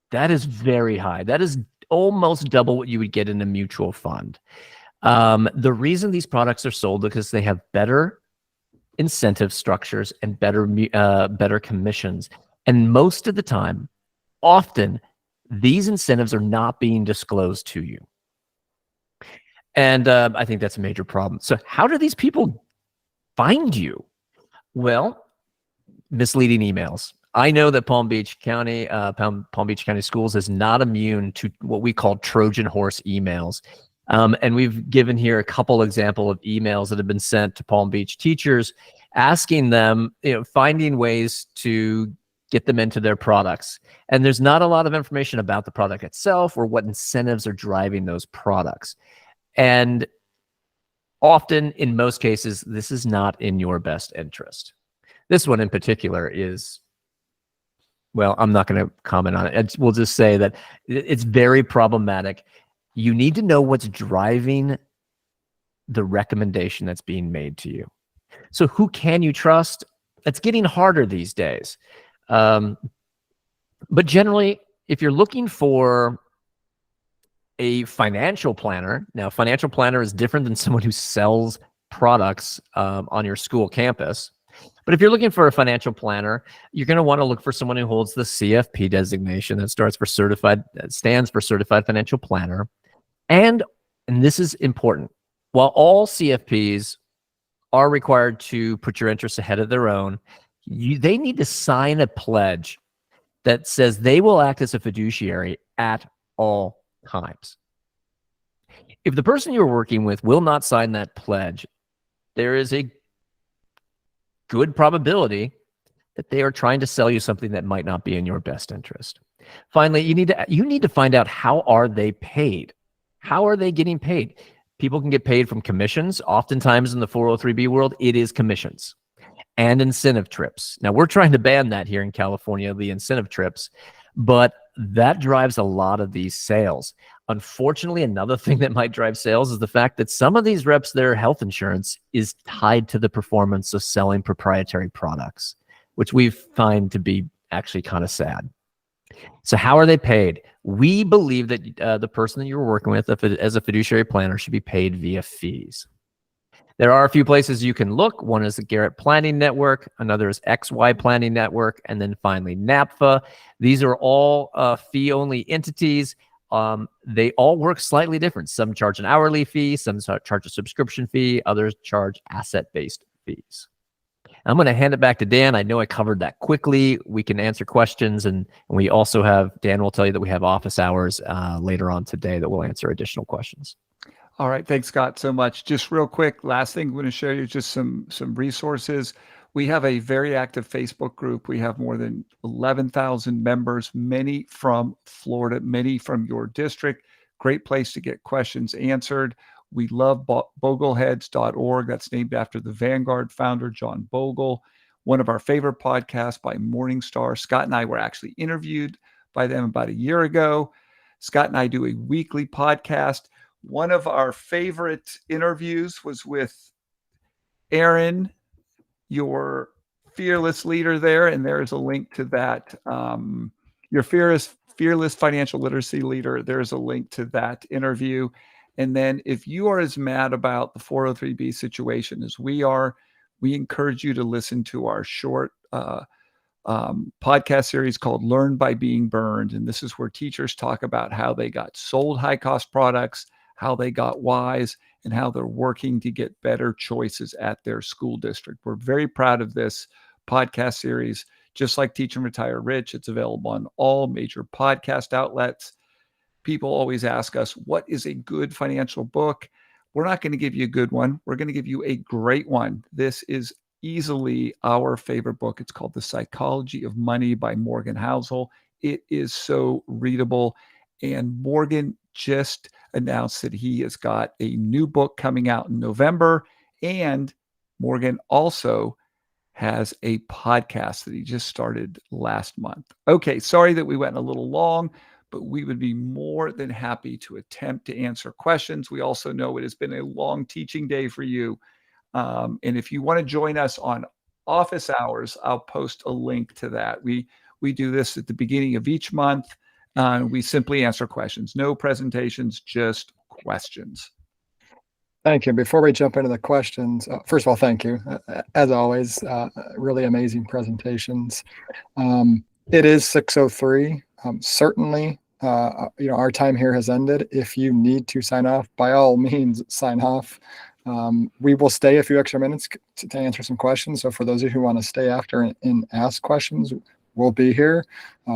That is very high. That is almost double what you would get in a mutual fund. The reason these products are sold is because they have better incentive structures and better commissions. And most of the time, often, these incentives are not being disclosed to you. And I think that's a major problem. So how do these people find you? Well, misleading emails. I know that Palm Beach County Schools is not immune to what we call Trojan horse emails. And we've given here a couple examples of emails that have been sent to Palm Beach teachers, asking them, finding ways to get them into their products. And there's not a lot of information about the product itself or what incentives are driving those products. And often, in most cases, this is not in your best interest. This one in particular is, well, I'm not going to comment on it. We'll just say that it's very problematic. You need to know what's driving the recommendation that's being made to you. So who can you trust? It's getting harder these days. But generally, if you're looking for a financial planner, now financial planner is different than someone who sells products on your school campus. But if you're looking for a financial planner, you're going to want to look for someone who holds the CFP designation that stands for Certified Financial Planner. And this is important, while all CFPs are required to put your interests ahead of their own, they need to sign a pledge that says they will act as a fiduciary at all times. If the person you're working with will not sign that pledge, there is a good probability that they are trying to sell you something that might not be in your best interest. Finally, you need to find out, how are they paid? How are they getting paid? People can get paid from commissions. Oftentimes in the 403b world, it is commissions and incentive trips. Now, we're trying to ban that here in California, the incentive trips, but that drives a lot of these sales. Unfortunately, another thing that might drive sales is the fact that some of these reps, their health insurance is tied to the performance of selling proprietary products, which we find to be actually kind of sad. So how are they paid? We believe that the person that you're working with as a fiduciary planner should be paid via fees. There are a few places you can look. One is the Garrett Planning Network. Another is XY Planning Network. And then finally, NAPFA. These are all fee-only entities. They all work slightly different. Some charge an hourly fee. Some charge a subscription fee. Others charge asset-based fees. I'm going to hand it back to Dan. I know I covered that quickly. We can answer questions. And we also have, Dan will tell you that we have office hours later on today that will answer additional questions. All right. Thanks, Scott, so much. Just real quick, last thing I'm going to share you just some resources. We have a very active Facebook group. We have more than 11,000 members, many from Florida, many from your district. Great place to get questions answered. We love bogleheads.org. That's named after the Vanguard founder, John Bogle. One of our favorite podcasts by Morningstar. Scott and I were actually interviewed by them about a year ago. Scott and I do a weekly podcast. One of our favorite interviews was with Aaron, your fearless leader there, and there is a link to that. Your fearless financial literacy leader, there's a link to that interview. And then if you are as mad about the 403b situation as we are, we encourage you to listen to our short podcast series called Learn by Being Burned. And this is where teachers talk about how they got sold high-cost products, how they got wise, and how they're working to get better choices at their school district. We're very proud of this podcast series. Just like Teach and Retire Rich, it's available on all major podcast outlets. People always ask us, what is a good financial book? We're not going to give you a good one. We're going to give you a great one. This is easily our favorite book. It's called The Psychology of Money by Morgan Housel. It is so readable. And Morgan just announced that he has got a new book coming out in November. And Morgan also has a podcast that he just started last month. Okay, sorry that we went a little long, but we would be more than happy to attempt to answer questions. We also know it has been a long teaching day for you. And if you want to join us on office hours, I'll post a link to that. We do this at the beginning of each month. We simply answer questions, no presentations, just questions. Thank you. Before we jump into the questions, first of all, thank you. As always, really amazing presentations. It is 6:03. Certainly, our time here has ended. If you need to sign off, by all means, sign off. We will stay a few extra minutes to answer some questions. So for those of you who want to stay after and ask questions, we'll be here.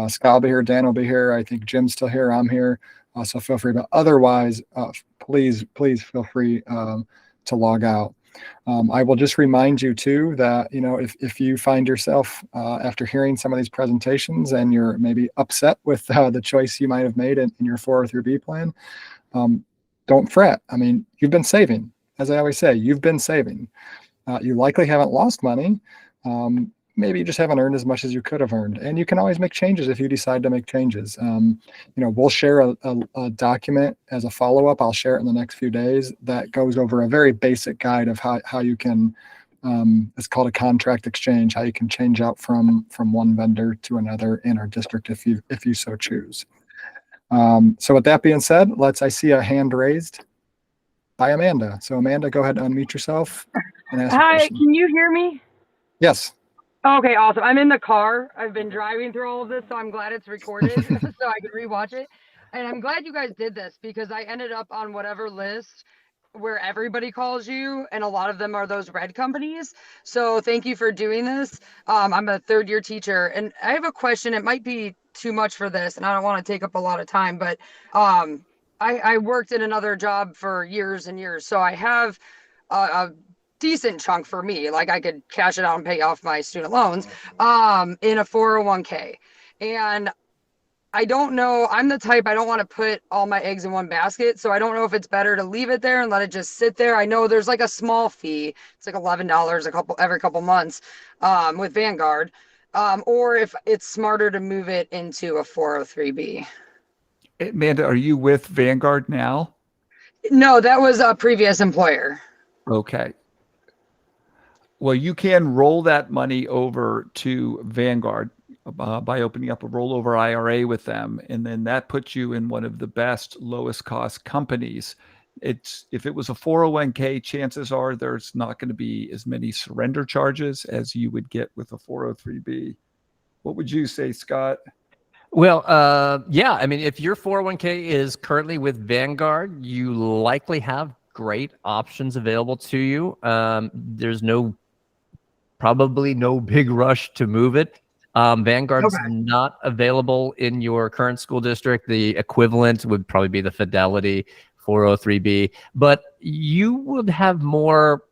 Scott will be here. Dan will be here. I think Jim's still here. I'm here. So feel free. But otherwise, please feel free to log out. I will just remind you too that, if you find yourself after hearing some of these presentations and you're maybe upset with the choice you might have made in your 403b plan, don't fret. I mean, you've been saving. As I always say, you've been saving. You likely haven't lost money. Maybe you just haven't earned as much as you could have earned. And you can always make changes if you decide to make changes. We'll share a document as a follow-up. I'll share it in the next few days that goes over a very basic guide of how you can, it's called a contract exchange, how you can change out from one vendor to another in our district if you so choose. So with that being said, I see a hand raised by Amanda. So Amanda, go ahead and unmute yourself and ask a Hi, question. can you hear me? Yes. Okay, awesome. I'm in the car. I've been driving through all of this, so I'm glad it's recorded so I can rewatch it. And I'm glad you guys did this because I ended up on whatever list where everybody calls you, and a lot of them are those red companies. So thank you for doing this. I'm a third-year teacher, and I have a question. It might be too much for this, and I don't want to take up a lot of time, but I worked in another job for years and years, so I have a decent chunk for me. Like I could cash it out and pay off my student loans in a 401k. And I don't know, I'm the type, I don't want to put all my eggs in one basket. So I don't know if it's better to leave it there and let it just sit there. I know there's like a small fee. It's like $11 every couple months with Vanguard. or if it's smarter to move it into a 403b. Amanda, are you with Vanguard now? No, that was a previous employer. Okay. Well, you can roll that money over to Vanguard by opening up a rollover IRA with them, and then that puts you in one of the best, lowest cost companies. If it was a 401k, chances are there's not going to be as many surrender charges as you would get with a 403b. What would you say, Scott? Well, yeah, I mean, if your 401k is currently with Vanguard, you likely have great options available to you. There's probably no big rush to move it. Vanguard's not available in your current school district. The equivalent would probably be the Fidelity 403b, but you would have more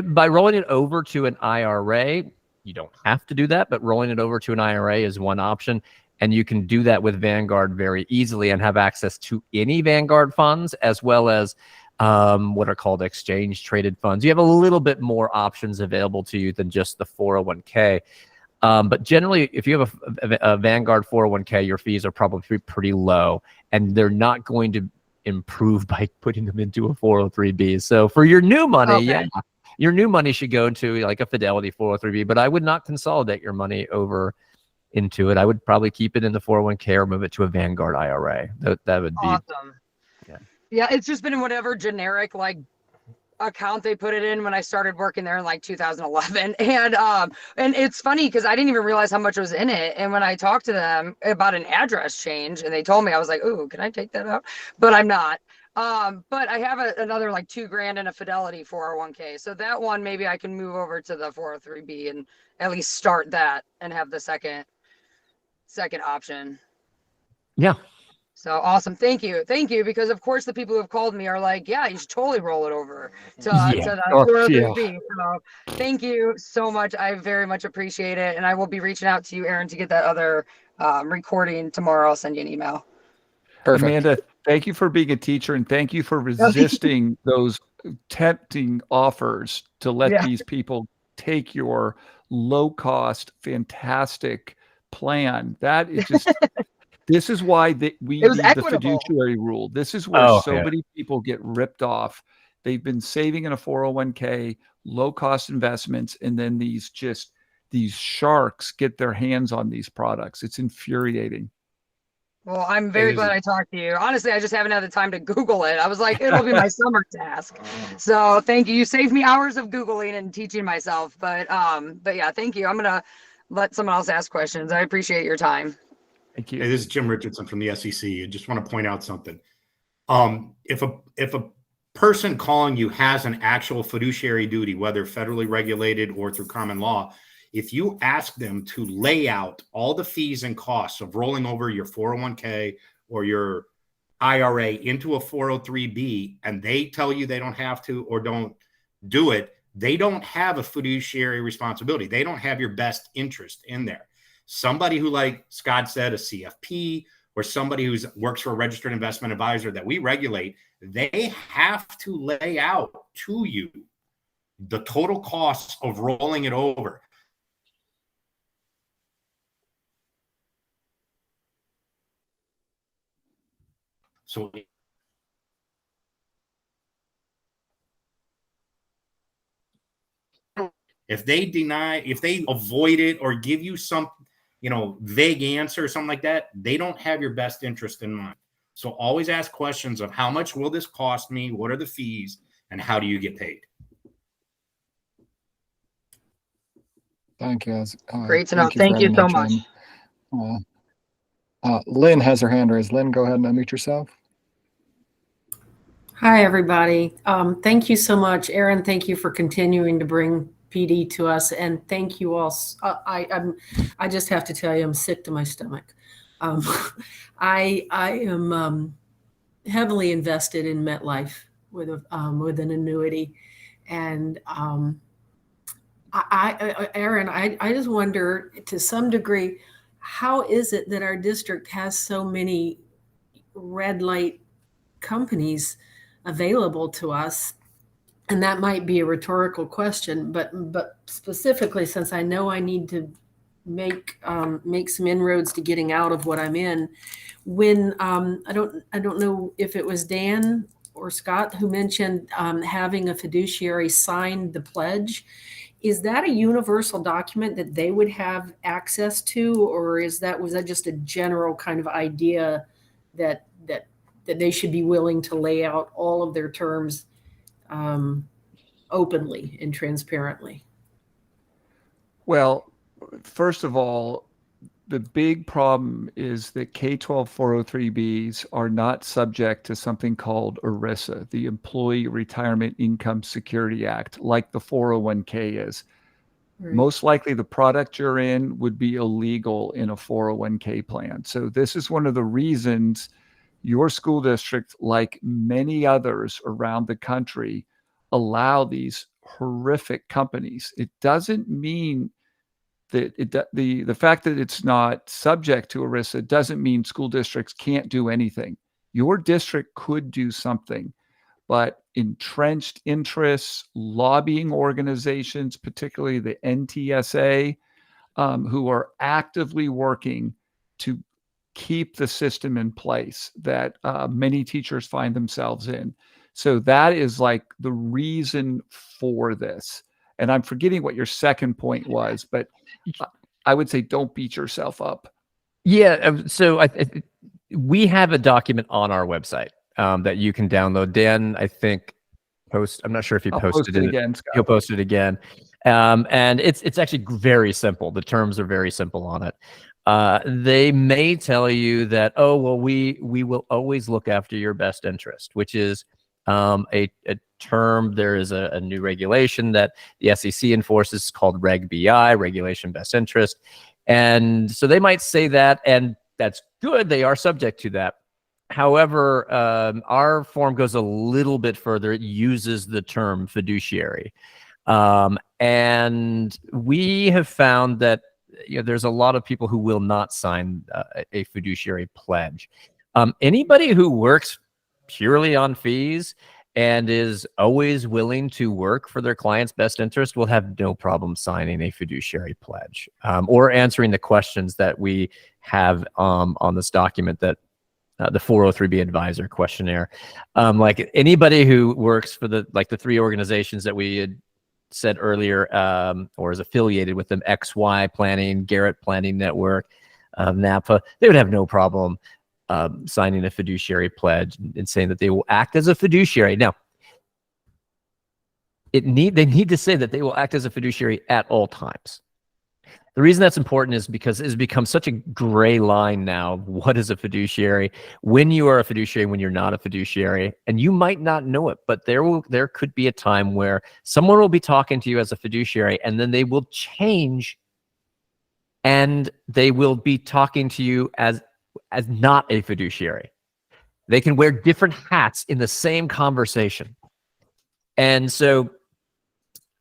by rolling it over to an IRA. You don't have to do that, but rolling it over to an IRA is one option. And you can do that with Vanguard very easily and have access to any Vanguard funds, as well as what are called exchange traded funds. You have a little bit more options available to you than just the 401k. But generally, if you have a Vanguard 401k, your fees are probably pretty low, and they're not going to improve by putting them into a 403b. So for your new money, yeah, your new money should go into like a Fidelity 403b, but I would not consolidate your money over into it. I would probably keep it in the 401k or move it to a Vanguard IRA. That would be awesome. Yeah, it's just been in whatever generic like account they put it in when I started working there in like 2011. And it's funny because I didn't even realize how much was in it. And when I talked to them about an address change and they told me, I was like, ooh, can I take that out? But I'm not. But I have another like $2,000 in a Fidelity 401k. So that one, maybe I can move over to the 403b and at least start that and have the second option. Yeah. So awesome. Thank you. Because of course the people who have called me are like, yeah, you should totally roll it over to the 403b. So thank you so much. I very much appreciate it. And I will be reaching out to you, Aaron, to get that other recording tomorrow. I'll send you an email. Perfect. Amanda, thank you for being a teacher, and thank you for resisting those tempting offers to let these people take your low-cost, fantastic plan. That is just this is why we need the fiduciary rule. This is where many people get ripped off. They've been saving in a 401k, low-cost investments, and then these sharks get their hands on these products. It's infuriating. Well, I'm very glad I talked to you. Honestly, I just haven't had the time to Google it. I was like, it'll be my summer task. So thank you. You saved me hours of Googling and teaching myself. But yeah, thank you. I'm going to let someone else ask questions. I appreciate your time. Thank you. Hey, this is Jim Richardson from the SEC. I just want to point out something. If a person calling you has an actual fiduciary duty, whether federally regulated or through common law, if you ask them to lay out all the fees and costs of rolling over your 401k or your IRA into a 403b, and they tell you they don't have to or don't do it, they don't have a fiduciary responsibility. They don't have your best interest in there. Somebody who, like Scott said, a CFP or somebody who works for a registered investment advisor that we regulate, they have to lay out to you the total costs of rolling it over. So if they avoid it or give you some, vague answer or something like that, they don't have your best interest in mind. So always ask questions of how much will this cost me? What are the fees? And how do you get paid? Thank you. Great to know. Thank you so much. Lynn has her hand raised. Lynn, go ahead and unmute yourself. Hi, everybody. Thank you so much, Aaron. Thank you for continuing to bring PD to us, and thank you all. I just have to tell you, I'm sick to my stomach. I am heavily invested in MetLife with an annuity, and Aaron, I just wonder to some degree, how is it that our district has so many red light companies available to us? And that might be a rhetorical question, but specifically, since I know I need to make some inroads to getting out of what I'm in. When I don't know if it was Dan or Scott who mentioned having a fiduciary sign the pledge. Is that a universal document that they would have access to, or was that just a general kind of idea that they should be willing to lay out all of their terms openly and transparently? Well, first of all, the big problem is that K-12 403Bs are not subject to something called ERISA, the Employee Retirement Income Security Act, like the 401k is. Right. Most likely the product you're in would be illegal in a 401k plan. So this is one of the reasons your school district, like many others around the country, allow these horrific companies. It doesn't mean that the fact that it's not subject to ERISA doesn't mean school districts can't do anything. Your district could do something, but entrenched interests, lobbying organizations, particularly the NTSA, who are actively working to keep the system in place that many teachers find themselves in. So that is like the reason for this. And I'm forgetting what your second point was, but I would say don't beat yourself up. Yeah. So we have a document on our website that you can download. Dan, I think, I'm not sure if he posted it again, Scott. He'll post it again. And it's actually very simple. The terms are very simple on it. They may tell you that, oh, well, we will always look after your best interest, which is a term. There is a new regulation that the SEC enforces called Reg BI, Regulation Best Interest. And so they might say that, and that's good. They are subject to that. However, our form goes a little bit further. It uses the term fiduciary. And we have found that there's a lot of people who will not sign a fiduciary pledge. Anybody who works purely on fees and is always willing to work for their client's best interest will have no problem signing a fiduciary pledge or answering the questions that we have on this document, that the 403b advisor questionnaire. Like anybody who works for the three organizations that we had said earlier, or is affiliated with them, XY Planning, Garrett Planning Network, NAPA, they would have no problem signing a fiduciary pledge and saying that they will act as a fiduciary. Now, they need to say that they will act as a fiduciary at all times. The reason that's important is because it has become such a gray line now. What is a fiduciary? When you are a fiduciary, when you're not a fiduciary, and you might not know it, but there could be a time where someone will be talking to you as a fiduciary, and then they will change, and they will be talking to you as not a fiduciary. They can wear different hats in the same conversation. And so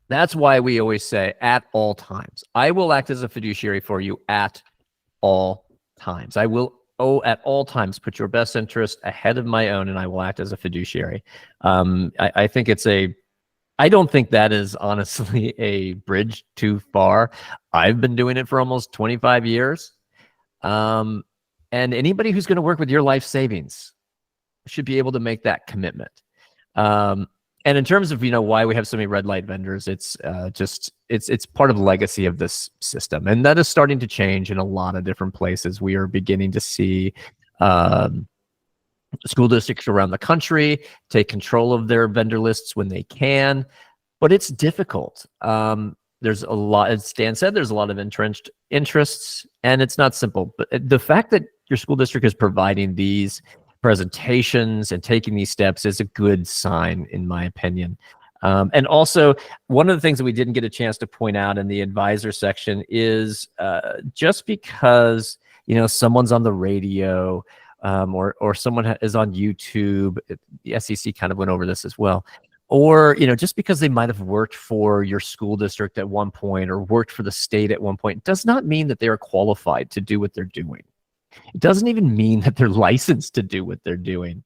that's why we always say at all times. I will act as a fiduciary for you at all times. I will, at all times, put your best interest ahead of my own, and I will act as a fiduciary. I think I don't think that is honestly a bridge too far. I've been doing it for almost 25 years. And anybody who's going to work with your life savings should be able to make that commitment. And in terms of why we have so many red light vendors, it's part of the legacy of this system, and that is starting to change in a lot of different places. We are beginning to see school districts around the country take control of their vendor lists when they can, but it's difficult. There's a lot, as Dan said, there's a lot of entrenched interests, and it's not simple. But the fact that your school district is providing these presentations and taking these steps is a good sign, in my opinion. And also, one of the things that we didn't get a chance to point out in the advisor section is just because someone's on the radio or someone is on YouTube, the SEC kind of went over this as well. Or, just because they might have worked for your school district at one point or worked for the state at one point does not mean that they are qualified to do what they're doing. It doesn't even mean that they're licensed to do what they're doing.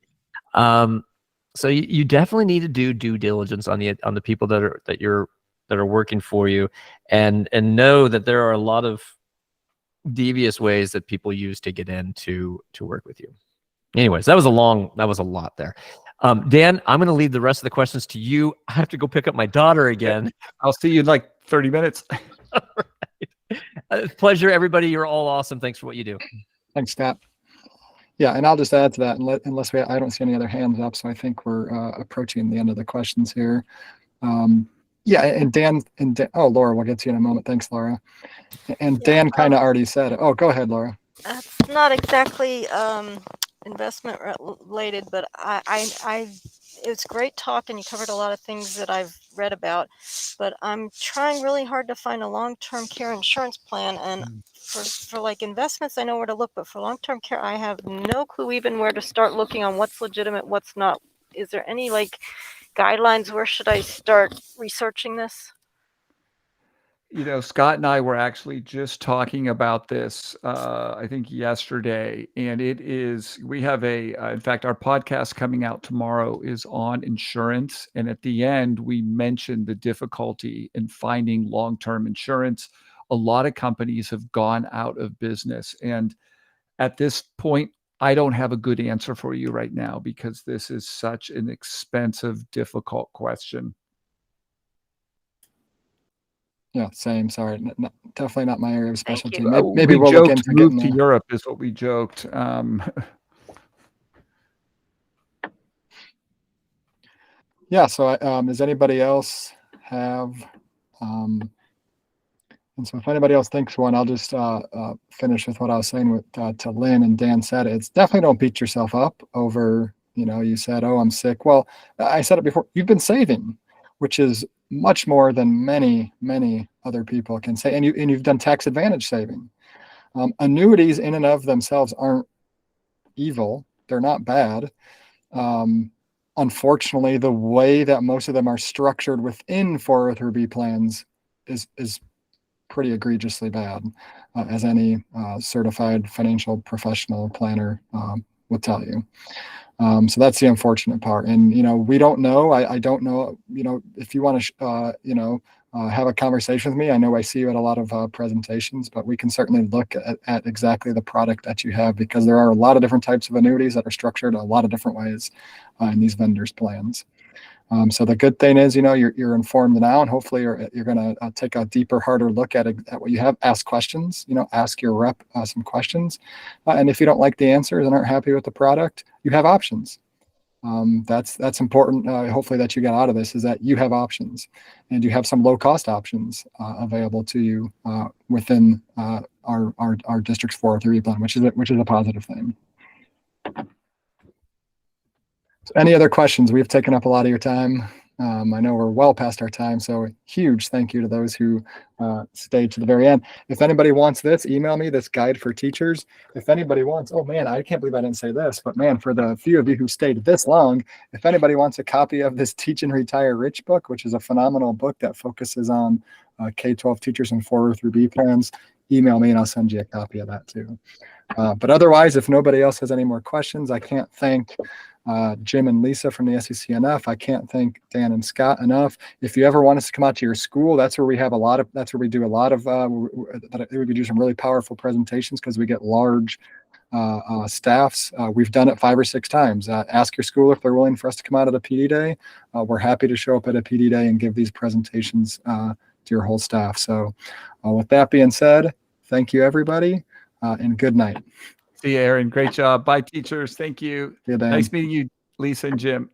So you definitely need to do due diligence on the people that are working for you, and know that there are a lot of devious ways that people use to get in to work with you. Anyways, that was a lot there. Dan, I'm going to leave the rest of the questions to you. I have to go pick up my daughter again. I'll see you in like 30 minutes. All right. Pleasure, everybody. You're all awesome. Thanks for what you do. Thanks, Scott. Yeah, and I'll just add to that, I don't see any other hands up, so I think we're approaching the end of the questions here. Yeah, and Dan, oh, Laura, we'll get to you in a moment. Thanks, Laura. And Dan kind of already said it. Oh, go ahead, Laura. That's not exactly investment related, but it's great talk, and you covered a lot of things that I've read about, but I'm trying really hard to find a long-term care insurance plan, and for like investments, I know where to look, but for long-term care, I have no clue even where to start looking on what's legitimate, what's not. Is there any like guidelines? Where should I start researching this? Scott and I were actually just talking about this, I think yesterday, and we have in fact, our podcast coming out tomorrow is on insurance. And at the end, we mentioned the difficulty in finding long-term insurance. A lot of companies have gone out of business. And at this point, I don't have a good answer for you right now because this is such an expensive, difficult question. Yeah, same. Sorry, definitely not my area of specialty. Maybe Maybe we'll look into move to Europe is what we joked. Yeah. So, does anybody else have? And so, if anybody else thinks one, I'll just finish with what I was saying with to Lynn and Dan said. It's definitely don't beat yourself up over. You said, "Oh, I'm sick." Well, I said it before. You've been saving, which is much more than many other people can say, and you've done tax advantage saving. Annuities in and of themselves aren't evil; they're not bad. Unfortunately, the way that most of them are structured within 403b plans is pretty egregiously bad, as any certified financial professional planner will tell you. So that's the unfortunate part. And, we don't know, I don't know, if you want to, have a conversation with me, I know I see you at a lot of presentations, but we can certainly look at exactly the product that you have, because there are a lot of different types of annuities that are structured a lot of different ways in these vendors' plans. So the good thing is, you're informed now, and hopefully you're going to take a deeper, harder look at what you have. Ask questions, ask your rep some questions. And if you don't like the answers and aren't happy with the product, you have options. That's important. Hopefully that you get out of this is that you have options, and you have some low cost options available to you within our district's 403 plan, which is a positive thing. So any other questions? We've taken up a lot of your time. I know we're well past our time, so huge thank you to those who stayed to the very end. If anybody wants this, email me this guide for teachers. If anybody wants, oh man, I can't believe I didn't say this, but man, for the few of you who stayed this long, if anybody wants a copy of this Teach and Retire Rich book, which is a phenomenal book that focuses on K-12 teachers and 403b plans, email me and I'll send you a copy of that too. But otherwise, if nobody else has any more questions, I can't thank Jim and Lisa from the SEC enough. I can't thank Dan and Scott enough. If you ever want us to come out to your school, that's where we do some really powerful presentations, because we get large staffs. We've done it 5 or 6 times. Ask your school if they're willing for us to come out at a PD day. We're happy to show up at a PD day and give these presentations to your whole staff. So with that being said, thank you everybody, and good night. See you, Aaron. Great job. Bye, teachers. Thank you. See you, Dan. Nice meeting you, Lisa and Jim.